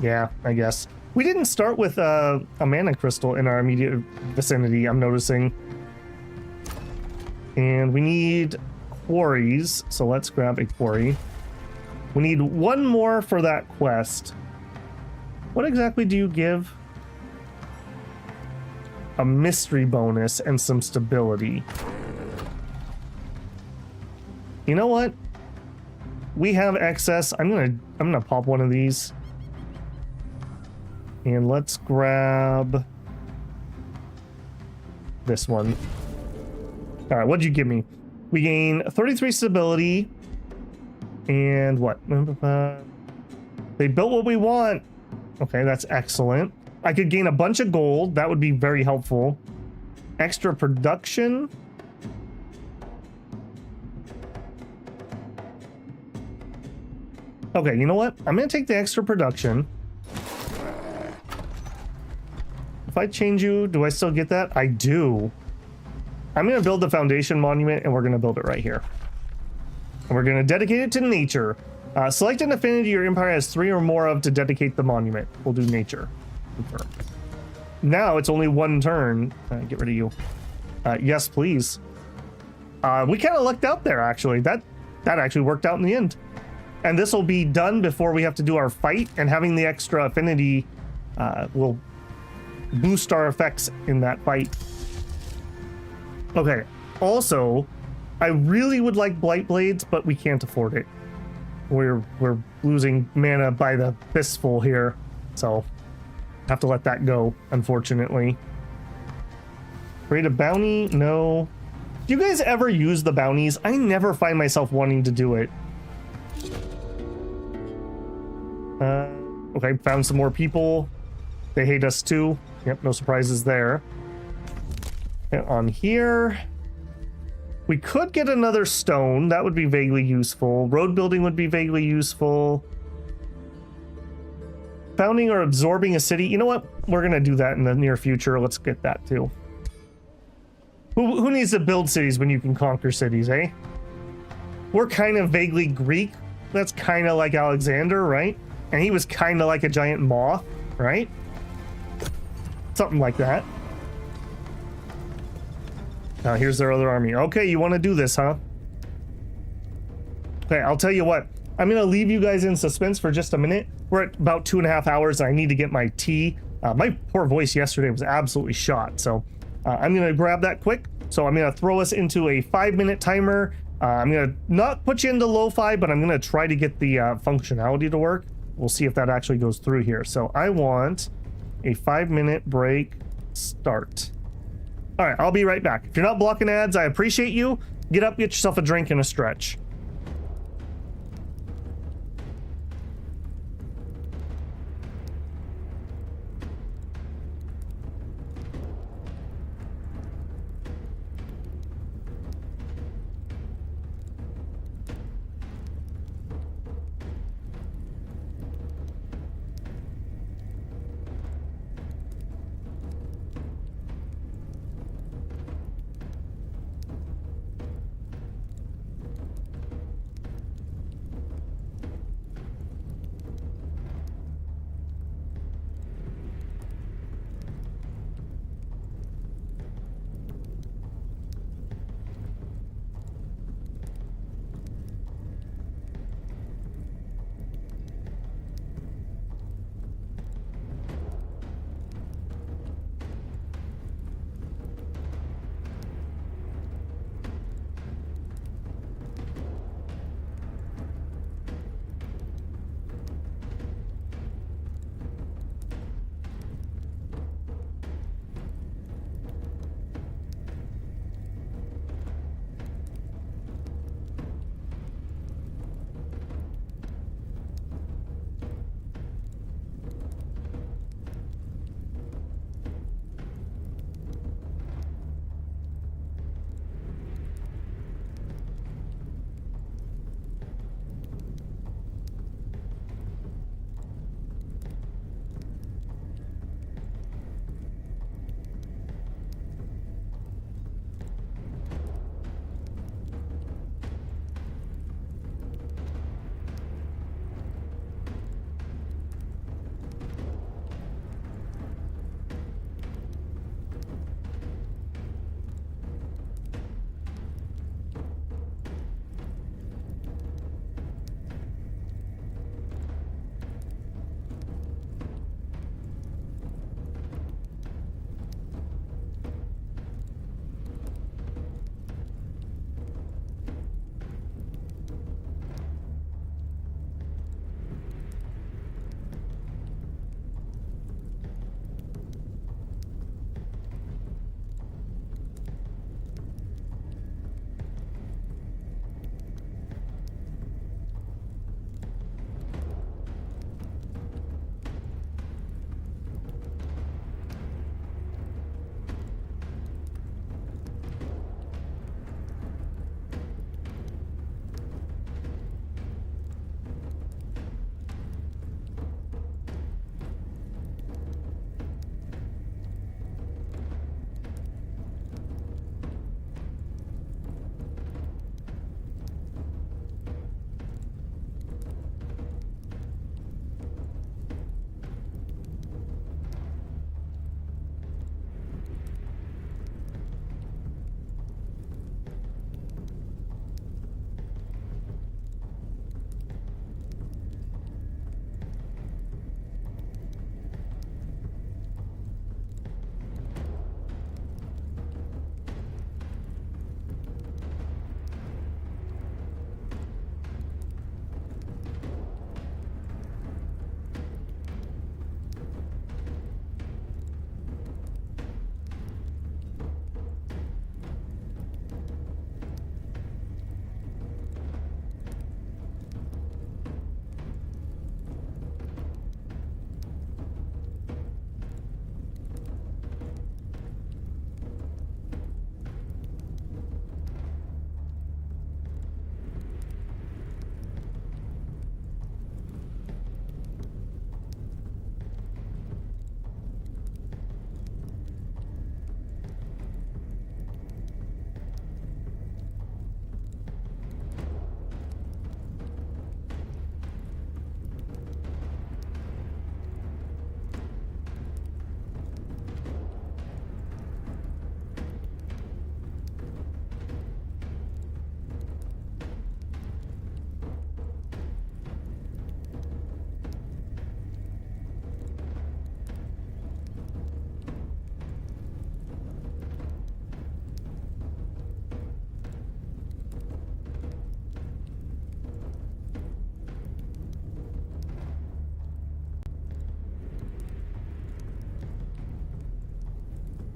Yeah, I guess. We didn't start with a mana crystal in our immediate vicinity, I'm noticing. And we need quarries, so let's grab a quarry. We need 1 more for that quest. What exactly do you give? A mystery bonus and some stability. You know what? We have excess. I'm gonna pop one of these. And let's grab this one. All right, what'd you give me? We gain 33 stability. And what? They built what we want. Okay, that's excellent. I could gain a bunch of gold. That would be very helpful. Extra production. Okay, you know what? I'm going to take the extra production. If I change you, do I still get that? I do. I'm going to build the foundation monument, and we're going to build it right here. And we're going to dedicate it to nature. Select an affinity your empire has 3 or more of to dedicate the monument. We'll do nature. Confirm. Now it's only 1 turn. Get rid of you. Yes, please. We kind of lucked out there, actually. That actually worked out in the end. And this will be done before we have to do our fight, and having the extra affinity will boost our effects in that fight. Okay, also, I really would like Blight Blades, but we can't afford it. We're losing mana by the fistful here, so have to let that go, unfortunately. Create a bounty? No. Do you guys ever use the bounties? I never find myself wanting to do it. Okay, found some more people. They hate us too. Yep, no surprises there. And on here, we could get another stone. That would be vaguely useful. Road building would be vaguely useful. Founding or absorbing a city. You know what? We're going to do that in the near future. Let's get that too. Who needs to build cities when you can conquer cities, eh? We're kind of vaguely Greek. That's kind of like Alexander, right? And he was kind of like a giant moth, right? Something like that. Now here's their other army. Okay, you want to do this, huh? Okay, I'll tell you what. I'm going to leave you guys in suspense for just a minute. We're at about 2.5 hours and I need to get my tea. My poor voice yesterday was absolutely shot, so I'm going to grab that quick. So I'm going to throw us into a 5-minute timer. I'm going to not put you into lo-fi, but I'm going to try to get the functionality to work. We'll see if that actually goes through here. So I want a 5-minute break start. All right, I'll be right back. If you're not blocking ads, I appreciate you. Get up, get yourself a drink and a stretch.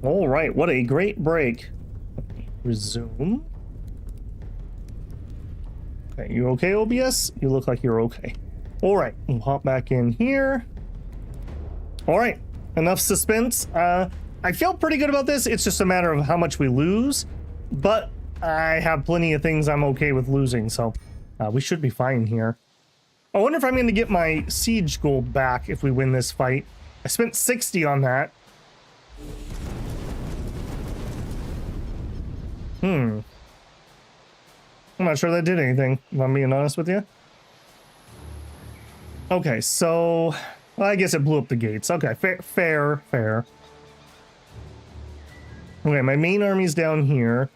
All right, what a great break. Resume. Okay, you okay, OBS? You look like you're okay. All right, we'll hop back in here. All right, enough suspense. I feel pretty good about this. It's just a matter of how much we lose, but I have plenty of things I'm okay with losing, so we should be fine here. I wonder if I'm going to get my siege gold back if we win this fight. I spent 60 on that. I'm not sure that did anything, if I'm being honest with you. Okay, so well, I guess it blew up the gates. Okay, fair. Okay, my main army's down here.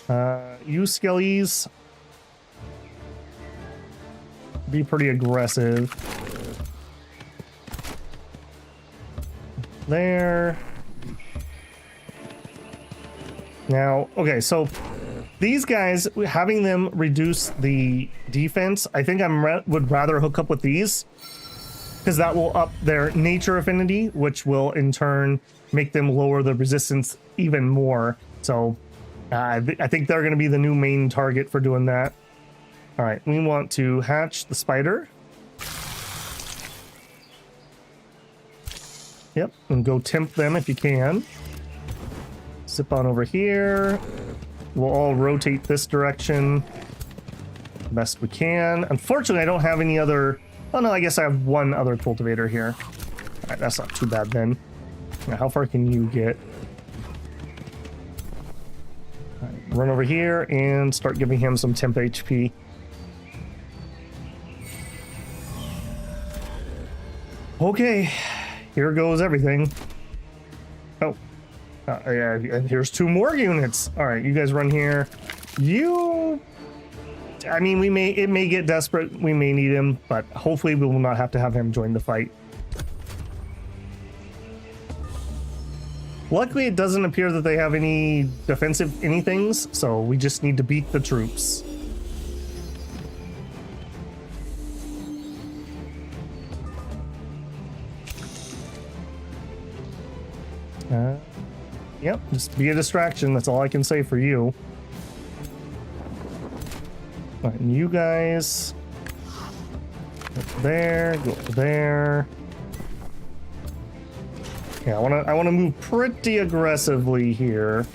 You skellies, be pretty aggressive. There. Now, okay, so these guys, having them reduce the defense, I think would rather hook up with these, because that will up their nature affinity, which will in turn make them lower the resistance even more. So I think they're going to be the new main target for doing that. All right, we want to hatch the spider. Yep, and go tempt them if you can. Zip on over here. We'll all rotate this direction best we can. Unfortunately, I don't have any other... Oh no, I guess I have one other cultivator here. All right, that's not too bad then. Now, how far can you get? All right, run over here and start giving him some temp HP. Okay, here goes everything. Oh. Yeah, and here's 2 more units. All right, you guys run here. I mean, it may get desperate. We may need him, but hopefully we will not have to have him join the fight. Luckily, it doesn't appear that they have any defensive anythings, so we just need to beat the troops. Yep, just be a distraction. That's all I can say for you. All right, and you guys go there, go there. Yeah, I want to move pretty aggressively here.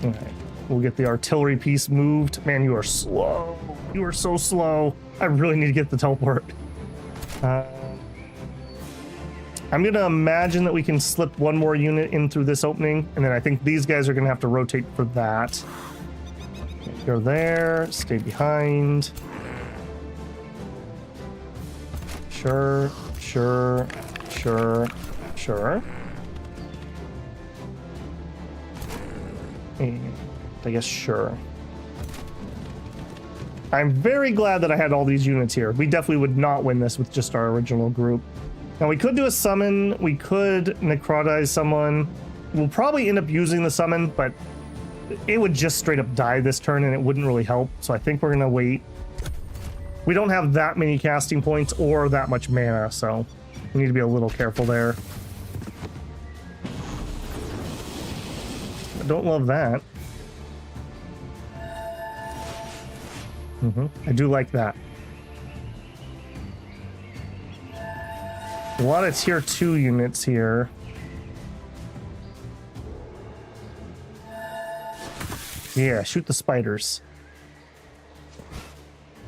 All right, we'll get the artillery piece moved. Man, you are slow. You are so slow. I really need to get the teleport. I'm going to imagine that we can slip one more unit in through this opening, and then I think these guys are going to have to rotate for that. Go there, stay behind. Sure. And I guess sure. I'm very glad that I had all these units here. We definitely would not win this with just our original group. Now, we could do a summon, we could necrotize someone. We'll probably end up using the summon, but it would just straight up die this turn and it wouldn't really help. So I think we're going to wait. We don't have that many casting points or that much mana, so we need to be a little careful there. I don't love that. I do like that. A lot of tier 2 units here. Yeah, shoot the spiders.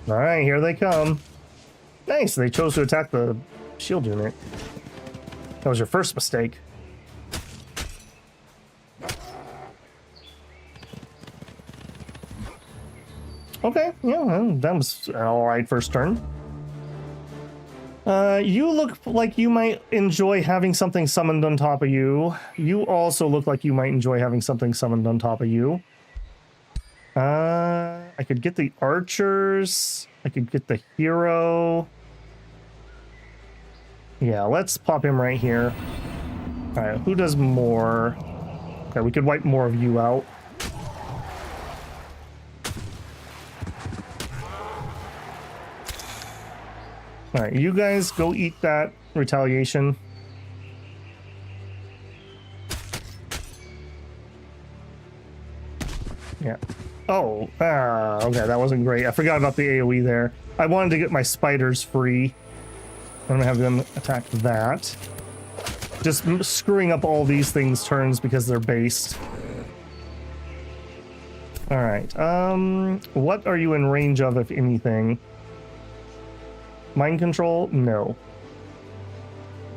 All right, here they come. Nice, they chose to attack the shield unit. That was your first mistake. Okay, yeah, that was an alright first turn. You look like you might enjoy having something summoned on top of you. You also look like you might enjoy having something summoned on top of you. I could get the archers. I could get the hero. Yeah, let's pop him right here. Alright, who does more? Okay, we could wipe more of you out. Alright, you guys go eat that retaliation. Oh, okay, that wasn't great. I forgot about the AoE there. I wanted to get my spiders free. I'm gonna have them attack that. Just screwing up all these things' turns because they're based. All right. What are you in range of, if anything? Mind control? No.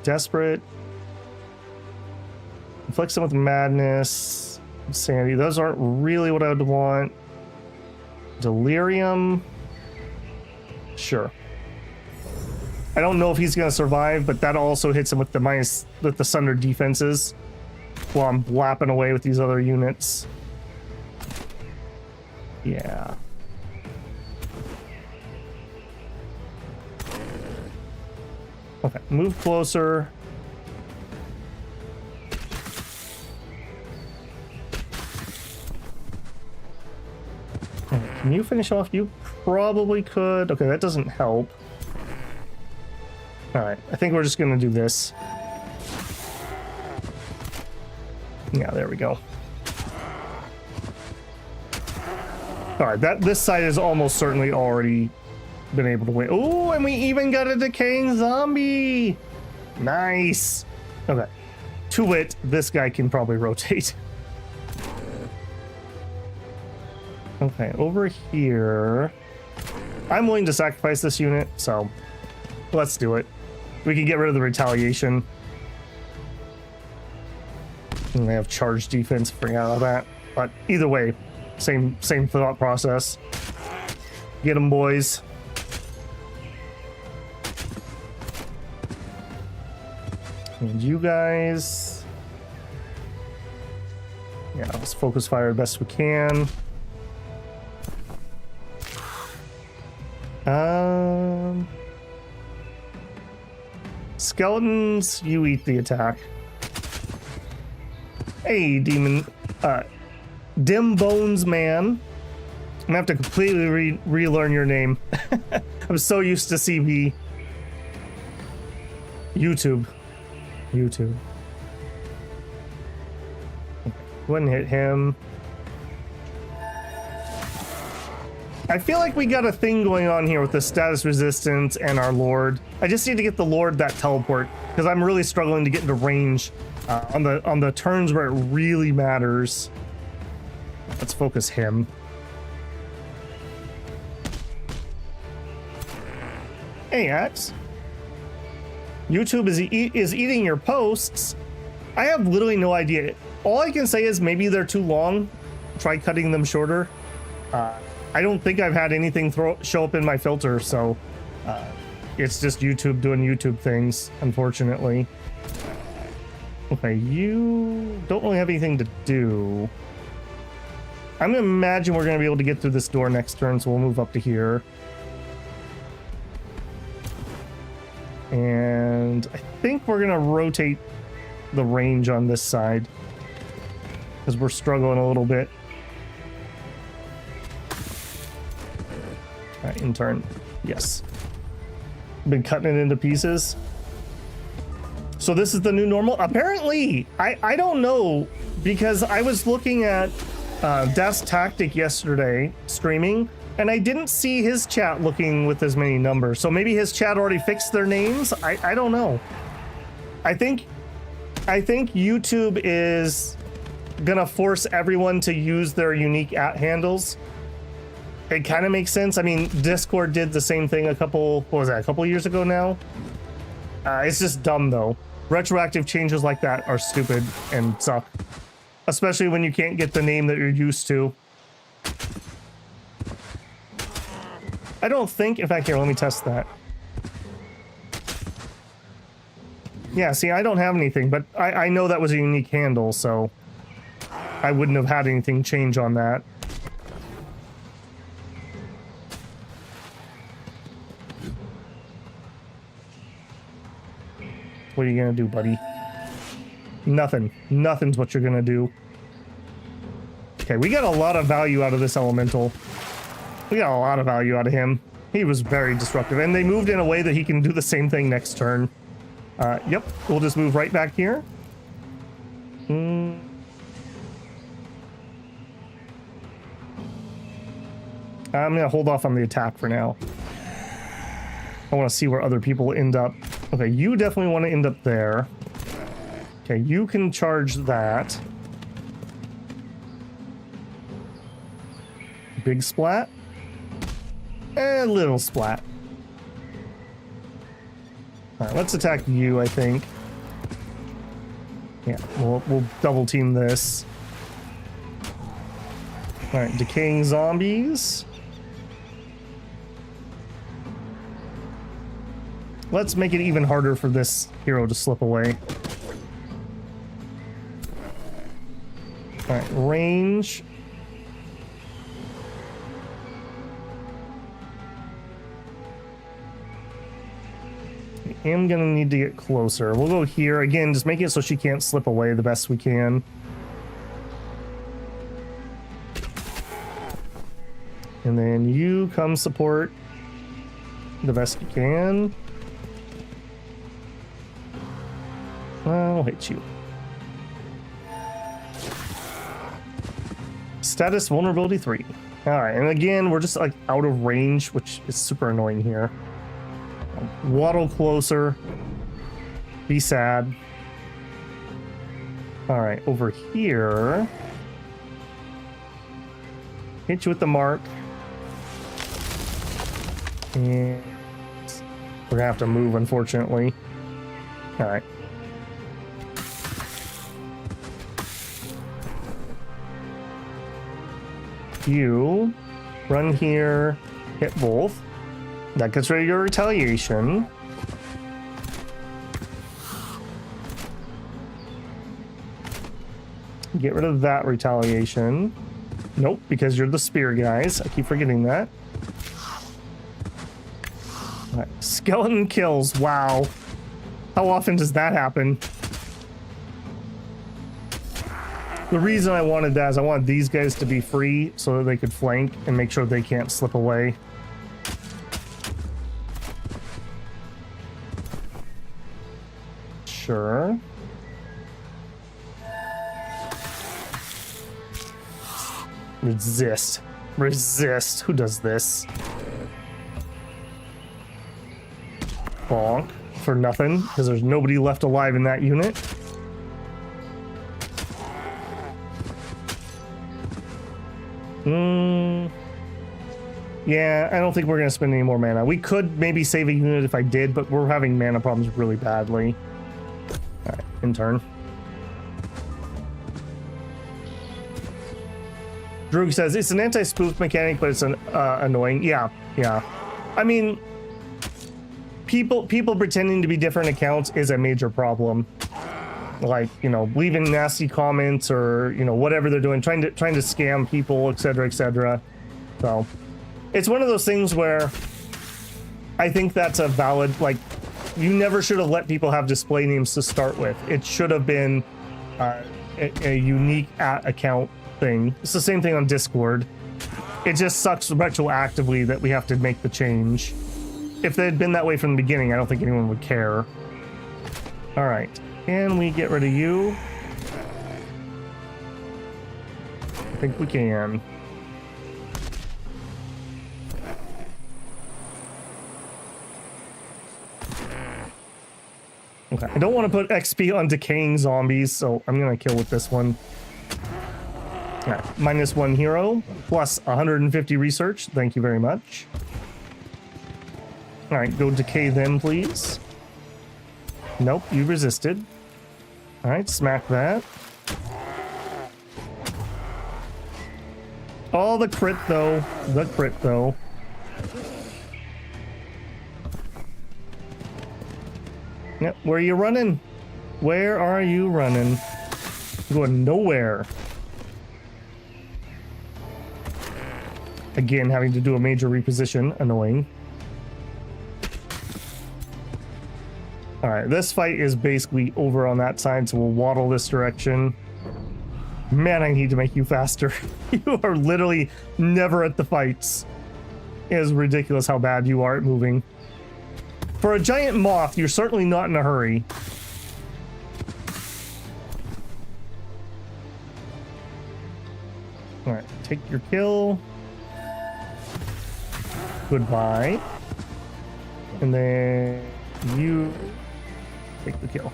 Desperate. Inflicts them with madness. Sanity. Those aren't really what I would want. Delirium. Sure. I don't know if he's gonna survive, but that also hits him with the sundered defenses while I'm blapping away with these other units. Yeah. Okay, move closer. Can you finish off? You probably could. Okay, that doesn't help. All right, I think we're just gonna do this. Yeah, there we go. All right, this side has almost certainly already been able to win. Oh, and we even got a decaying zombie. Nice. Okay, to wit, this guy can probably rotate. Okay, over here. I'm willing to sacrifice this unit, so let's do it. We can get rid of the retaliation. And they have charge defense, bring out of that. But either way, same thought process. Get them, boys. And you guys. Yeah, let's focus fire the best we can. Skeletons, you eat the attack. Hey, demon, Dim Bones Man. I'm gonna have to completely relearn your name. I'm so used to CB. YouTube. Okay, go ahead and hit him. I feel like we got a thing going on here with the status resistance and our Lord. I just need to get the Lord that teleport because I'm really struggling to get into range on the turns where it really matters. Let's focus him. Hey, Axe. YouTube is eating your posts. I have literally no idea. All I can say is maybe they're too long. Try cutting them shorter. I don't think I've had anything show up in my filter, so it's just YouTube doing YouTube things, unfortunately. Okay, you don't really have anything to do. I'm gonna imagine we're gonna be able to get through this door next turn, so we'll move up to here. And I think we're gonna rotate the range on this side because we're struggling a little bit. All right, in turn. Yes. Been cutting it into pieces. So this is the new normal? Apparently! I don't know, because I was looking at Death's Tactic yesterday, streaming, and I didn't see his chat looking with as many numbers. So maybe his chat already fixed their names? I don't know. I think YouTube is gonna force everyone to use their unique @handles. It kind of makes sense. I mean, Discord did the same thing a couple years ago now? It's just dumb, though. Retroactive changes like that are stupid and suck. Especially when you can't get the name that you're used to. I don't think... In fact, here, let me test that. Yeah, see, I don't have anything, but I know that was a unique handle, so... I wouldn't have had anything change on that. What are you gonna do, buddy? Nothing. Nothing's what you're gonna do. Okay, we got a lot of value out of this elemental. We got a lot of value out of him. He was very destructive, and they moved in a way that he can do the same thing next turn. Yep, we'll just move right back here. I'm gonna hold off on the attack for now. I want to see where other people end up. Okay, you definitely want to end up there. Okay, you can charge that. Big splat. A little splat. Alright, let's attack you, I think. Yeah, we'll double team this. Alright, decaying zombies. Let's make it even harder for this hero to slip away. Alright, range. I am gonna need to get closer. We'll go here. Again, just make it so she can't slip away the best we can. And then you come support the best you can. I'll hit you. Status vulnerability 3. Alright, and again, we're just like out of range, which is super annoying here. Waddle closer. Be sad. Alright, over here. Hit you with the mark. And we're gonna have to move, unfortunately. Alright. You run here, hit both. That gets rid of your retaliation. Get rid of that retaliation. Nope, because you're the spear guys. I keep forgetting that. All right. Skeleton kills. Wow. How often does that happen? The reason I wanted that is I wanted these guys to be free so that they could flank and make sure they can't slip away. Sure. Resist. Resist. Who does this? Bonk. For nothing, because there's nobody left alive in that unit. Yeah, I don't think we're going to spend any more mana. We could maybe save a unit if I did, but we're having mana problems really badly. Alright, in turn. Droog says, it's an anti-spoof mechanic, but it's an annoying. Yeah, yeah. I mean, people pretending to be different accounts is a major problem. Like, you know, leaving nasty comments or, you know, whatever they're doing, trying to scam people, etc., etc. So, it's one of those things where I think that's a valid, like, you never should have let people have display names to start with. It should have been a unique account thing. It's the same thing on Discord. It just sucks retroactively that we have to make the change. If they had been that way from the beginning, I don't think anyone would care. All right, can we get rid of you? I think we can. Okay, I don't want to put XP on decaying zombies, so I'm gonna kill with this one. All right, -1 hero, plus 150 research. Thank you very much. All right, go decay them, please. Nope, you resisted. All right, smack that. Oh, the crit though. The crit though. Yep, where are you running? Where are you running? You're going nowhere. Again, having to do a major reposition. Annoying. Alright, this fight is basically over on that side, so we'll waddle this direction. Man, I need to make you faster. You are literally never at the fights. It is ridiculous how bad you are at moving. For a giant moth, you're certainly not in a hurry. Alright, take your kill. Goodbye. And then you take the kill.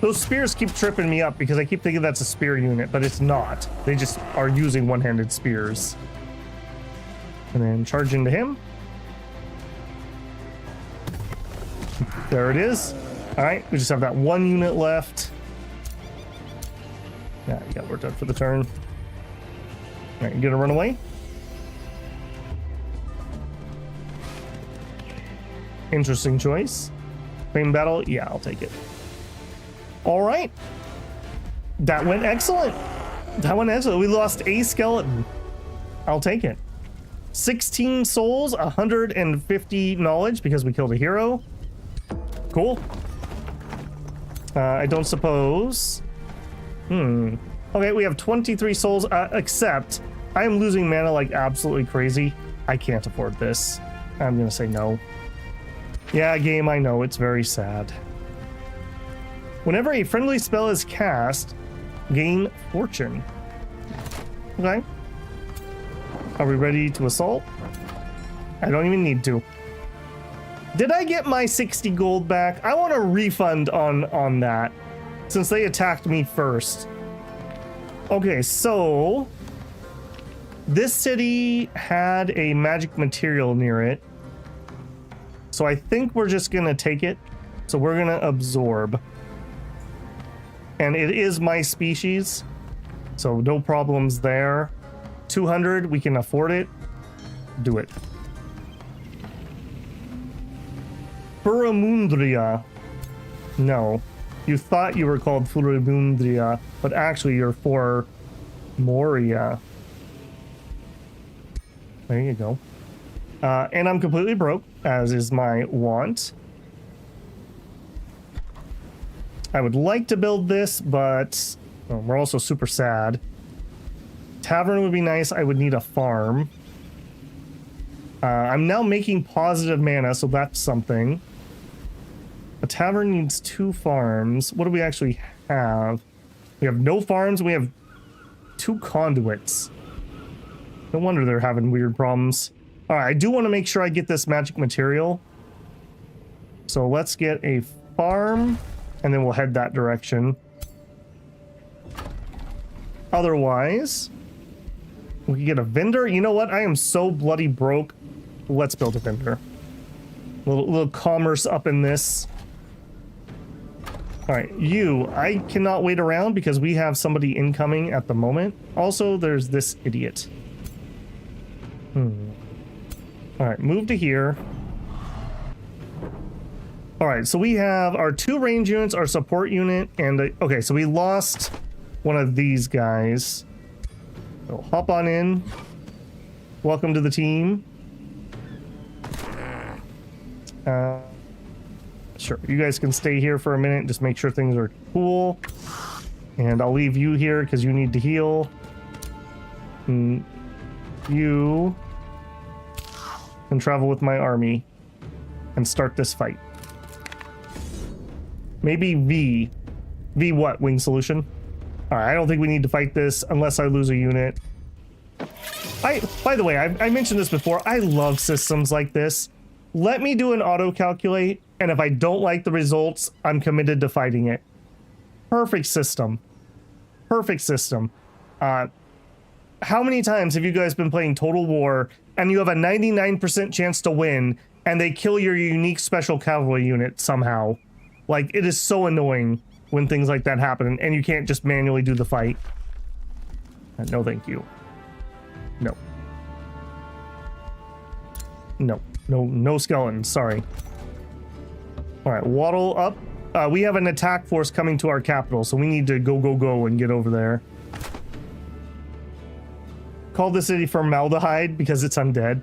Those spears keep tripping me up because I keep thinking that's a spear unit, but it's not. They just are using one-handed spears. And then charge into him. There it is. All right, we just have that one unit left. Yeah, we're done for the turn. All right, you gonna run away? Interesting choice. Flame battle, yeah, I'll take it. All right. That went excellent. That went excellent. We lost a skeleton. I'll take it. 16 souls, 150 knowledge because we killed a hero. Cool. I don't suppose. Okay, we have 23 souls, except I am losing mana like absolutely crazy. I can't afford this. I'm gonna say no. Yeah, game, I know, it's very sad. Whenever a friendly spell is cast, gain fortune. Okay. Are we ready to assault? I don't even need to. Did I get my 60 gold back? I want a refund on that, since they attacked me first. Okay, so this city had a magic material near it. So I think we're just gonna take it. So we're gonna absorb. And it is my species, so no problems there. 200, we can afford it. Do it. Furamundria. No. You thought you were called Furamundria, but actually you're for Moria. There you go. And I'm completely broke, as is my want. I would like to build this, but we're also super sad. Tavern would be nice. I would need a farm. I'm now making positive mana, so that's something. A tavern needs 2 farms. What do we actually have? We have no farms. We have 2 conduits. No wonder they're having weird problems. All right, I do want to make sure I get this magic material. So let's get a farm. And then we'll head that direction. Otherwise, we can get a vendor. You know what? I am so bloody broke. Let's build a vendor. Little commerce up in this. All right, I cannot wait around because we have somebody incoming at the moment. Also, there's this idiot. All right, move to here. All right, so we have our 2 range units, our support unit, and okay, so we lost one of these guys. So hop on in. Welcome to the team. Sure, you guys can stay here for a minute, just make sure things are cool. And I'll leave you here because you need to heal. And you can travel with my army and start this fight. Maybe V. V what? Wing solution? Alright, I don't think we need to fight this unless I lose a unit. By the way, I mentioned this before. I love systems like this. Let me do an auto-calculate, and if I don't like the results, I'm committed to fighting it. Perfect system. Perfect system. How many times have you guys been playing Total War, and you have a 99% chance to win, and they kill your unique special cavalry unit somehow? Like, it is so annoying when things like that happen, and you can't just manually do the fight. No, thank you. No. No. No skeletons, sorry. Alright, waddle up. We have an attack force coming to our capital, so we need to go and get over there. Call the city Formaldehyde because it's undead.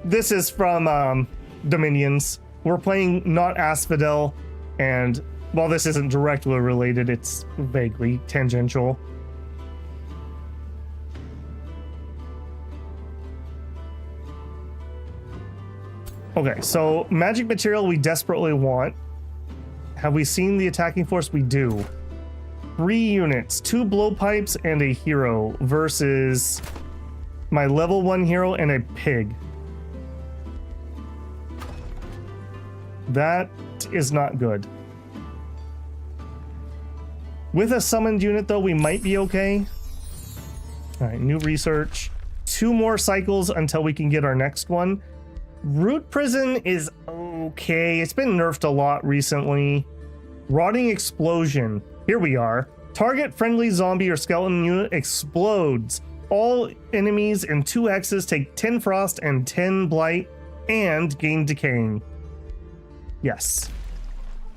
This is from Dominions. We're playing not Asphodel, and while this isn't directly related, it's vaguely tangential. Okay, so magic material we desperately want. Have we seen the attacking force? We do. 3 units, 2 blowpipes and a hero versus my level 1 hero and a pig. That is not good. With a summoned unit, though, we might be okay. All right, new research. 2 more cycles until we can get our next one. Root Prison is okay. It's been nerfed a lot recently. Rotting Explosion. Here we are. Target friendly zombie or skeleton unit explodes. All enemies in 2 hexes take 10 frost and 10 blight and gain decaying. Yes.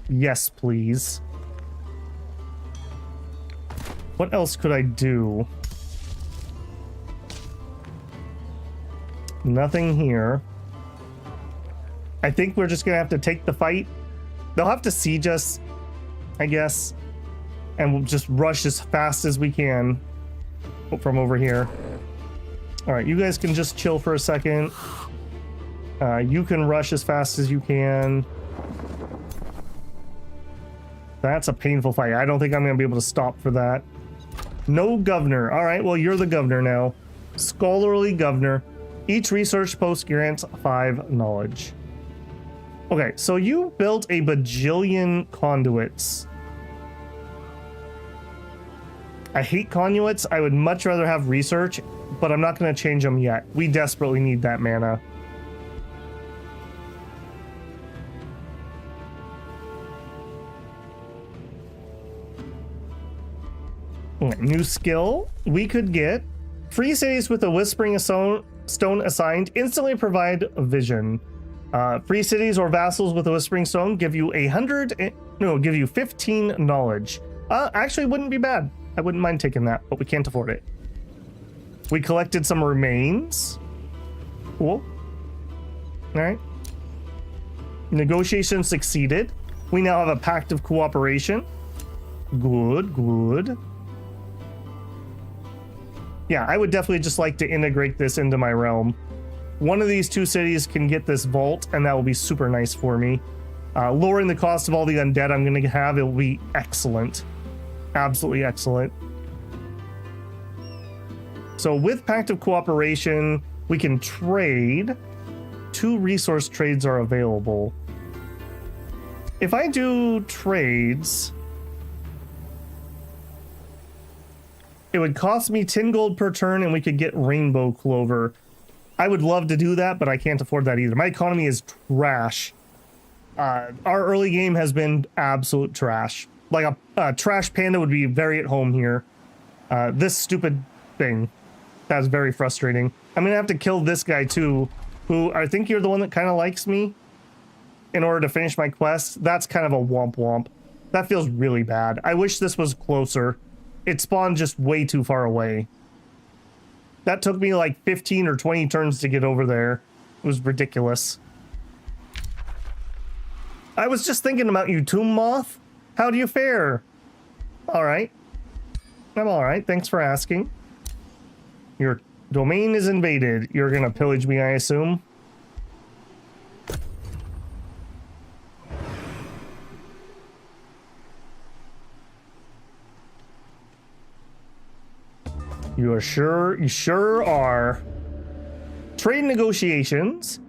Yes, please. What else could I do? Nothing here. I think we're just gonna have to take the fight. They'll have to siege us, I guess. And we'll just rush as fast as we can from over here. All right, you guys can just chill for a second. You can rush as fast as you can. That's a painful fight. I don't think I'm gonna be able to stop for that. No governor. All right, well, you're the governor now. Scholarly governor. Each research post grants 5 knowledge. Okay, so you built a bajillion conduits. I hate conduits. I would much rather have research, but I'm not going to change them yet. We desperately need that mana. New skill. We could get free cities with a Whispering Stone assigned instantly provide vision. Free cities or vassals with a Whispering Stone give you 15 knowledge. Actually, wouldn't be bad. I wouldn't mind taking that, but we can't afford it. We collected some remains. Cool. All right. Negotiation succeeded. We now have a pact of cooperation. Good, good. Yeah, I would definitely just like to integrate this into my realm. One of these 2 cities can get this vault, and that will be super nice for me. Lowering the cost of all the undead I'm going to have, it will be excellent. Absolutely excellent. So with Pact of Cooperation, we can trade. 2 resource trades are available. If I do trades, it would cost me 10 gold per turn and we could get Rainbow Clover. I would love to do that, but I can't afford that either. My economy is trash. Our early game has been absolute trash. Like a trash panda would be very at home here. This stupid thing. That's very frustrating. I'm gonna have to kill this guy too, who I think you're the one that kind of likes me in order to finish my quest. That's kind of a womp womp. That feels really bad. I wish this was closer. It spawned just way too far away. That took me like 15 or 20 turns to get over there. It was ridiculous. I was just thinking about you, Tombmoth. How do you fare? All right. I'm all right. Thanks for asking. Your domain is invaded. You're going to pillage me, I assume. You sure are. Trade negotiations.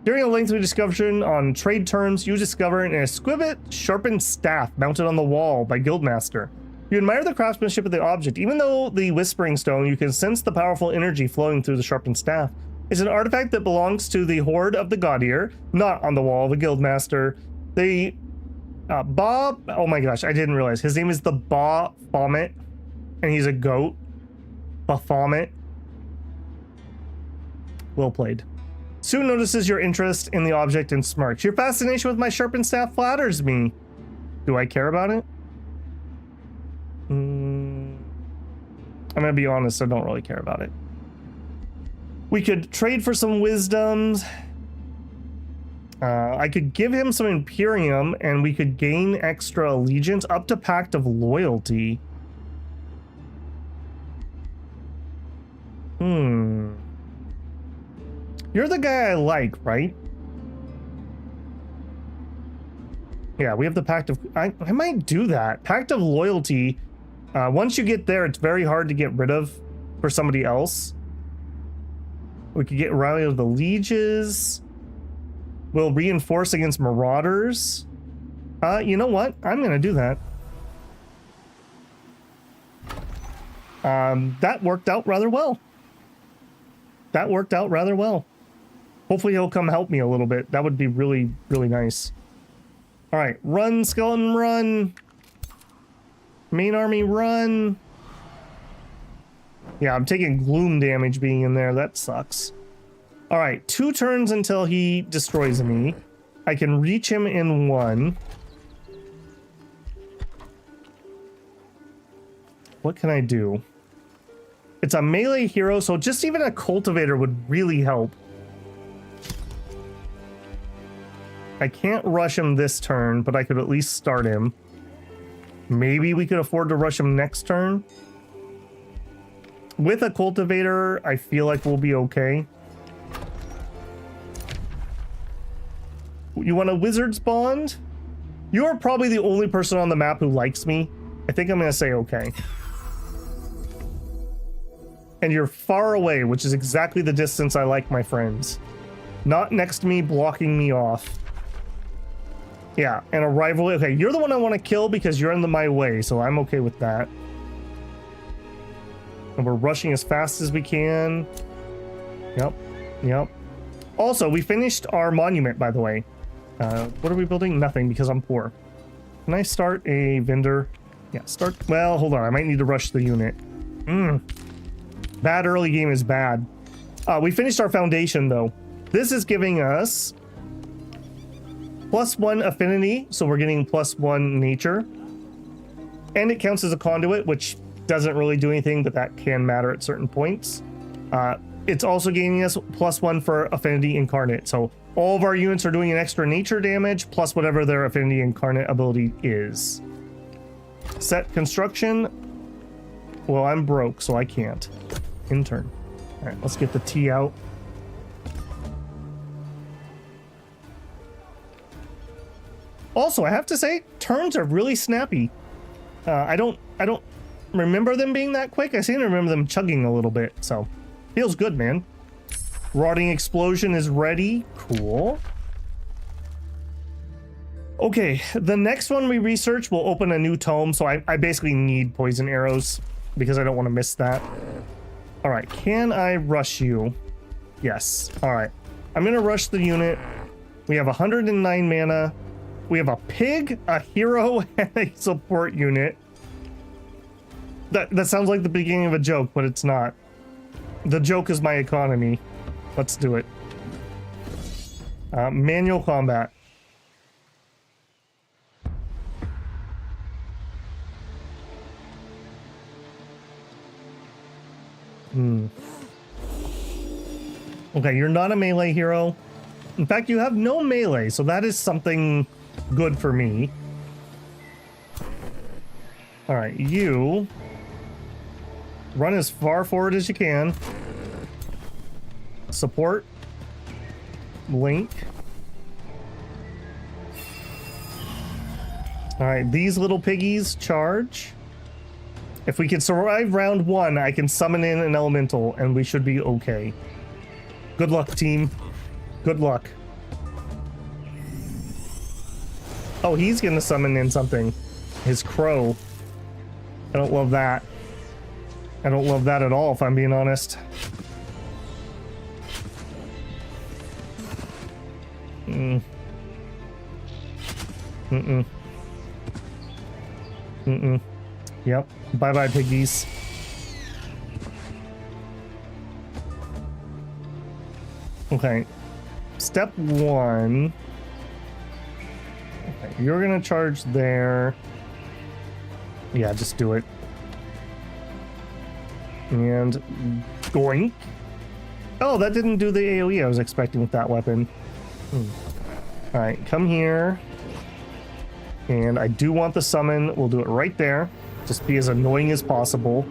During a lengthy discussion on trade terms, you discover an exquisite sharpened staff mounted on the wall by Guildmaster. You admire the craftsmanship of the object. Even though the Whispering Stone, you can sense the powerful energy flowing through the sharpened staff. It's an artifact that belongs to the Horde of the Gaudier, not on the wall of the Guildmaster. The Bob, oh my gosh, I didn't realize. His name is the Baphomet, and he's a goat. Baphomet. Well played. Soon notices your interest in the object and smirks. Your fascination with my sharpened staff flatters me. Do I care about it? I'm gonna be honest, I don't really care about it. We could trade for some wisdoms. I could give him some Imperium and we could gain extra allegiance up to Pact of Loyalty. You're the guy I like, right? Yeah, we have the Pact of... I might do that. Pact of Loyalty. Once you get there, it's very hard to get rid of for somebody else. We could get Rally of the Lieges. will reinforce against marauders. You know what? I'm going to do that. That worked out rather well. That worked out rather well. Hopefully he'll come help me a little bit. That would be really, really nice. All right, run, skeleton, run. Main army, run. Yeah, I'm taking gloom damage being in there. That sucks. All right, 2 turns until he destroys me. I can reach him in 1. What can I do? It's a melee hero, so just even a cultivator would really help. I can't rush him this turn, but I could at least start him. Maybe we could afford to rush him next turn. With a cultivator, I feel like we'll be okay. You want a wizard's bond? You're probably the only person on the map who likes me. I think I'm gonna say okay. And you're far away, which is exactly the distance I like my friends. Not next to me, blocking me off. Yeah, and a rival. Okay, you're the one I want to kill because you're in my way, so I'm okay with that. And we're rushing as fast as we can. Yep, yep. Also, we finished our monument, by the way. What are we building? Nothing, because I'm poor. Can I start a vendor? Yeah, start. Well, hold on. I might need to rush the unit. Bad early game is bad. We finished our foundation, though. This is giving us +1 affinity, so we're getting +1 nature. And it counts as a conduit, which doesn't really do anything, but that can matter at certain points. It's also gaining us +1 for affinity incarnate. So all of our units are doing an extra nature damage, plus whatever their affinity incarnate ability is. Set construction. Well, I'm broke, so I can't. Intern. All right, let's get the T out. Also, I have to say, turns are really snappy. I don't remember them being that quick. I seem to remember them chugging a little bit, so feels good, man. Rotting explosion is ready. Cool. Okay, the next one we research will open a new tome, so I basically need poison arrows because I don't want to miss that. All right, can I rush you? Yes. All right, I'm gonna rush the unit. We have 109 mana. We have a pig, a hero, and a support unit. That sounds like the beginning of a joke, but it's not. The joke is my economy. Let's do it. Manual combat. Okay, you're not a melee hero. In fact, you have no melee, so that is something good for me. All right, you run as far forward as you can. Support. Link. All right, these little piggies charge. If we can survive round 1, I can summon in an elemental and we should be okay. Good luck, team. Good luck. Oh, he's gonna summon in something. His crow. I don't love that. I don't love that at all, if I'm being honest. Yep. Bye-bye, piggies. Okay. Step 1. Okay, you're gonna charge there. Yeah, just do it. And goink. Oh, that didn't do the AoE I was expecting with that weapon. All right, come here. And I do want the summon. We'll do it right there. Just be as annoying as possible.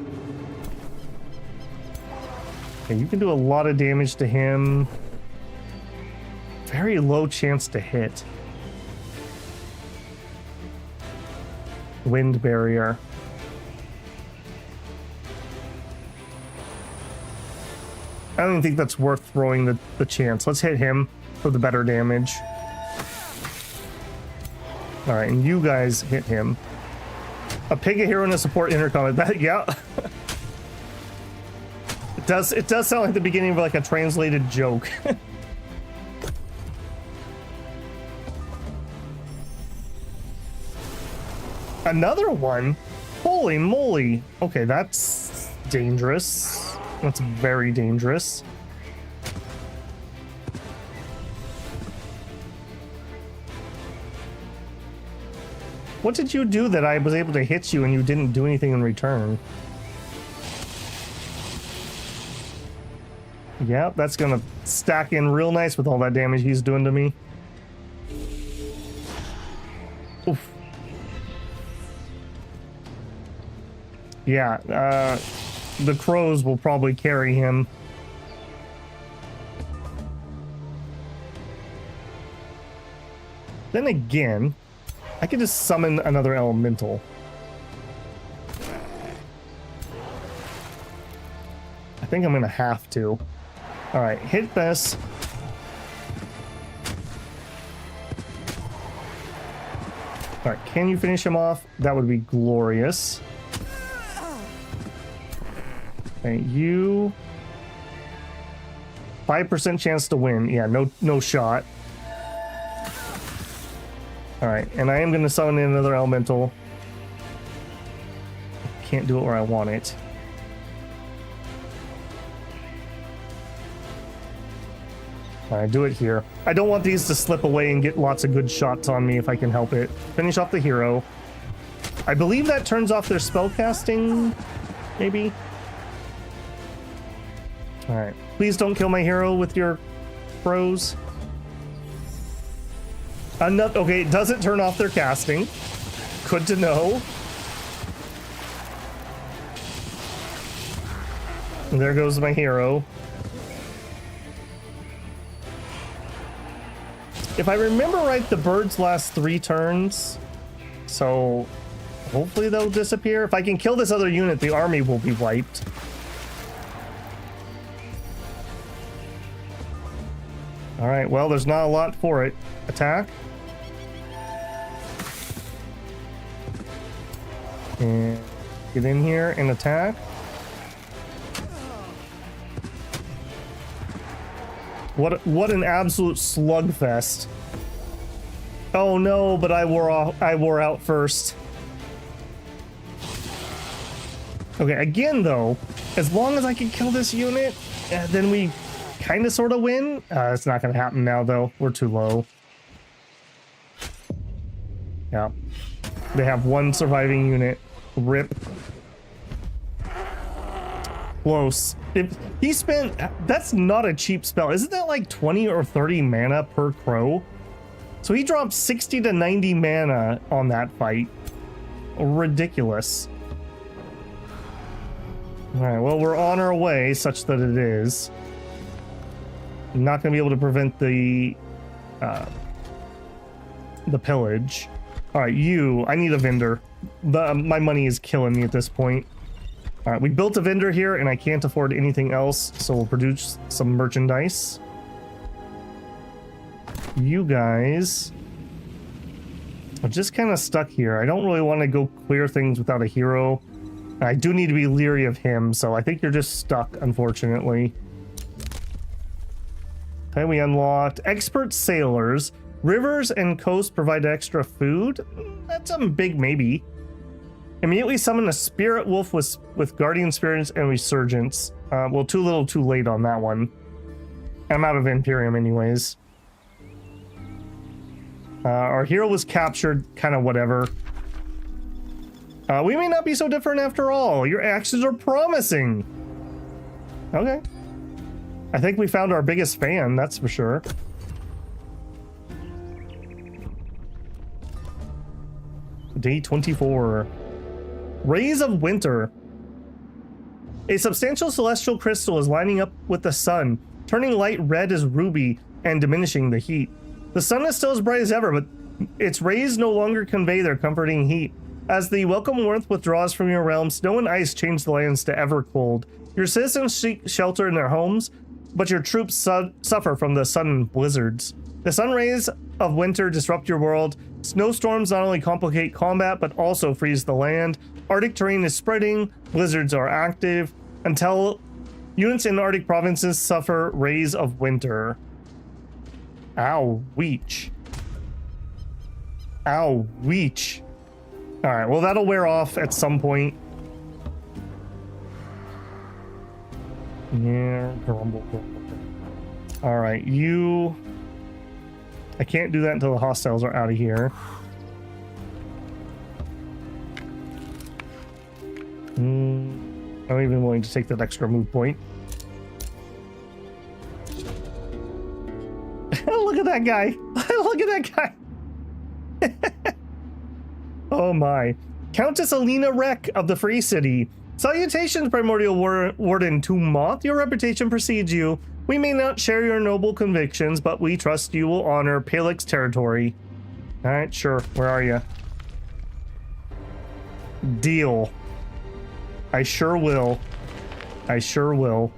Okay, you can do a lot of damage to him. Very low chance to hit. Wind barrier. I don't even think that's worth throwing the chance. Let's hit him for the better damage. All right, and you guys hit him. A pig, a hero, and a support intercom. That, yeah. It does sound like the beginning of like a translated joke. Another one? Holy moly. Okay, that's dangerous. That's very dangerous. What did you do that I was able to hit you and you didn't do anything in return? Yeah, that's gonna stack in real nice with all that damage he's doing to me. Oof. Yeah, the crows will probably carry him. Then again, I could just summon another elemental. I think I'm gonna have to. All right, hit this. All right, can you finish him off? That would be glorious. Okay, you 5% chance to win. Yeah, no shot. All right, and I am going to summon in another elemental. Can't do it where I want it. All right, do it here. I don't want these to slip away and get lots of good shots on me if I can help it. Finish off the hero. I believe that turns off their spellcasting, maybe? All right, please don't kill my hero with your crows. Okay, it doesn't turn off their casting. Good to know. And there goes my hero. If I remember right, the birds last 3 turns. So hopefully they'll disappear. If I can kill this other unit, the army will be wiped. All right, well, there's not a lot for it. Attack. And get in here and attack. What an absolute slugfest. Oh no, but I wore out first. Okay, again though, as long as I can kill this unit, then we kind of sort of win. It's not going to happen now though. We're too low. Yeah. They have 1 surviving unit. Rip. Close. If he spent, that's not a cheap spell. Isn't that like 20 or 30 mana per crow? So he dropped 60 to 90 mana on that fight. Ridiculous. All right, well, we're on our way such that it is. I'm not going to be able to prevent the pillage. All right, I need a vendor. My money is killing me at this point. All right, we built a vendor here and I can't afford anything else, so we'll produce some merchandise. You guys are just kind of stuck here. I don't really want to go clear things without a hero. I do need to be leery of him, so I think you're just stuck, unfortunately. Okay, we unlocked expert sailors. Rivers and coasts provide extra food. That's a big maybe. Immediately summon a spirit wolf with guardian spirits and resurgence. Well, too little too late on that one. I'm out of Imperium anyways. Our hero was captured, kind of whatever. We may not be so different after all. Your actions are promising. Okay. I think we found our biggest fan, that's for sure. Day 24. Rays of Winter. A substantial celestial crystal is lining up with the sun, turning light red as ruby and diminishing the heat. The sun is still as bright as ever, but its rays no longer convey their comforting heat. As the welcome warmth withdraws from your realm, snow and ice change the lands to ever cold. Your citizens seek shelter in their homes, but your troops suffer from the sudden blizzards. The sun rays of winter disrupt your world. Snowstorms not only complicate combat, but also freeze the land. Arctic terrain is spreading. Blizzards are active until units in Arctic provinces suffer rays of winter. Ow, weech. Ow, weech. All right, well, that'll wear off at some point. Yeah, grumble. All right, you... I can't do that until the hostiles are out of here. I'm even willing to take that extra move point. Look at that guy. Look at that guy. Oh my. Countess Alina Rek of the Free City. Salutations, Primordial Warden Tombmoth. Your reputation precedes you. We may not share your noble convictions, but we trust you will honor Palix territory. Alright, sure. Where are you? Deal. I sure will. I sure will.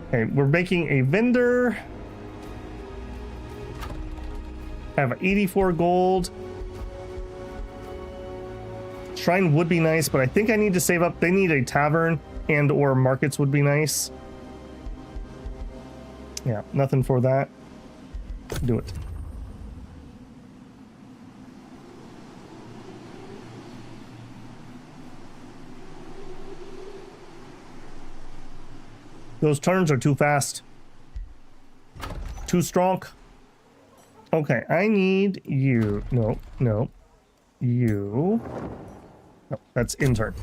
Okay, we're making a vendor. I have 84 gold. Shrine would be nice, but I think I need to save up. They need a tavern and or markets would be nice. Yeah, nothing for that. Do it. Those turns are too fast. Too strong. Okay, I need you. No. You. No, that's in turn.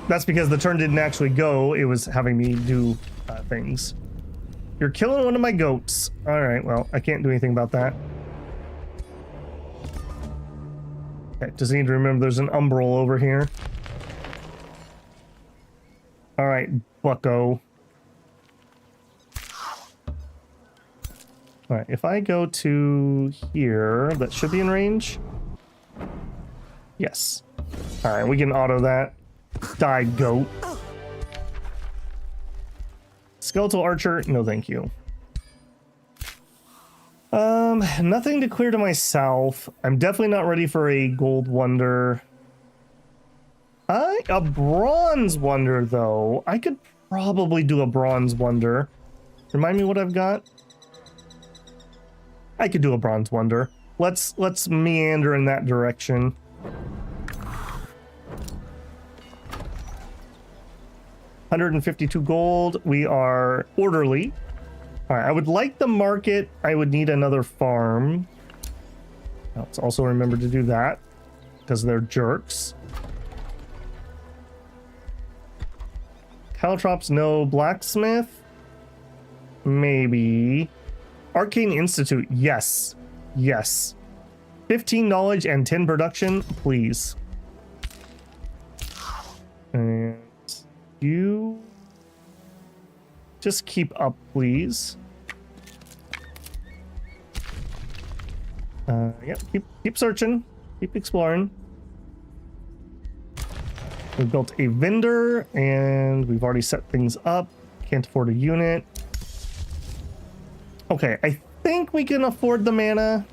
That's because the turn didn't actually go. It was having me do things. You're killing one of my goats. All right, well, I can't do anything about that. Okay, just need to remember there's an umbral over here. All right, bucko. All right, if I go to here, that should be in range. Yes. All right, we can auto that. Die, goat. Skeletal archer, no thank you. Nothing to clear to myself. I'm definitely not ready for a gold wonder. A bronze wonder though. I could probably do a bronze wonder. Remind me what I've got. I could do a bronze wonder. Let's meander in that direction. $152 gold. We are orderly. All right, I would like the market. I would need another farm. Let's also remember to do that because they're jerks. Caltrops, no. Blacksmith, maybe. Arcane Institute, yes. Yes. 15 knowledge and 10 production, please. And you just keep up, please. Yep, keep searching, keep exploring. We've built a vendor and we've already set things up. Can't afford a unit. Okay, I think we can afford the mana.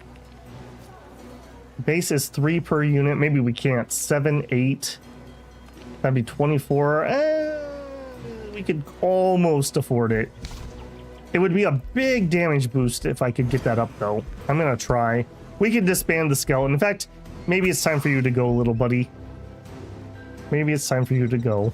Base is 3 per unit. Maybe we can't. 7, 8. That'd be 24. We could almost afford it. It would be a big damage boost if I could get that up, though. I'm gonna try. We could disband the skeleton. In fact, maybe it's time for you to go, little buddy. Maybe it's time for you to go.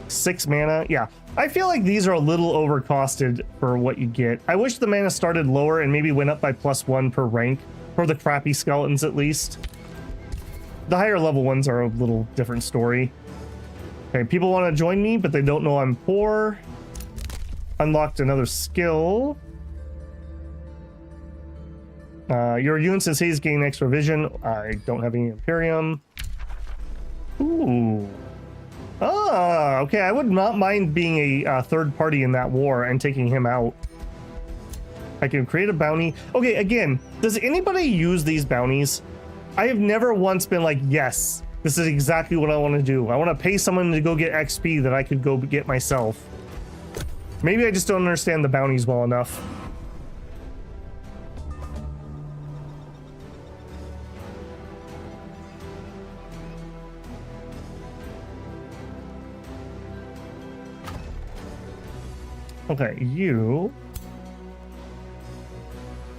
6 mana. Yeah. I feel like these are a little overcosted for what you get. I wish the mana started lower and maybe went up by +1 per rank for the crappy skeletons at least. The higher level ones are a little different story. Okay, people want to join me, but they don't know I'm poor. Unlocked another skill. Your units and saves gain extra vision. I don't have any Imperium. Ooh. Ah, okay, I would not mind being a third party in that war and taking him out. I can create a bounty. Okay, again, does anybody use these bounties? I have never once been like, yes, this is exactly what I want to do. I want to pay someone to go get XP that I could go get myself. Maybe I just don't understand the bounties well enough. Okay, you...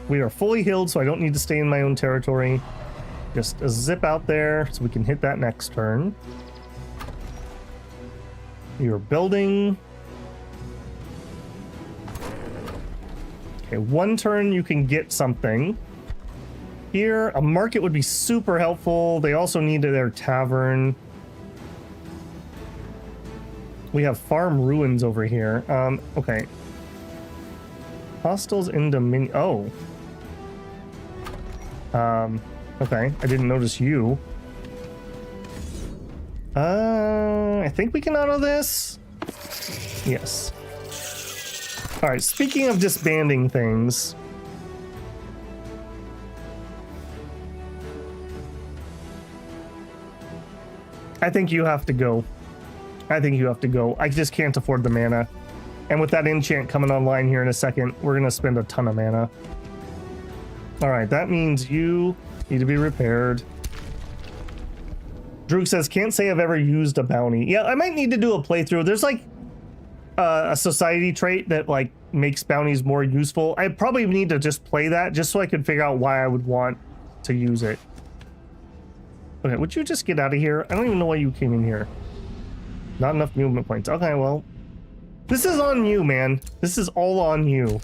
We are fully healed, so I don't need to stay in my own territory. Just zip out there so we can hit that next turn. You're building. Okay, one turn you can get something. Here, a market would be super helpful. They also need their tavern. We have farm ruins over here. Okay. Hostiles in Dominion. Oh. Okay. I didn't notice you. I think we can auto this. Yes. All right. Speaking of disbanding things. I think you have to go. I think you have to go. I just can't afford the mana. And with that enchant coming online here in a second, we're going to spend a ton of mana. All right, that means you need to be repaired. Droog says, can't say I've ever used a bounty. Yeah, I might need to do a playthrough. There's like a society trait that like makes bounties more useful. I probably need to just play that just so I can figure out why I would want to use it. Okay, would you just get out of here? I don't even know why you came in here. Not enough movement points. Okay, well, this is on you, man. This is all on you. All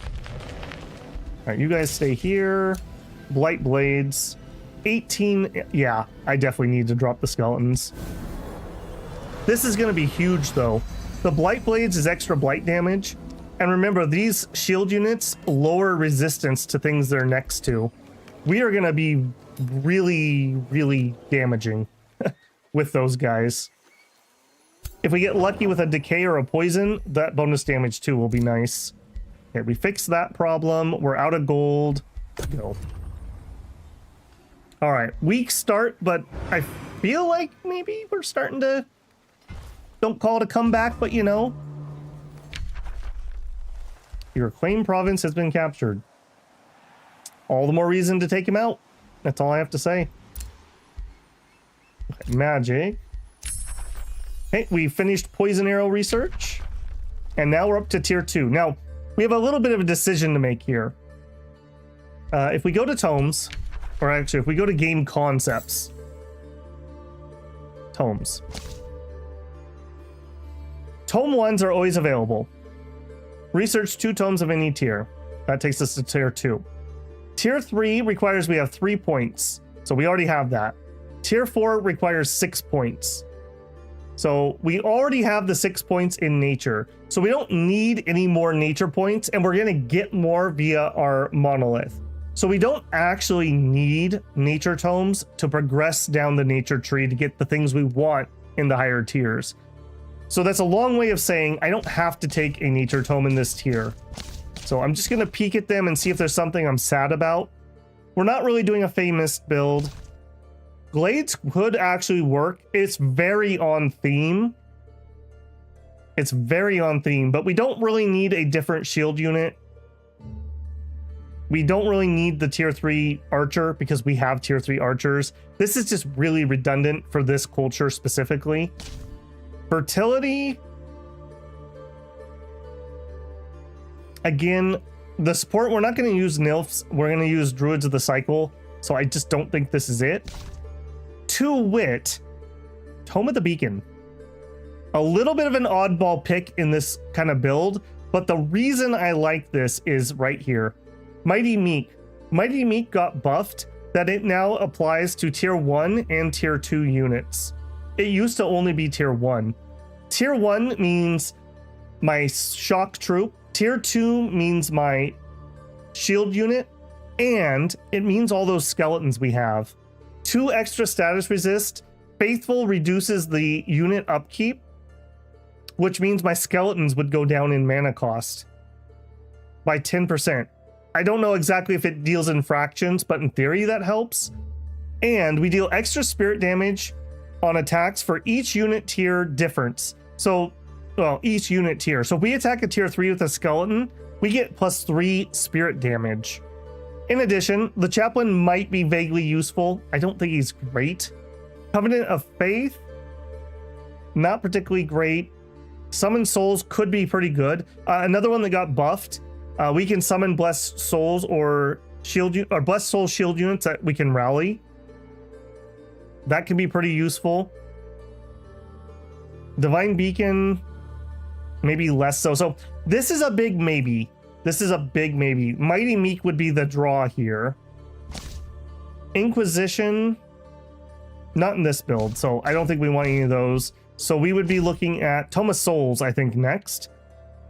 right, you guys stay here. Blight Blades. 18. Yeah, I definitely need to drop the skeletons. This is going to be huge, though. The Blight Blades is extra blight damage. And remember, these shield units lower resistance to things they're next to. We are going to be really, really damaging with those guys. If we get lucky with a decay or a poison, that bonus damage too will be nice. Okay, we fixed that problem. We're out of gold. Go. All right, weak start, but I feel like maybe we're starting to... Don't call it a comeback, but you know. Your claim province has been captured. All the more reason to take him out. That's all I have to say. Okay, magic. Okay, we finished poison arrow research. And now we're up to tier 2. Now, we have a little bit of a decision to make here. If we go to tomes, or actually if we go to game concepts. Tomes. Tome 1s are always available. Research 2 tomes of any tier. That takes us to tier 2. Tier 3 requires we have 3 points. So we already have that. Tier 4 requires 6 points. So we already have the 6 points in nature. So we don't need any more nature points, and we're going to get more via our monolith. So we don't actually need nature tomes to progress down the nature tree to get the things we want in the higher tiers. So that's a long way of saying I don't have to take a nature tome in this tier. So I'm just going to peek at them and see if there's something I'm sad about. We're not really doing a famous build. Glades could actually work. It's very on theme. It's very on theme, but we don't really need a different shield unit. We don't really need the tier 3 archer because we have tier 3 archers. This is just really redundant for this culture specifically. Fertility. Again, the support, we're not going to use nilfs. We're going to use druids of the cycle. So I just don't think this is it. To wit, Tome of the Beacon. A little bit of an oddball pick in this kind of build, but the reason I like this is right here. Mighty Meek. Mighty Meek got buffed that it now applies to tier 1 and tier 2 units. It used to only be tier 1. Tier 1 means my shock troop. Tier 2 means my shield unit. And it means all those skeletons we have. 2 extra status resist. Faithful reduces the unit upkeep, which means my skeletons would go down in mana cost by 10%. I don't know exactly if it deals in fractions, but in theory that helps. And we deal extra spirit damage on attacks for each unit tier difference. So well, each unit tier. So if we attack a tier 3 with a skeleton, we get +3 spirit damage. In addition, the chaplain might be vaguely useful. I don't think he's great. Covenant of Faith, not particularly great. Summon Souls could be pretty good. Another one that got buffed, we can summon Blessed Souls or Blessed Soul shield units that we can rally. That can be pretty useful. Divine Beacon, maybe less so. So this is a big maybe. This is a big maybe. Mighty Meek would be the draw here. Inquisition, not in this build, so I don't think we want any of those. So we would be looking at Tome of Souls, I think, next.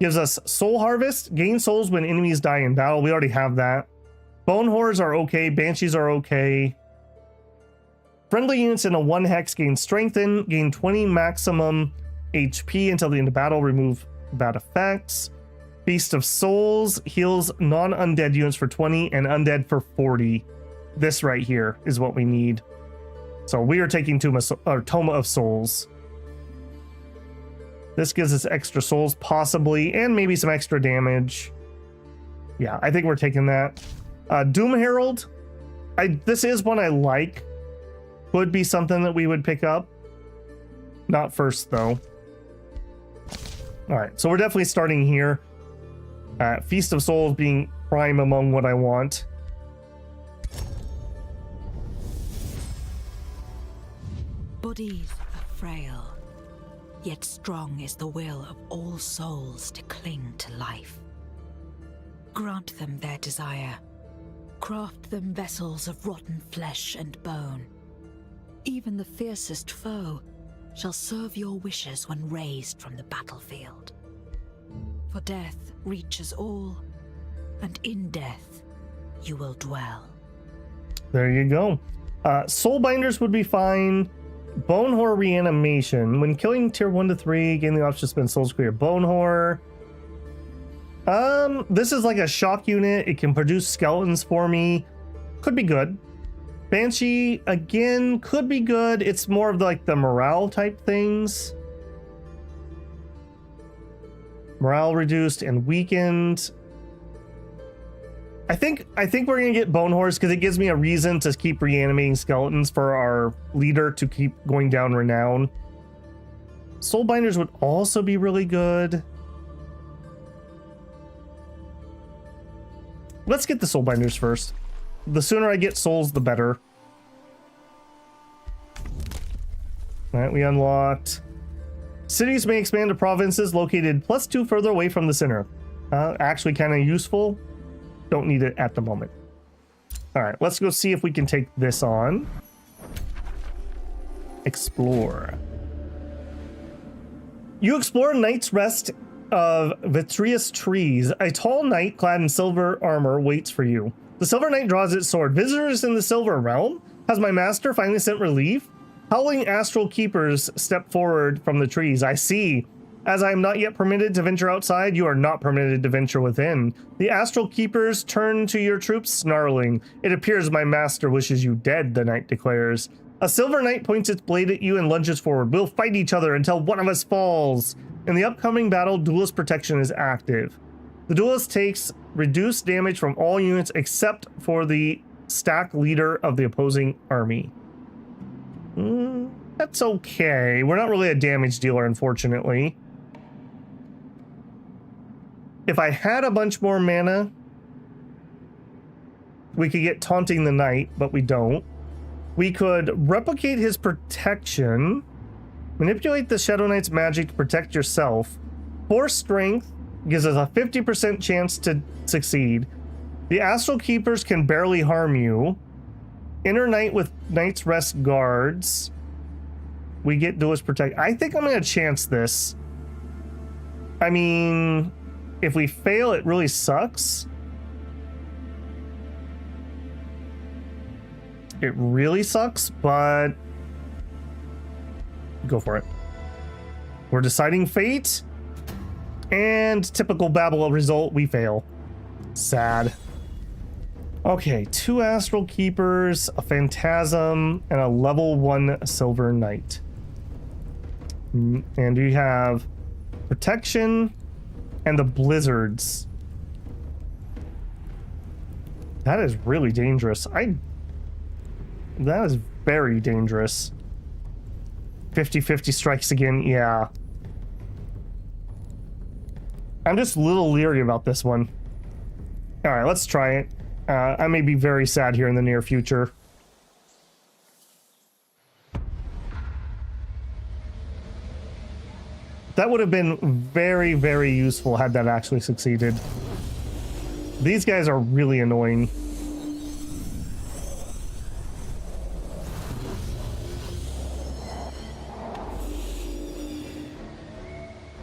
Gives us Soul Harvest, gain souls when enemies die in battle. We already have that. Bone Horrors are okay. Banshees are okay. Friendly units in a 1 hex gain Strengthen, gain 20 maximum HP until the end of battle, remove bad effects. Feast of Souls heals non-undead units for 20 and undead for 40. This right here is what we need. So we are taking Tome of Souls. This gives us extra souls, possibly, and maybe some extra damage. Yeah, I think we're taking that. Doom Herald. This is one I like. Could be something that we would pick up. Not first, though. All right, so we're definitely starting here. Feast of Souls being prime among what I want. Bodies are frail, yet strong is the will of all souls to cling to life. Grant them their desire. Craft them vessels of rotten flesh and bone. Even the fiercest foe shall serve your wishes when raised from the battlefield. For death reaches all, and in death you will dwell. There you go. Soulbinders would be fine. Bone Horror Reanimation. When killing tier 1 to 3, gain the option to spend souls to clear Bone Horror. This is like a shock unit. It can produce skeletons for me. Could be good. Banshee, again, could be good. It's more of like the morale type things. Morale reduced and weakened. I think we're gonna get Bone Horrors because it gives me a reason to keep reanimating skeletons for our leader to keep going down renown. Soulbinders would also be really good. Let's get the Soulbinders first. The sooner I get souls, the better. All right, we unlocked. Cities may expand to provinces located +2 further away from the center. Actually kind of useful. Don't need it at the moment. All right, let's go see if we can take this on. Explore. You explore Night's Rest of vitreous trees. A tall knight clad in silver armor waits for you. The Silver Knight draws its sword. Visitors in the Silver Realm? Has my master finally sent relief? Howling astral keepers step forward from the trees. I see. As I am not yet permitted to venture outside, you are not permitted to venture within. The astral keepers turn to your troops, snarling. It appears my master wishes you dead, the knight declares. A silver knight points its blade at you and lunges forward. We'll fight each other until one of us falls. In the upcoming battle, duelist protection is active. The duelist takes reduced damage from all units except for the stack leader of the opposing army. That's okay. We're not really a damage dealer, unfortunately. If I had a bunch more mana, we could get Taunting the Knight, but we don't. We could replicate his protection. Manipulate the Shadow Knight's magic to protect yourself. Force Strength gives us a 50% chance to succeed. The Astral Keepers can barely harm you. Inner Knight with Night's Rest guards. We get Duelist Protect. I think I'm going to chance this. I mean, if we fail, it really sucks. It really sucks, but go for it. We're deciding fate. And typical Babel result, we fail. Sad. Okay, 2 Astral Keepers, a Phantasm, and a level 1 Silver Knight. And we have Protection and the blizzards. That is really dangerous. That is very dangerous. 50-50 strikes again, yeah. I'm just a little leery about this one. All right, let's try it. I may be very sad here in the near future. That would have been very, very useful had that actually succeeded. These guys are really annoying.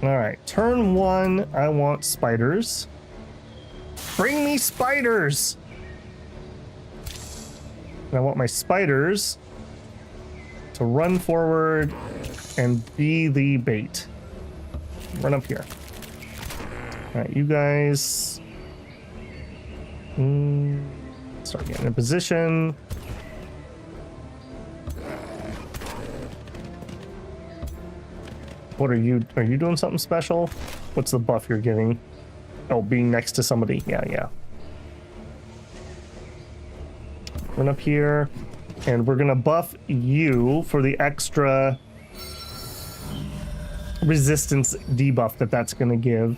All right, turn 1, I want spiders. Bring me spiders! And I want my spiders to run forward and be the bait. Run up here. All right, you guys. Start getting in position. What are you doing something special? What's the buff you're getting? Oh, being next to somebody. Yeah. Run up here, and we're gonna buff you for the extra resistance debuff that's gonna give.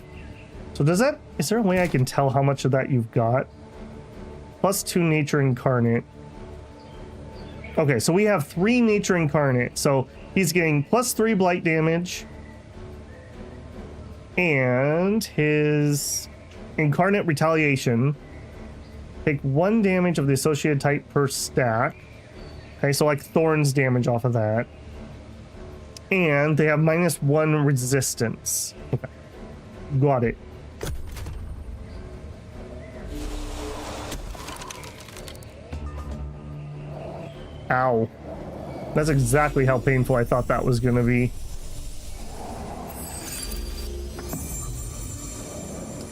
So is there a way I can tell how much of that you've got? +2 nature incarnate. Okay, so we have 3 nature incarnate. So he's getting +3 blight damage. And his incarnate retaliation. Take 1 damage of the associated type per stack. Okay, so like thorns damage off of that. And they have -1 resistance. Okay. Got it. Ow. That's exactly how painful I thought that was gonna be.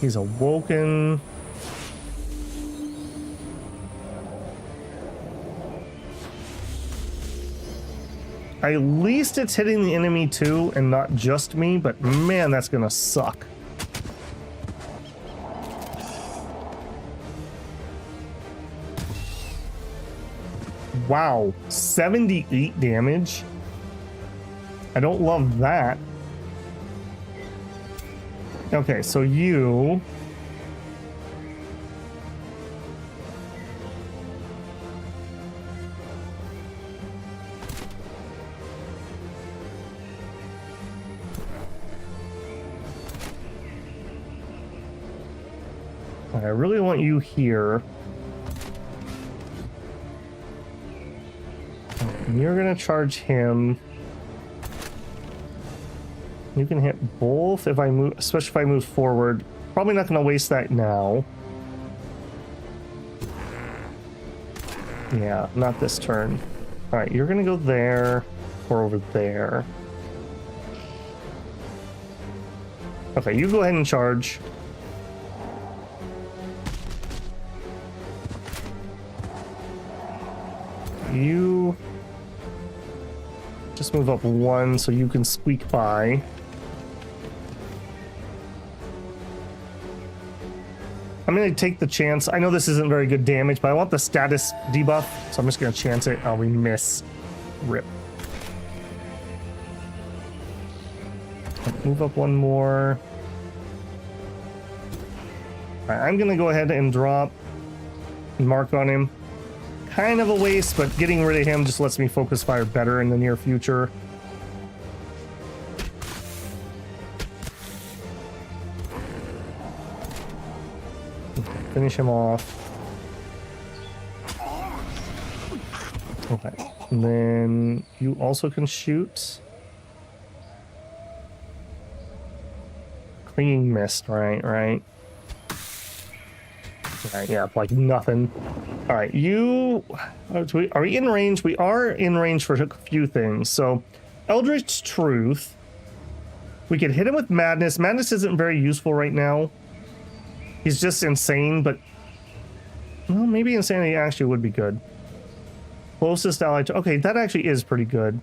He's awoken. At least it's hitting the enemy too and not just me, but man, that's gonna suck. Wow, 78 damage. I don't love that. Okay, so you... I really want you here. You're gonna charge him. You can hit both if I move, especially if I move forward. Probably not gonna waste that now. Yeah, not this turn. All right, you're gonna go there or over there. Okay, you go ahead and charge. You just move up 1 so you can squeak by. I'm going to take the chance. I know this isn't very good damage, but I want the status debuff, so I'm just going to chance it. Oh, we miss. Rip. Move up 1 more. All right, I'm going to go ahead and drop and mark on him. Kind of a waste, but getting rid of him just lets me focus fire better in the near future. Finish him off. Okay. And then you also can shoot. Clinging mist, right? Right, yeah, like nothing. All right, are we in range? We are in range for a few things. So, Eldritch Truth. We could hit him with Madness. Madness isn't very useful right now. He's just insane, but... Well, maybe Insanity actually would be good. Closest ally to... Okay, that actually is pretty good.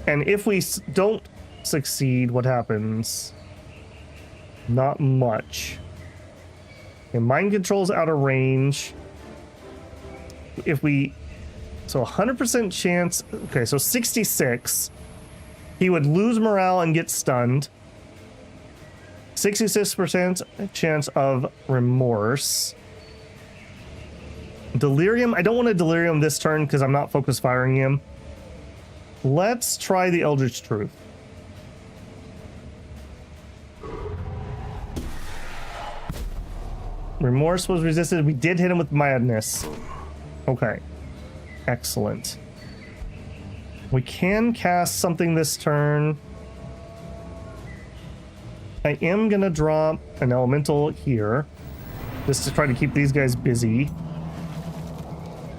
And if we don't succeed, what happens? Not much. And mind control's out of range. If we... So 100% chance... Okay, so 66. He would lose morale and get stunned. 66% chance of remorse. Delirium. I don't want to delirium this turn because I'm not focus firing him. Let's try the Eldritch Truth. Remorse was resisted. We did hit him with madness. Okay. Excellent. We can cast something this turn. I am going to drop an elemental here just to try to keep these guys busy.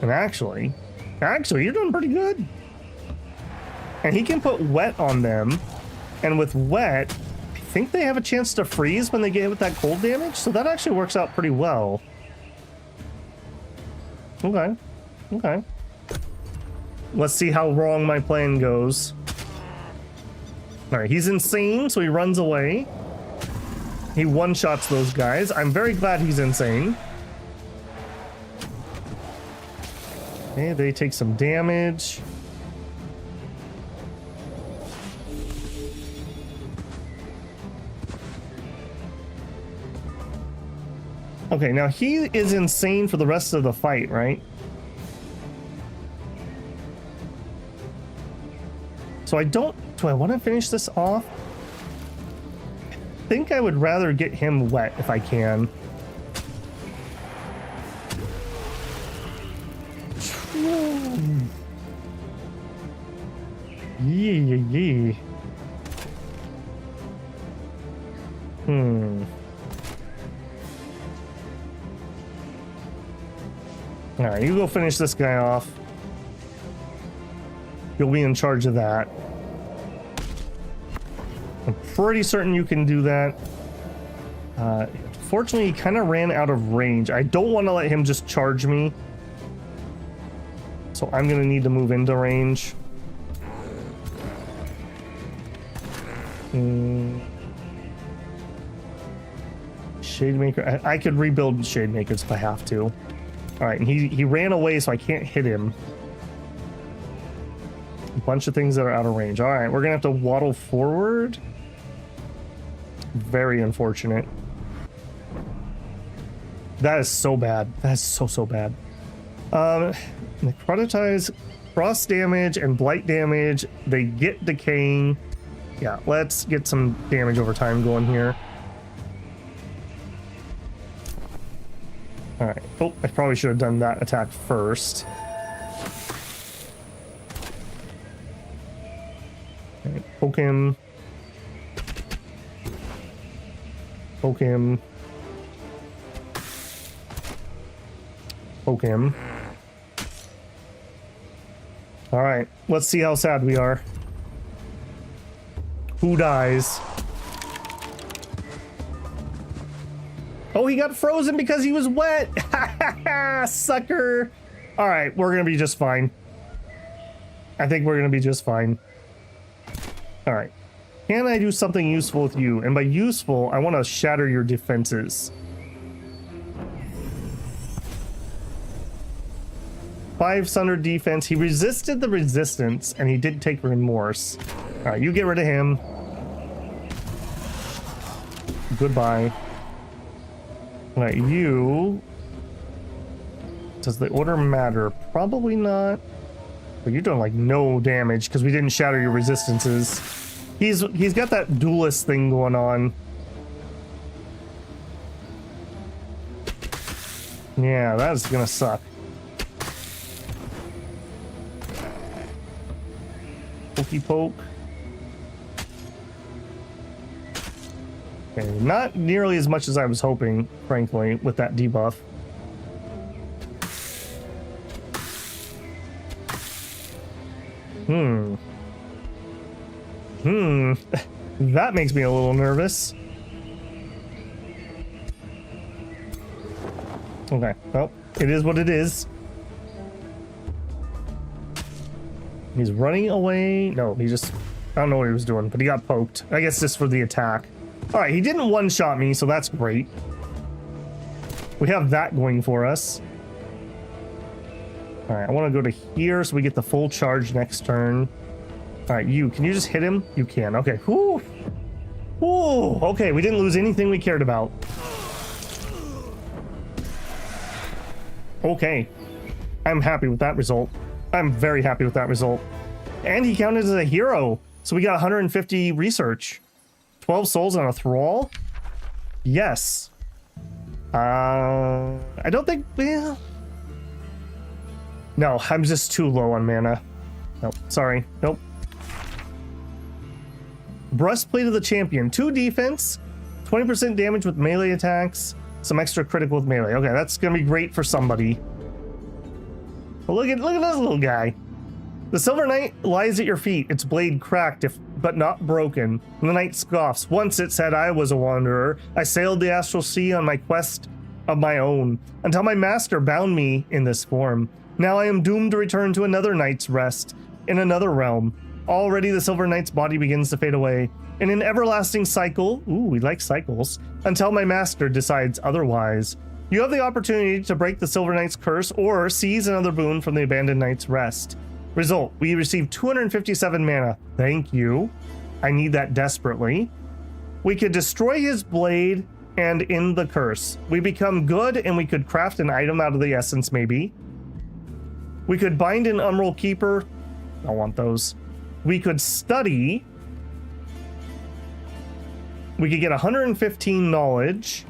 And actually, you're doing pretty good. And he can put wet on them. And with wet, I think they have a chance to freeze when they get hit with that cold damage. So that actually works out pretty well. Okay. Okay. Let's see how wrong my plan goes. All right, he's insane, so he runs away. He one-shots those guys. I'm very glad he's insane. Okay, they take some damage. Okay, now he is insane for the rest of the fight, right? So do I want to finish this off? I think I would rather get him wet if I can. Yeah. All right, you go finish this guy off. You'll be in charge of that. I'm pretty certain you can do that. Fortunately, he kind of ran out of range. I don't want to let him just charge me. So I'm going to need to move into range. Shademaker. I could rebuild Shademakers if I have to. All right, and he ran away, so I can't hit him. A bunch of things that are out of range. All right, we're gonna have to waddle forward. Very unfortunate. That is so bad. That is so bad. Necrotize, cross damage, and blight damage. They get decaying. Yeah, let's get some damage over time going here. All right. Oh, I probably should have done that attack first. Okay, poke him. Poke him. Poke him. All right. Let's see how sad we are. Who dies? Oh, he got frozen because he was wet. Sucker. All right, we're gonna be just fine. I think we're gonna be just fine. All right. Can I do something useful with you? And by useful, I want to shatter your defenses. 5 Sunder defense. He resisted the resistance, and he did take remorse. All right, you get rid of him. Goodbye. All right, you... Does the order matter? Probably not. But you're doing like no damage because we didn't shatter your resistances. He's got that duelist thing going on. Yeah, that's gonna suck. Pokey poke. Okay, not nearly as much as I was hoping, frankly, with that debuff. That makes me a little nervous. Okay, well, it is what it is. He's running away. No, he just I don't know what he was doing, but he got poked. I guess just for the attack. All right, he didn't one-shot me, so that's great. We have that going for us. All right, I want to go to here so we get the full charge next turn. All right, can you just hit him? You can. Okay. Whew. Whew. Okay, we didn't lose anything we cared about. Okay. I'm happy with that result. I'm very happy with that result. And he counted as a hero. So we got 150 research. 12 souls on a thrall? Yes. I don't think... Well, no, I'm just too low on mana. Nope, sorry. Nope. Breastplate of the Champion. 2 defense, 20% damage with melee attacks, some extra critical with melee. Okay, that's gonna be great for somebody. Well, look at this little guy. The Silver Knight lies at your feet, its blade cracked but not broken. And the knight scoffs. Once it said I was a wanderer. I sailed the astral sea on my quest of my own, until my master bound me in this form. Now I am doomed to return to another night's rest, in another realm. Already the Silver Knight's body begins to fade away, in an everlasting cycle, ooh, we like cycles, until my master decides otherwise. You have the opportunity to break the Silver Knight's curse or seize another boon from the Abandoned Knight's rest. Result, we receive 257 mana. Thank you. I need that desperately. We could destroy his blade and end the curse. We become good and we could craft an item out of the essence maybe. We could bind an Umbral Keeper. I don't want those. We could study. We could get 115 knowledge.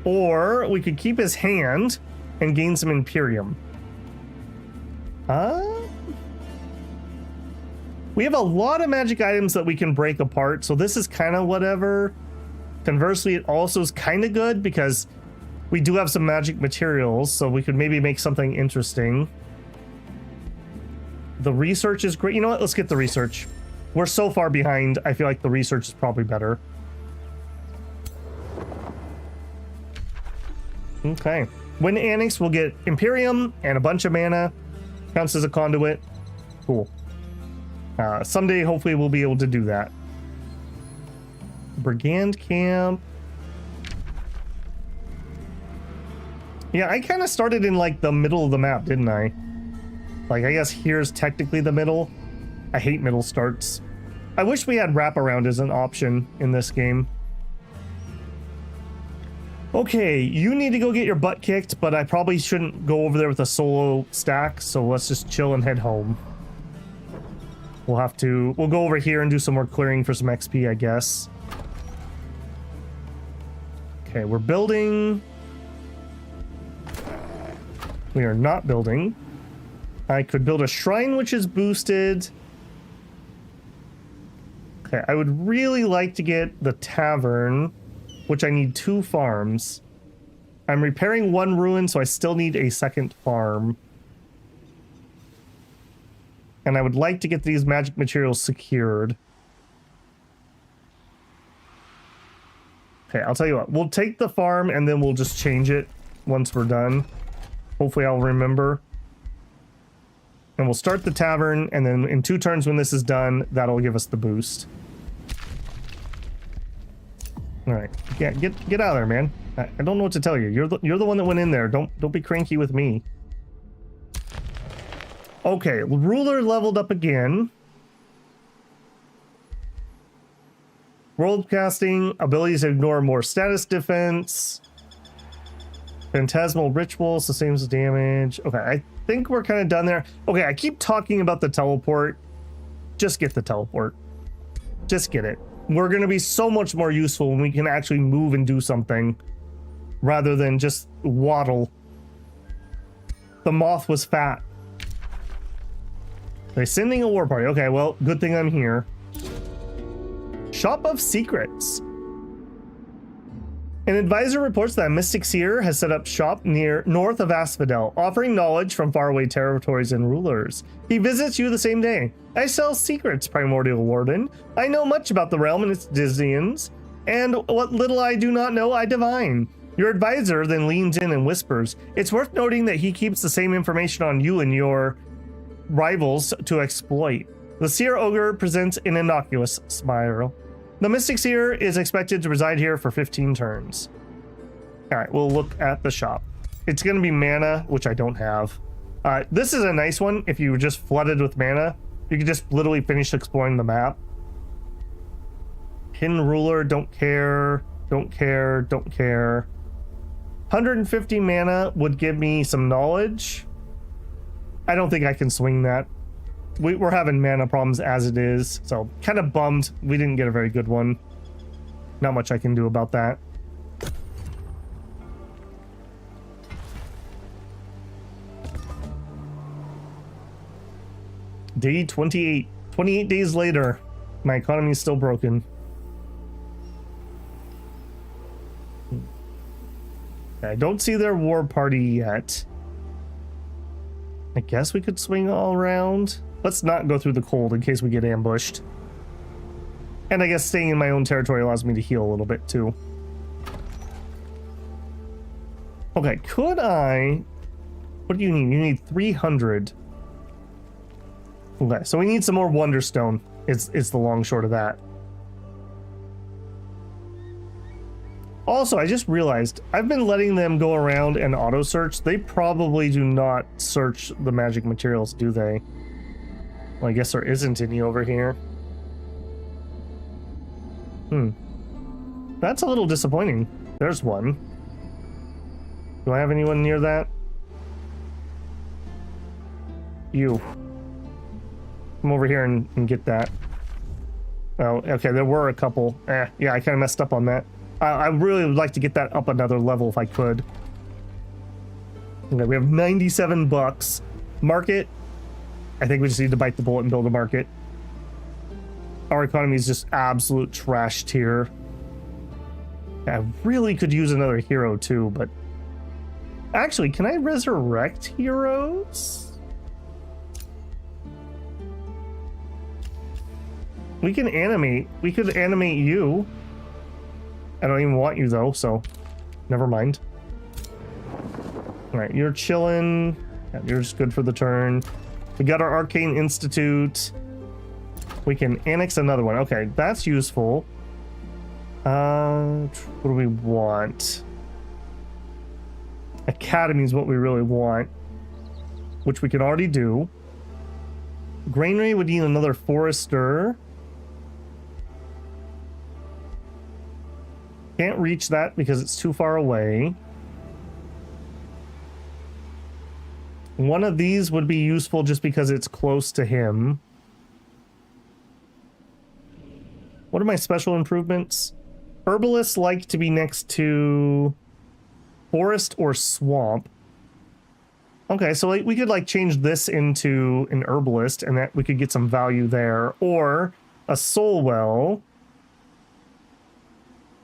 Or we could keep his hand and gain some Imperium. We have a lot of magic items that we can break apart, so this is kind of whatever. Conversely, it also is kind of good because we do have some magic materials, so we could maybe make something interesting. The research is great. You know what? Let's get the research. We're so far behind. I feel like the research is probably better. Okay. When annexed, we'll get Imperium and a bunch of mana. Counts as a conduit. Cool. Someday, hopefully, we'll be able to do that. Brigand camp. Yeah, I kind of started in like the middle of the map, didn't I? Like, I guess here's technically the middle. I hate middle starts. I wish we had wraparound as an option in this game. Okay, you need to go get your butt kicked, but I probably shouldn't go over there with a solo stack, so let's just chill and head home. We'll go over here and do some more clearing for some XP, I guess. Okay, we're building. We are not building. I could build a shrine which is boosted. Okay, I would really like to get the tavern, which I need 2 farms. I'm repairing 1 ruin, so I still need a second farm. And I would like to get these magic materials secured. Okay, I'll tell you what. We'll take the farm and then we'll just change it once we're done. Hopefully I'll remember. And we'll start the tavern, and then in 2 turns when this is done, that'll give us the boost. All right, yeah, get out of there, man. I don't know what to tell you. You're the one that went in there. Don't be cranky with me. Okay, ruler leveled up again. World casting, abilities to ignore more status defense. Phantasmal ritual, sustains damage. Okay, I think we're kind of done there. Okay, I keep talking about the teleport. Just get the teleport. Just get it. We're going to be so much more useful when we can actually move and do something rather than just waddle. The moth was fat. They're sending a war party. Okay, well, good thing I'm here. Shop of Secrets. An advisor reports that Mystic Seir has set up shop north of Asphodel, offering knowledge from faraway territories and rulers. He visits you the same day. I sell secrets, Primordial Warden. I know much about the realm and its denizens, and what little I do not know, I divine. Your advisor then leans in and whispers. It's worth noting that he keeps the same information on you and your rivals to exploit. The Seir Ogre presents an innocuous smile. The Mystic Seer is expected to reside here for 15 turns. All right, we'll look at the shop. It's going to be mana, which I don't have. This is a nice one. If you were just flooded with mana, you can just literally finish exploring the map. Hidden Ruler, don't care, don't care, don't care. 150 mana would give me some knowledge. I don't think I can swing that. We're having mana problems as it is, so kind of bummed we didn't get a very good one. Not much I can do about that. Day 28. 28 days later, my economy is still broken. I don't see their war party yet. I guess we could swing all around. Let's not go through the cold in case we get ambushed. And I guess staying in my own territory allows me to heal a little bit too. Okay, could I... What do you need? You need 300. Okay, so we need some more Wonderstone. It's the long short of that. Also, I just realized I've been letting them go around and auto search. They probably do not search the magic materials, do they? Well, I guess there isn't any over here. That's a little disappointing. There's one. Do I have anyone near that? You. Come over here and get that. Oh, okay, there were a couple. Yeah, I kind of messed up on that. I really would like to get that up another level if I could. Okay, we have 97 bucks. Market. I think we just need to bite the bullet and build a market. Our economy is just absolute trash tier. I really could use another hero too, but... Actually, can I resurrect heroes? We can animate. We could animate you. I don't even want you though, so never mind. All right, you're chilling. Yeah, you're just good for the turn. We got our Arcane Institute. We can annex another one. Okay, that's useful. What do we want? Academy is what we really want, which we can already do. Granary would need another Forester. Can't reach that because it's too far away. One of these would be useful just because it's close to him. What are my special improvements? Herbalists like to be next to forest or swamp. Okay, so we could like change this into an herbalist and that we could get some value there. Or a soul well.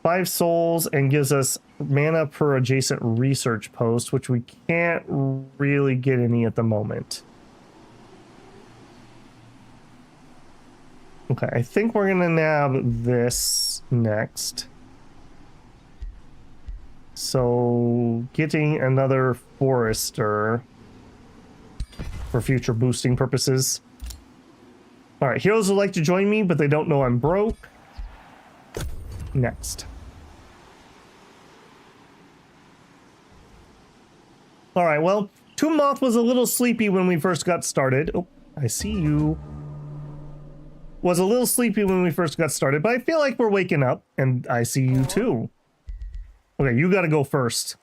5 souls and gives us mana per adjacent research post, which we can't really get any at the moment. Okay, I think we're gonna nab this next. So getting another forester for future boosting purposes. All right, heroes would like to join me, but they don't know I'm broke. Next. All right, well, Tombmoth was a little sleepy when we first got started. Oh, I see you. Was a little sleepy when we first got started, but I feel like we're waking up, and I see you too. Okay, you gotta go first.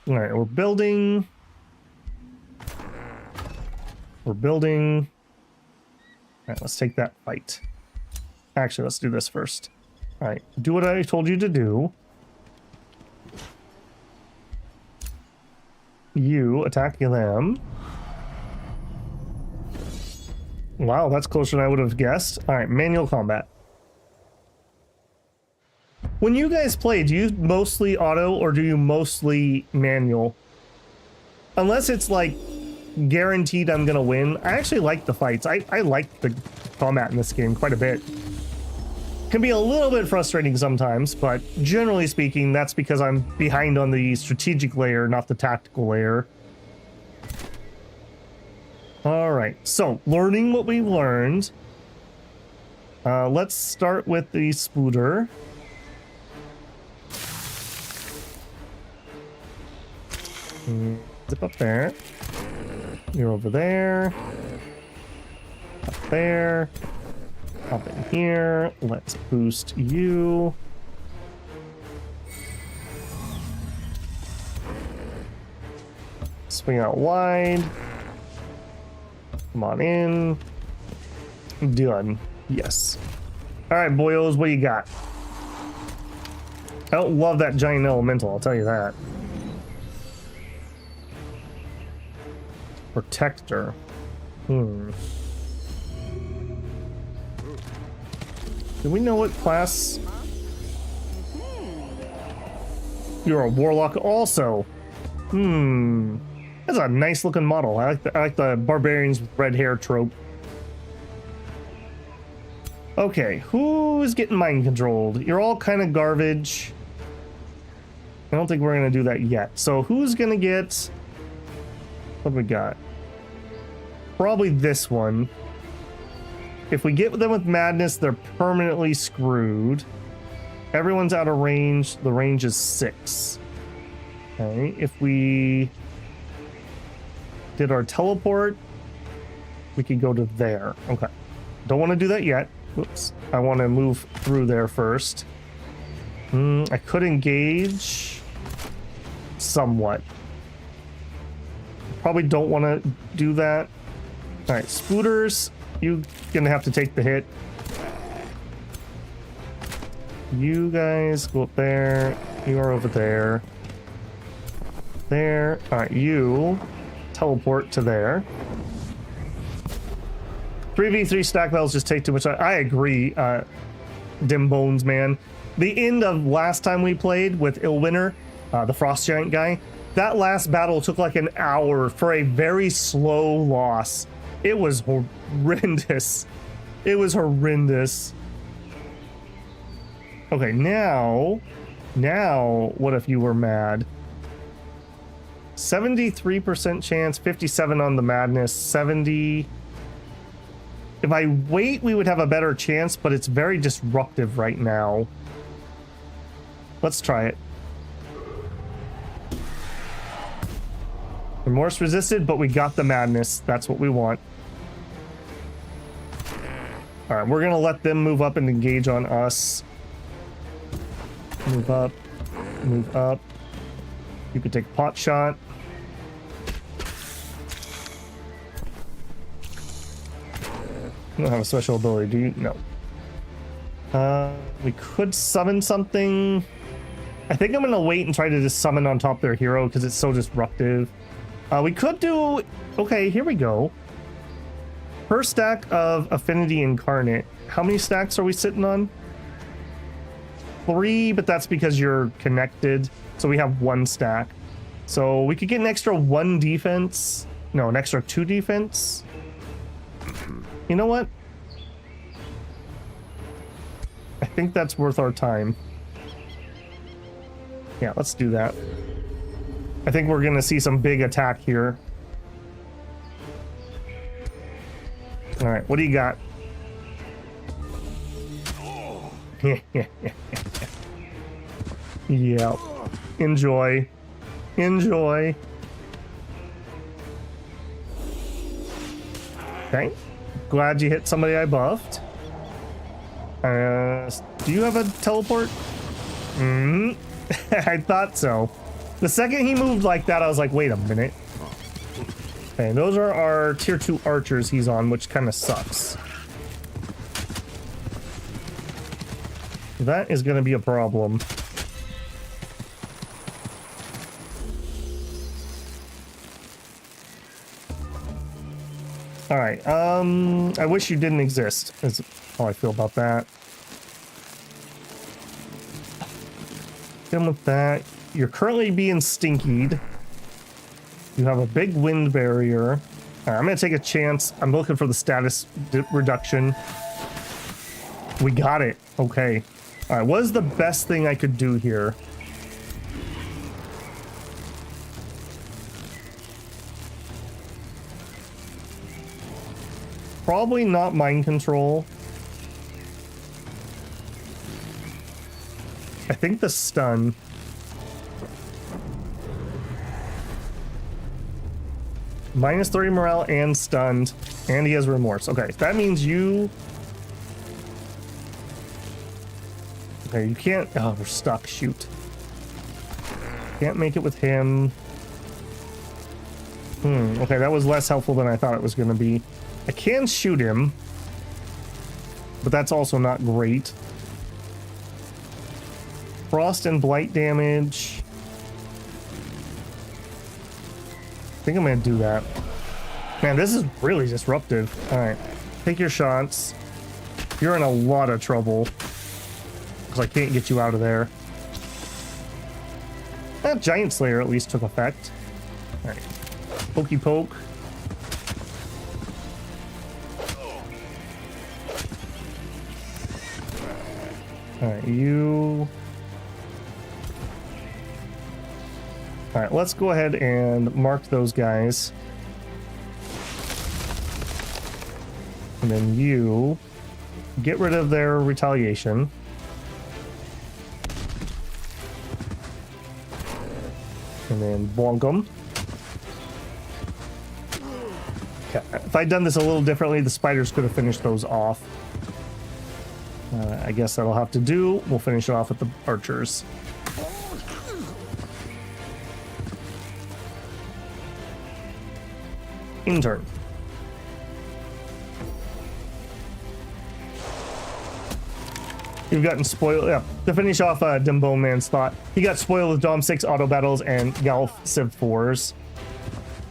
All right, we're building. We're building. All right, let's take that fight. Actually, let's do this first. All right, do what I told you to do. You attack them. Wow, that's closer than I would have guessed. All right, manual combat. When you guys play, do you mostly auto or do you mostly manual? Unless it's like guaranteed I'm gonna win. I actually like the fights. I like the combat in this game quite a bit. Can be a little bit frustrating sometimes, but generally speaking, that's because I'm behind on the strategic layer, not the tactical layer. All right, so learning what we learned. Let's start with the spooter. Zip up there. You're over there. Up there. Up in here. Let's boost you. Swing out wide. Come on in. Done. Yes. All right, boyos, what you got? I don't love that giant elemental, I'll tell you that. Protector. Do we know what class? You're a warlock also. That's a nice looking model. I like the barbarians with red hair trope. Okay, who's getting mind controlled? You're all kind of garbage. I don't think we're gonna do that yet. So who's gonna get? What do we got? Probably this one. If we get them with madness, they're permanently screwed. Everyone's out of range. The range is 6. Okay, if we did our teleport, we could go to there. Okay, don't want to do that yet. Oops, I want to move through there first. I could engage somewhat. Probably don't want to do that. All right, spooters, you're gonna have to take the hit. You guys go up there. You are over there. There. All right, you teleport to there. 3v3 stack battles just take too much time. I agree, Dim Bones, man. The end of last time we played with Illwinter, the Frost Giant guy, that last battle took like an hour for a very slow loss. It was horrendous. It was horrendous. Okay, now, what if you were mad? 73% chance, 57 on the madness, 70. If I wait, we would have a better chance, but it's very disruptive right now. Let's try it. Remorse resisted, but we got the madness. That's what we want. All right, we're gonna let them move up and engage on us. Move up, move up. You could take pot shot. You don't have a special ability, do you? No. We could summon something. I think I'm gonna wait and try to just summon on top of their hero because it's so disruptive. We could do. Okay, here we go. Per stack of Affinity Incarnate. How many stacks are we sitting on? 3, but that's because you're connected. So we have 1 stack. So we could get an extra 1 defense. No, an extra 2 defense. You know what? I think that's worth our time. Yeah, let's do that. I think we're gonna see some big attack here. All right, what do you got? Yeah. Enjoy. Enjoy. Okay. Glad you hit somebody I buffed. Do you have a teleport? I thought so. The second he moved like that, I was like, wait a minute. Okay, those are our tier 2 archers he's on, which kind of sucks. That is going to be a problem. All right. I wish you didn't exist. Is how I feel about that. Done with that. You're currently being stinkied. You have a big wind barrier. I'm gonna take a chance. I'm looking for the status reduction. We got it. Okay. All right. What is the best thing I could do here? Probably not mind control. I think the stun. Minus 30 morale and stunned. And he has remorse. Okay, that means you... Okay, you can't... Oh, we're stuck. Shoot. Can't make it with him. Okay, that was less helpful than I thought it was going to be. I can shoot him. But that's also not great. Frost and blight damage. I think I'm gonna do that. Man, this is really disruptive. Alright. Take your shots. You're in a lot of trouble. Because I can't get you out of there. That Giant Slayer at least took effect. Alright. Pokey poke. Alright, you... Alright, let's go ahead and mark those guys. And then you get rid of their retaliation. And then bonk them. Okay, if I'd done this a little differently, the spiders could have finished those off. I guess that'll have to do. We'll finish it off with the archers. Intern. You've gotten spoiled. Yeah, to finish off Dimbo Man's thought, he got spoiled with Dom 6 auto battles and Galf Civ 4s.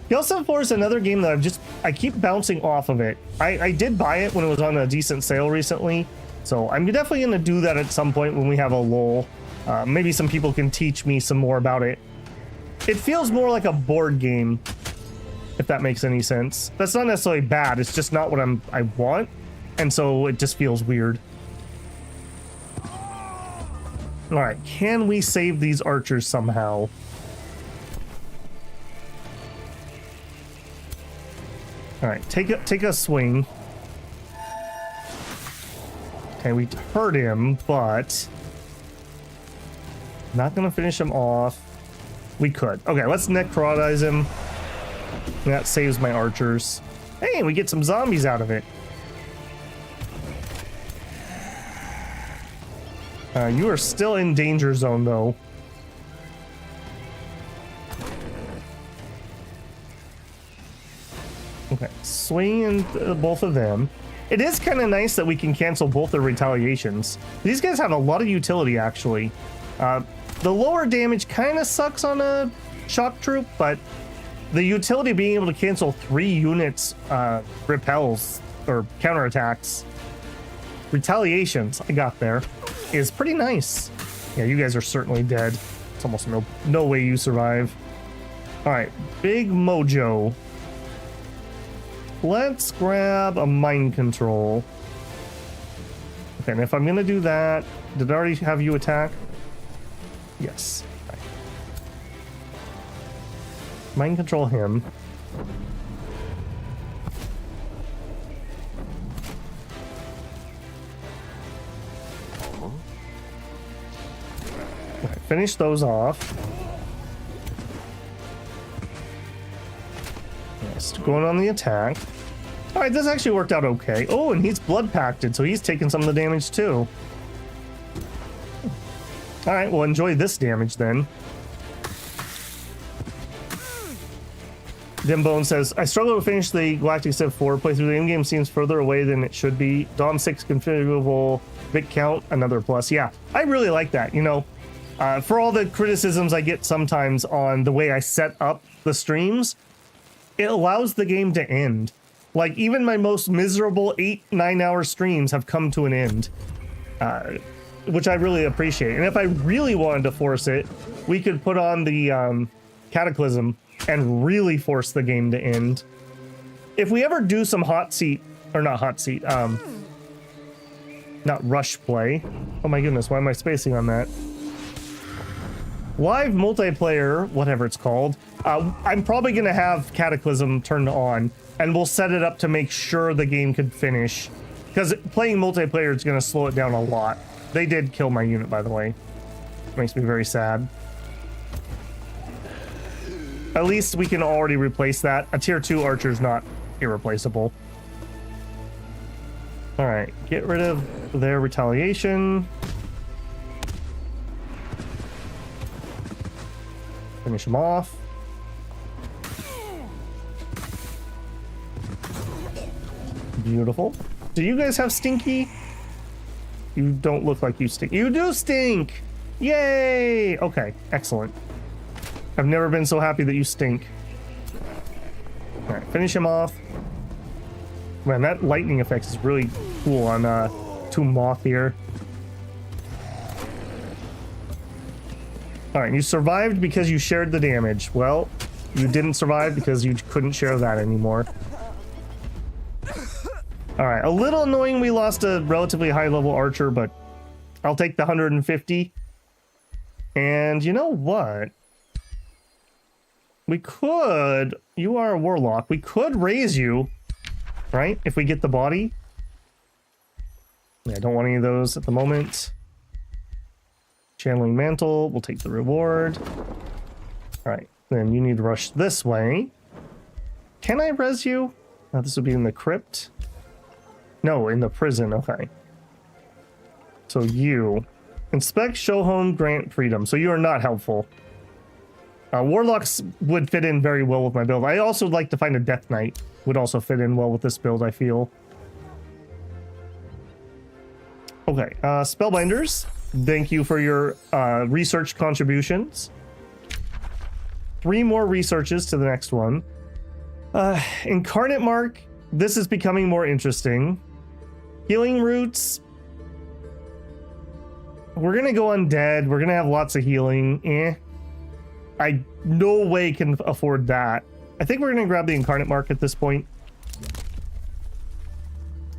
Galf Civ 4 is another game that I keep bouncing off of it. I did buy it when it was on a decent sale recently, so I'm definitely going to do that at some point when we have a lull. Maybe some people can teach me some more about it. It feels more like a board game, if that makes any sense. That's not necessarily bad, it's just not what I want, and so it just feels weird. Alright, can we save these archers somehow? Alright, take a swing. Okay, we hurt him, but not gonna finish him off. We could. Okay, let's necrotize him. That saves my archers. Hey, we get some zombies out of it. You are still in danger zone, though. Okay, swing both of them. It is kind of nice that we can cancel both their retaliations. These guys have a lot of utility, actually. The lower damage kind of sucks on a shock troop, but the utility of being able to cancel 3 units repels or counterattacks. Retaliations, I got there, is pretty nice. Yeah, you guys are certainly dead. It's almost no way you survive. All right, big mojo. Let's grab a mind control. Okay, and if I'm gonna do that, did I already have you attack? Yes. Okay. Mind control him. Okay, finish those off. Yes, going on the attack. All right, this actually worked out okay. Oh, and he's blood pacted, so he's taking some of the damage too. All right, well, enjoy this damage then. Dimbone says, I struggle to finish the Galactic Civ 4. Playthrough the in-game seems further away than it should be. Dom 6 configurable bit count, another plus. Yeah, I really like that. You know, for all the criticisms I get sometimes on the way I set up the streams, it allows the game to end. Like, even my most miserable 8-9 hour streams have come to an end, which I really appreciate. And if I really wanted to force it, we could put on the Cataclysm and really force the game to end. If we ever do some hot seat, or not hot seat, not rush play. Oh my goodness, why am I spacing on that? live multiplayer, whatever it's called, I'm probably going to have Cataclysm turned on, and we'll set it up to make sure the game could finish. Because playing multiplayer is going to slow it down a lot. They did kill my unit, by the way. Makes me very sad. At least we can already replace that. A tier 2 archer is not irreplaceable. Alright, get rid of their retaliation. Finish them off. Beautiful. Do you guys have stinky? You don't look like you stink. You do stink! Yay! Okay, excellent. I've never been so happy that you stink. Alright, finish him off. Man, that lightning effect is really cool on Tombmoth here. Alright, you survived because you shared the damage. Well, you didn't survive because you couldn't share that anymore. Alright, a little annoying we lost a relatively high level archer, but I'll take the 150. And you know what? We could... You are a warlock. We could raise you, right? If we get the body. Yeah, I don't want any of those at the moment. Channeling Mantle. We'll take the reward. Alright, then you need to rush this way. Can I res you? This would be in the crypt. No, in the prison. Okay. So you... Inspect, show home, grant freedom. So you are not helpful. Warlocks would fit in very well with my build. I also like to find a Death Knight. Would also fit in well with this build, I feel. Okay, Spellbinders. Thank you for your research contributions. 3 more researches to the next one. Incarnate Mark. This is becoming more interesting. Healing Roots. We're gonna go undead. We're gonna have lots of healing. I no way can afford that. I think we're gonna grab the Incarnate Mark at this point.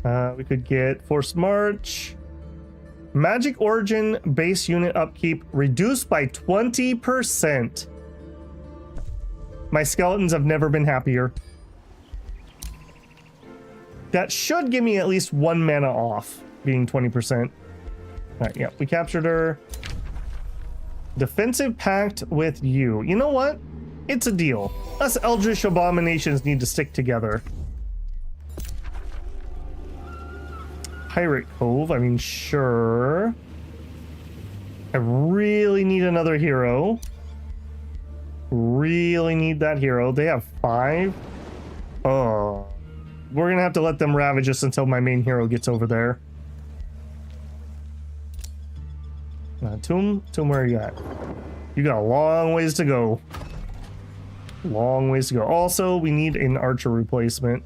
We could get Force March. Magic Origin base unit upkeep reduced by 20%. My skeletons have never been happier. That should give me at least 1 mana off, being 20%. Alright, yeah, we captured her. Defensive pact with you. You know what? It's a deal. Us Eldritch abominations need to stick together. Pirate Cove, I mean, sure. I really need another hero. Really need that hero. They have 5. Oh. We're gonna have to let them ravage us until my main hero gets over there. Tome, where are you at? You got a long ways to go. Long ways to go. Also, we need an archer replacement.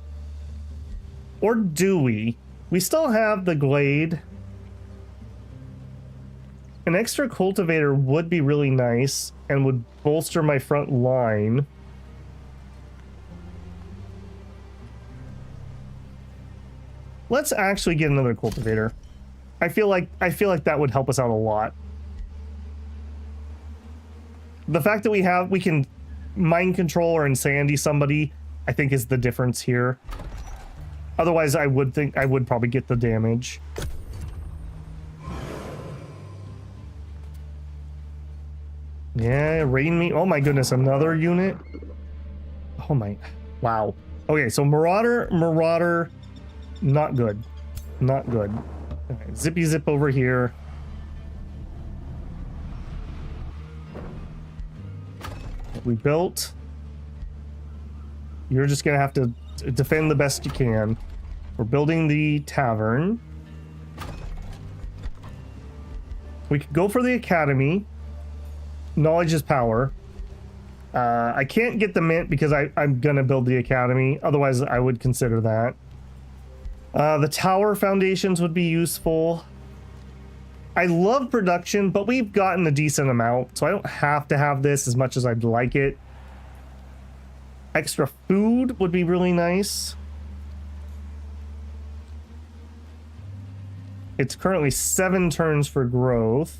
Or do we? We still have the Glade. An extra cultivator would be really nice and would bolster my front line. Let's actually get another cultivator. I feel like that would help us out a lot. The fact that we can mind control or insanity somebody, I think is the difference here. Otherwise, I would probably get the damage. Yeah, rain me. Oh my goodness, another unit. Oh my, wow. Okay, so Marauder, not good. Not good. Okay, zippy zip over here. We built. You're just gonna have to defend the best you can. We're building the tavern. We could go for the academy. Knowledge is power. I can't get the mint because I'm gonna build the academy. Otherwise, I would consider that. The tower foundations would be useful. I love production, but we've gotten a decent amount, so I don't have to have this as much as I'd like it. Extra food would be really nice. It's currently 7 turns for growth.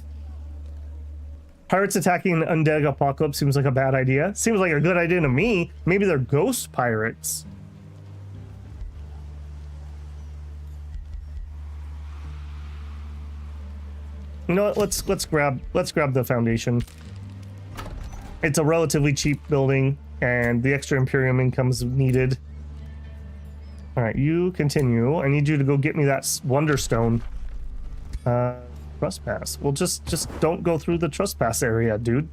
Pirates attacking an undead apocalypse seems like a bad idea. Seems like a good idea to me. Maybe they're ghost pirates. You know what? Let's grab the foundation. It's a relatively cheap building, and the extra Imperium income is needed. All right, you continue. I need you to go get me that Wonderstone. Trespass. Well, just don't go through the trespass area, dude.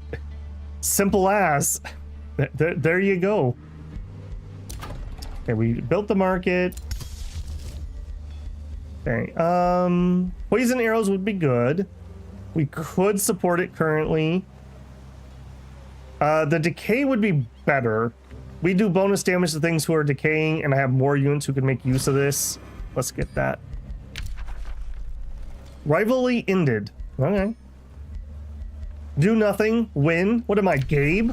Simple as. There you go. Okay, we built the market. Okay. Poison arrows would be good. We could support it currently. The decay would be better. We do bonus damage to things who are decaying, and I have more units who can make use of this. Let's get that. Rivalry ended. Okay. Do nothing. Win. What am I, Gabe?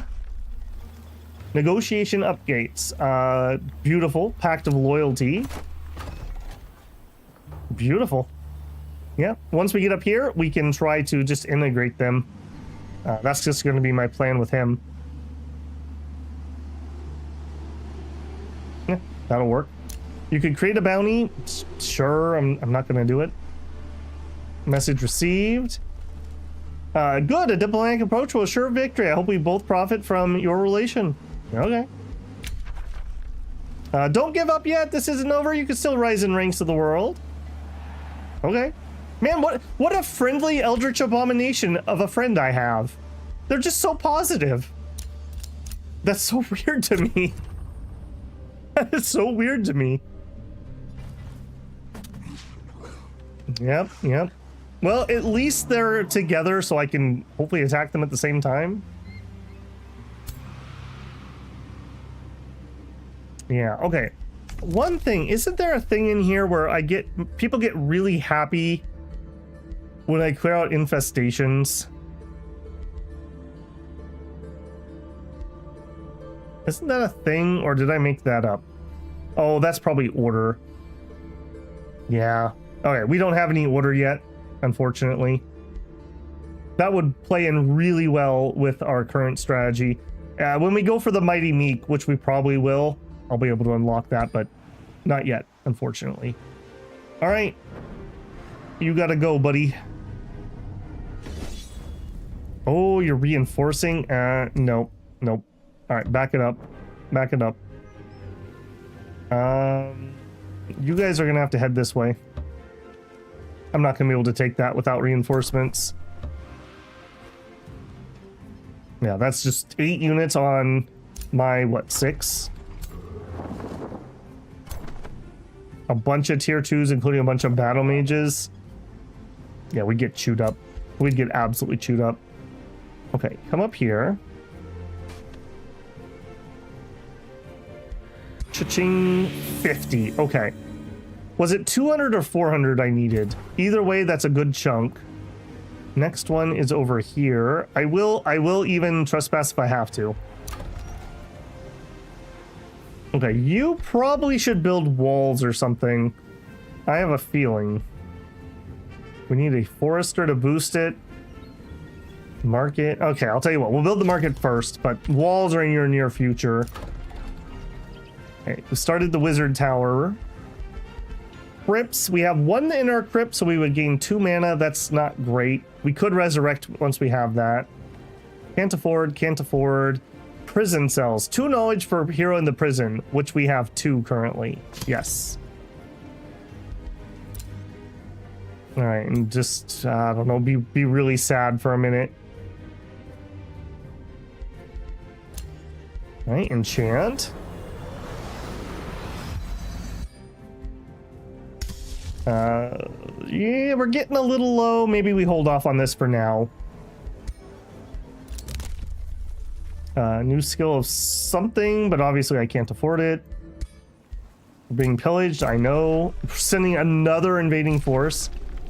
Negotiation updates. Beautiful. Pact of Loyalty. Beautiful. Yeah. Once we get up here, we can try to just integrate them. That's just going to be my plan with him. Yeah, that'll work. You could create a bounty. Sure, I'm not going to do it. Message received. Good. A diplomatic approach will assure victory. I hope we both profit from your relation. Okay. Don't give up yet. This isn't over. You can still rise in ranks of the world. Okay. Man, what a friendly Eldritch abomination of a friend I have. They're just so positive. That's so weird to me. That is so weird to me. Yep. Well, at least they're together, so I can hopefully attack them at the same time. Yeah, okay. One thing, isn't there a thing in here where people get really happy when I clear out infestations? Isn't that a thing, or did I make that up? Oh, that's probably order. Yeah. Okay, we don't have any order yet, unfortunately. That would play in really well with our current strategy. When we go for the Mighty Meek, which we probably will, I'll be able to unlock that, but not yet, unfortunately. All right. You gotta go, buddy. Oh, you're reinforcing? Nope. All right, back it up. You guys are gonna have to head this way. I'm not gonna be able to take that without reinforcements. Yeah, that's just 8 units on my, 6? A bunch of tier 2s, including a bunch of battle mages. Yeah, we'd get chewed up. We'd get absolutely chewed up. Okay, come up here. Cha-ching, 50. Okay. Was it 200 or 400 I needed? Either way, that's a good chunk. Next one is over here. I will even trespass if I have to. Okay, you probably should build walls or something. I have a feeling. We need a forester to boost it. Market. Okay, I'll tell you what. We'll build the market first, but walls are in your near future. Okay, we started the wizard tower. Crypts. We have 1 in our crypt, so we would gain 2 mana. That's not great. We could resurrect once we have that. Can't afford. Prison cells. 2 knowledge for hero in the prison, which we have 2 currently. Yes. All right, and just, I don't know, be really sad for a minute. All right, enchant. Yeah, we're getting a little low. Maybe we hold off on this for now. New skill of something, but obviously I can't afford it. We're being pillaged, I know. We're sending another invading force.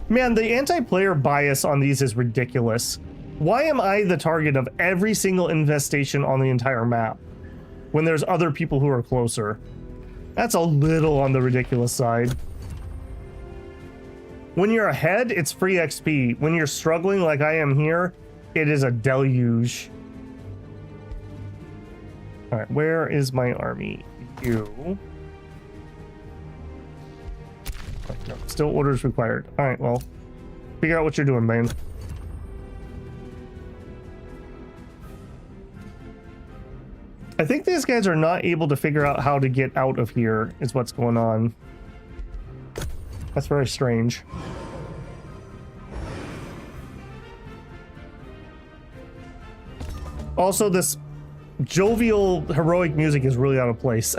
Man, the anti-player bias on these is ridiculous. Why am I the target of every single infestation on the entire map when there's other people who are closer? That's a little on the ridiculous side. When you're ahead, it's free XP. When you're struggling like I am here, It is a deluge. All right, where is my army? You. Oh, no, still orders required. All right, well, figure out what you're doing, man. I think these guys are not able to figure out how to get out of here, is what's going on. That's very strange. Also, this jovial, heroic music is really out of place.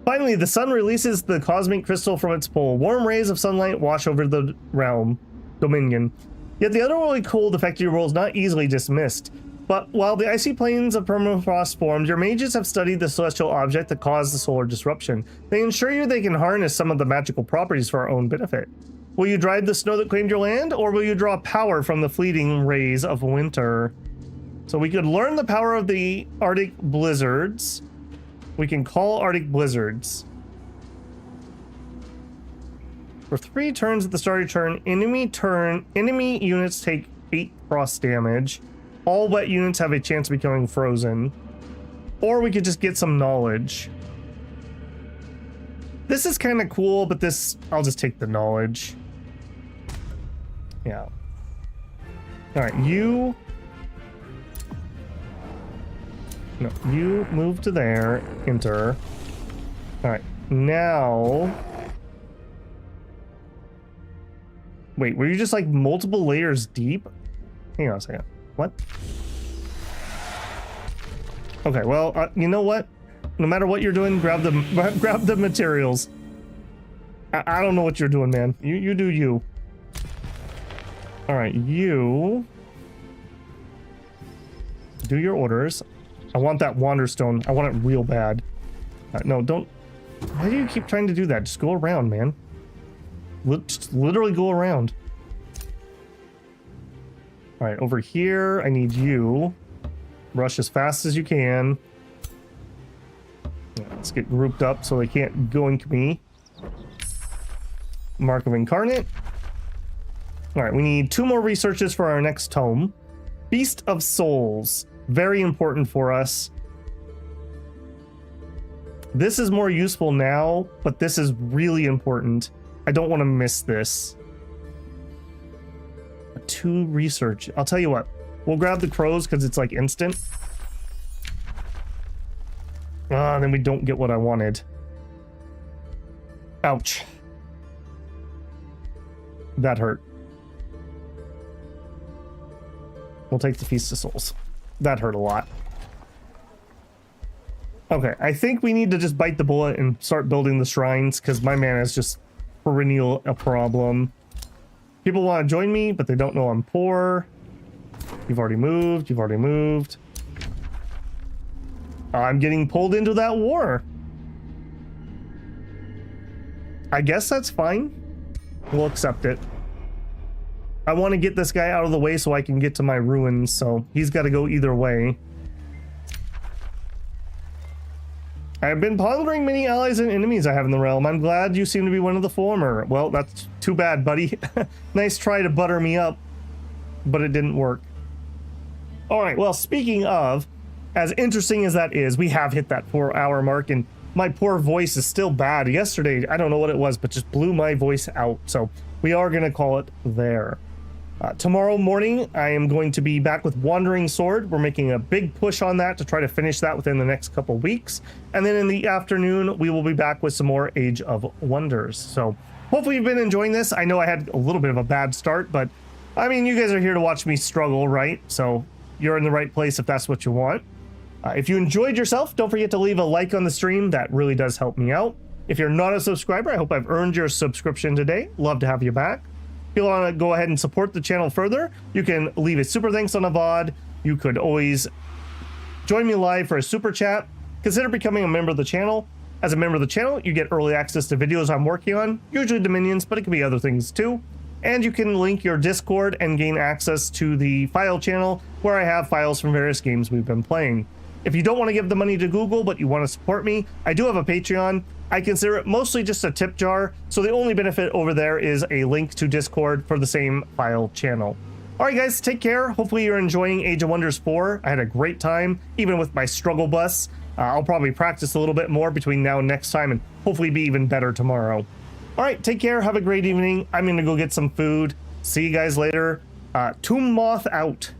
Finally, the sun releases the cosmic crystal from its pole. Warm rays of sunlight wash over the realm, Dominion. Yet the otherworldly cold affecting your world is not easily dismissed. But while the icy plains of permafrost formed, your mages have studied the celestial object that caused the solar disruption. They ensure you they can harness some of the magical properties for our own benefit. Will you drive the snow that claimed your land, or will you draw power from the fleeting rays of winter? So we could learn the power of the Arctic blizzards. We can call Arctic blizzards. For 3 turns at the start of your turn, enemy units take 8 frost damage. All wet units have a chance of becoming frozen. Or we could just get some knowledge. This is kind of cool, but this, I'll just take the knowledge. Yeah. All right, you... No, you move to there, enter. All right, now... Wait, were you just like multiple layers deep? Hang on a second. What? Okay, well, you know what? No matter what you're doing, grab the materials. I don't know what you're doing, man. You do you. All right, you do your orders. I want that Wanderstone. I want it real bad. No, don't. Why do you keep trying to do that? Just go around, man. Just literally go around. All right, over here, I need you. Rush as fast as you can. Yeah, let's get grouped up so they can't goink me. Mark of Incarnate. All right, we need 2 more researches for our next tome. Feast of Souls. Very important for us. This is more useful now, but this is really important. I don't want to miss this. 2 research. I'll tell you what. We'll grab the crows because it's like instant. Then we don't get what I wanted. Ouch. That hurt. We'll take the Feast of Souls. That hurt a lot. Okay, I think we need to just bite the bullet and start building the shrines because my mana is just perennial a problem. People want to join me, but they don't know I'm poor. You've already moved. You've already moved. I'm getting pulled into that war. I guess that's fine. We'll accept it. I want to get this guy out of the way so I can get to my ruins, so he's got to go either way. I have been pondering many allies and enemies I have in the realm. I'm glad you seem to be one of the former. Well, that's too bad, buddy. Nice try to butter me up, but it didn't work. All right, well, speaking of, as interesting as that is, we have hit that 4-hour mark, and my poor voice is still bad. Yesterday, I don't know what it was, but just blew my voice out, so we are going to call it there. Tomorrow morning, I am going to be back with Wandering Sword. We're making a big push on that to try to finish that within the next couple weeks. And then in the afternoon, we will be back with some more Age of Wonders. So hopefully you've been enjoying this. I know I had a little bit of a bad start, but I mean, you guys are here to watch me struggle, right? So you're in the right place if that's what you want. If you enjoyed yourself, don't forget to leave a like on the stream. That really does help me out. If you're not a subscriber, I hope I've earned your subscription today. Love to have you back. If you want to go ahead and support the channel further, you can leave a super thanks on a VOD. You could always join me live for a super chat. Consider becoming a member of the channel. As a member of the channel, you get early access to videos I'm working on, usually Dominions, but it could be other things too. And you can link your Discord and gain access to the file channel where I have files from various games we've been playing. If you don't want to give the money to Google, but you want to support me, I do have a Patreon. I consider it mostly just a tip jar, so the only benefit over there is a link to Discord for the same file channel. All right, guys, take care. Hopefully you're enjoying Age of Wonders 4. I had a great time, even with my struggle bus. I'll probably practice a little bit more between now and next time and hopefully be even better tomorrow. All right, take care. Have a great evening. I'm going to go get some food. See you guys later. Tombmoth out.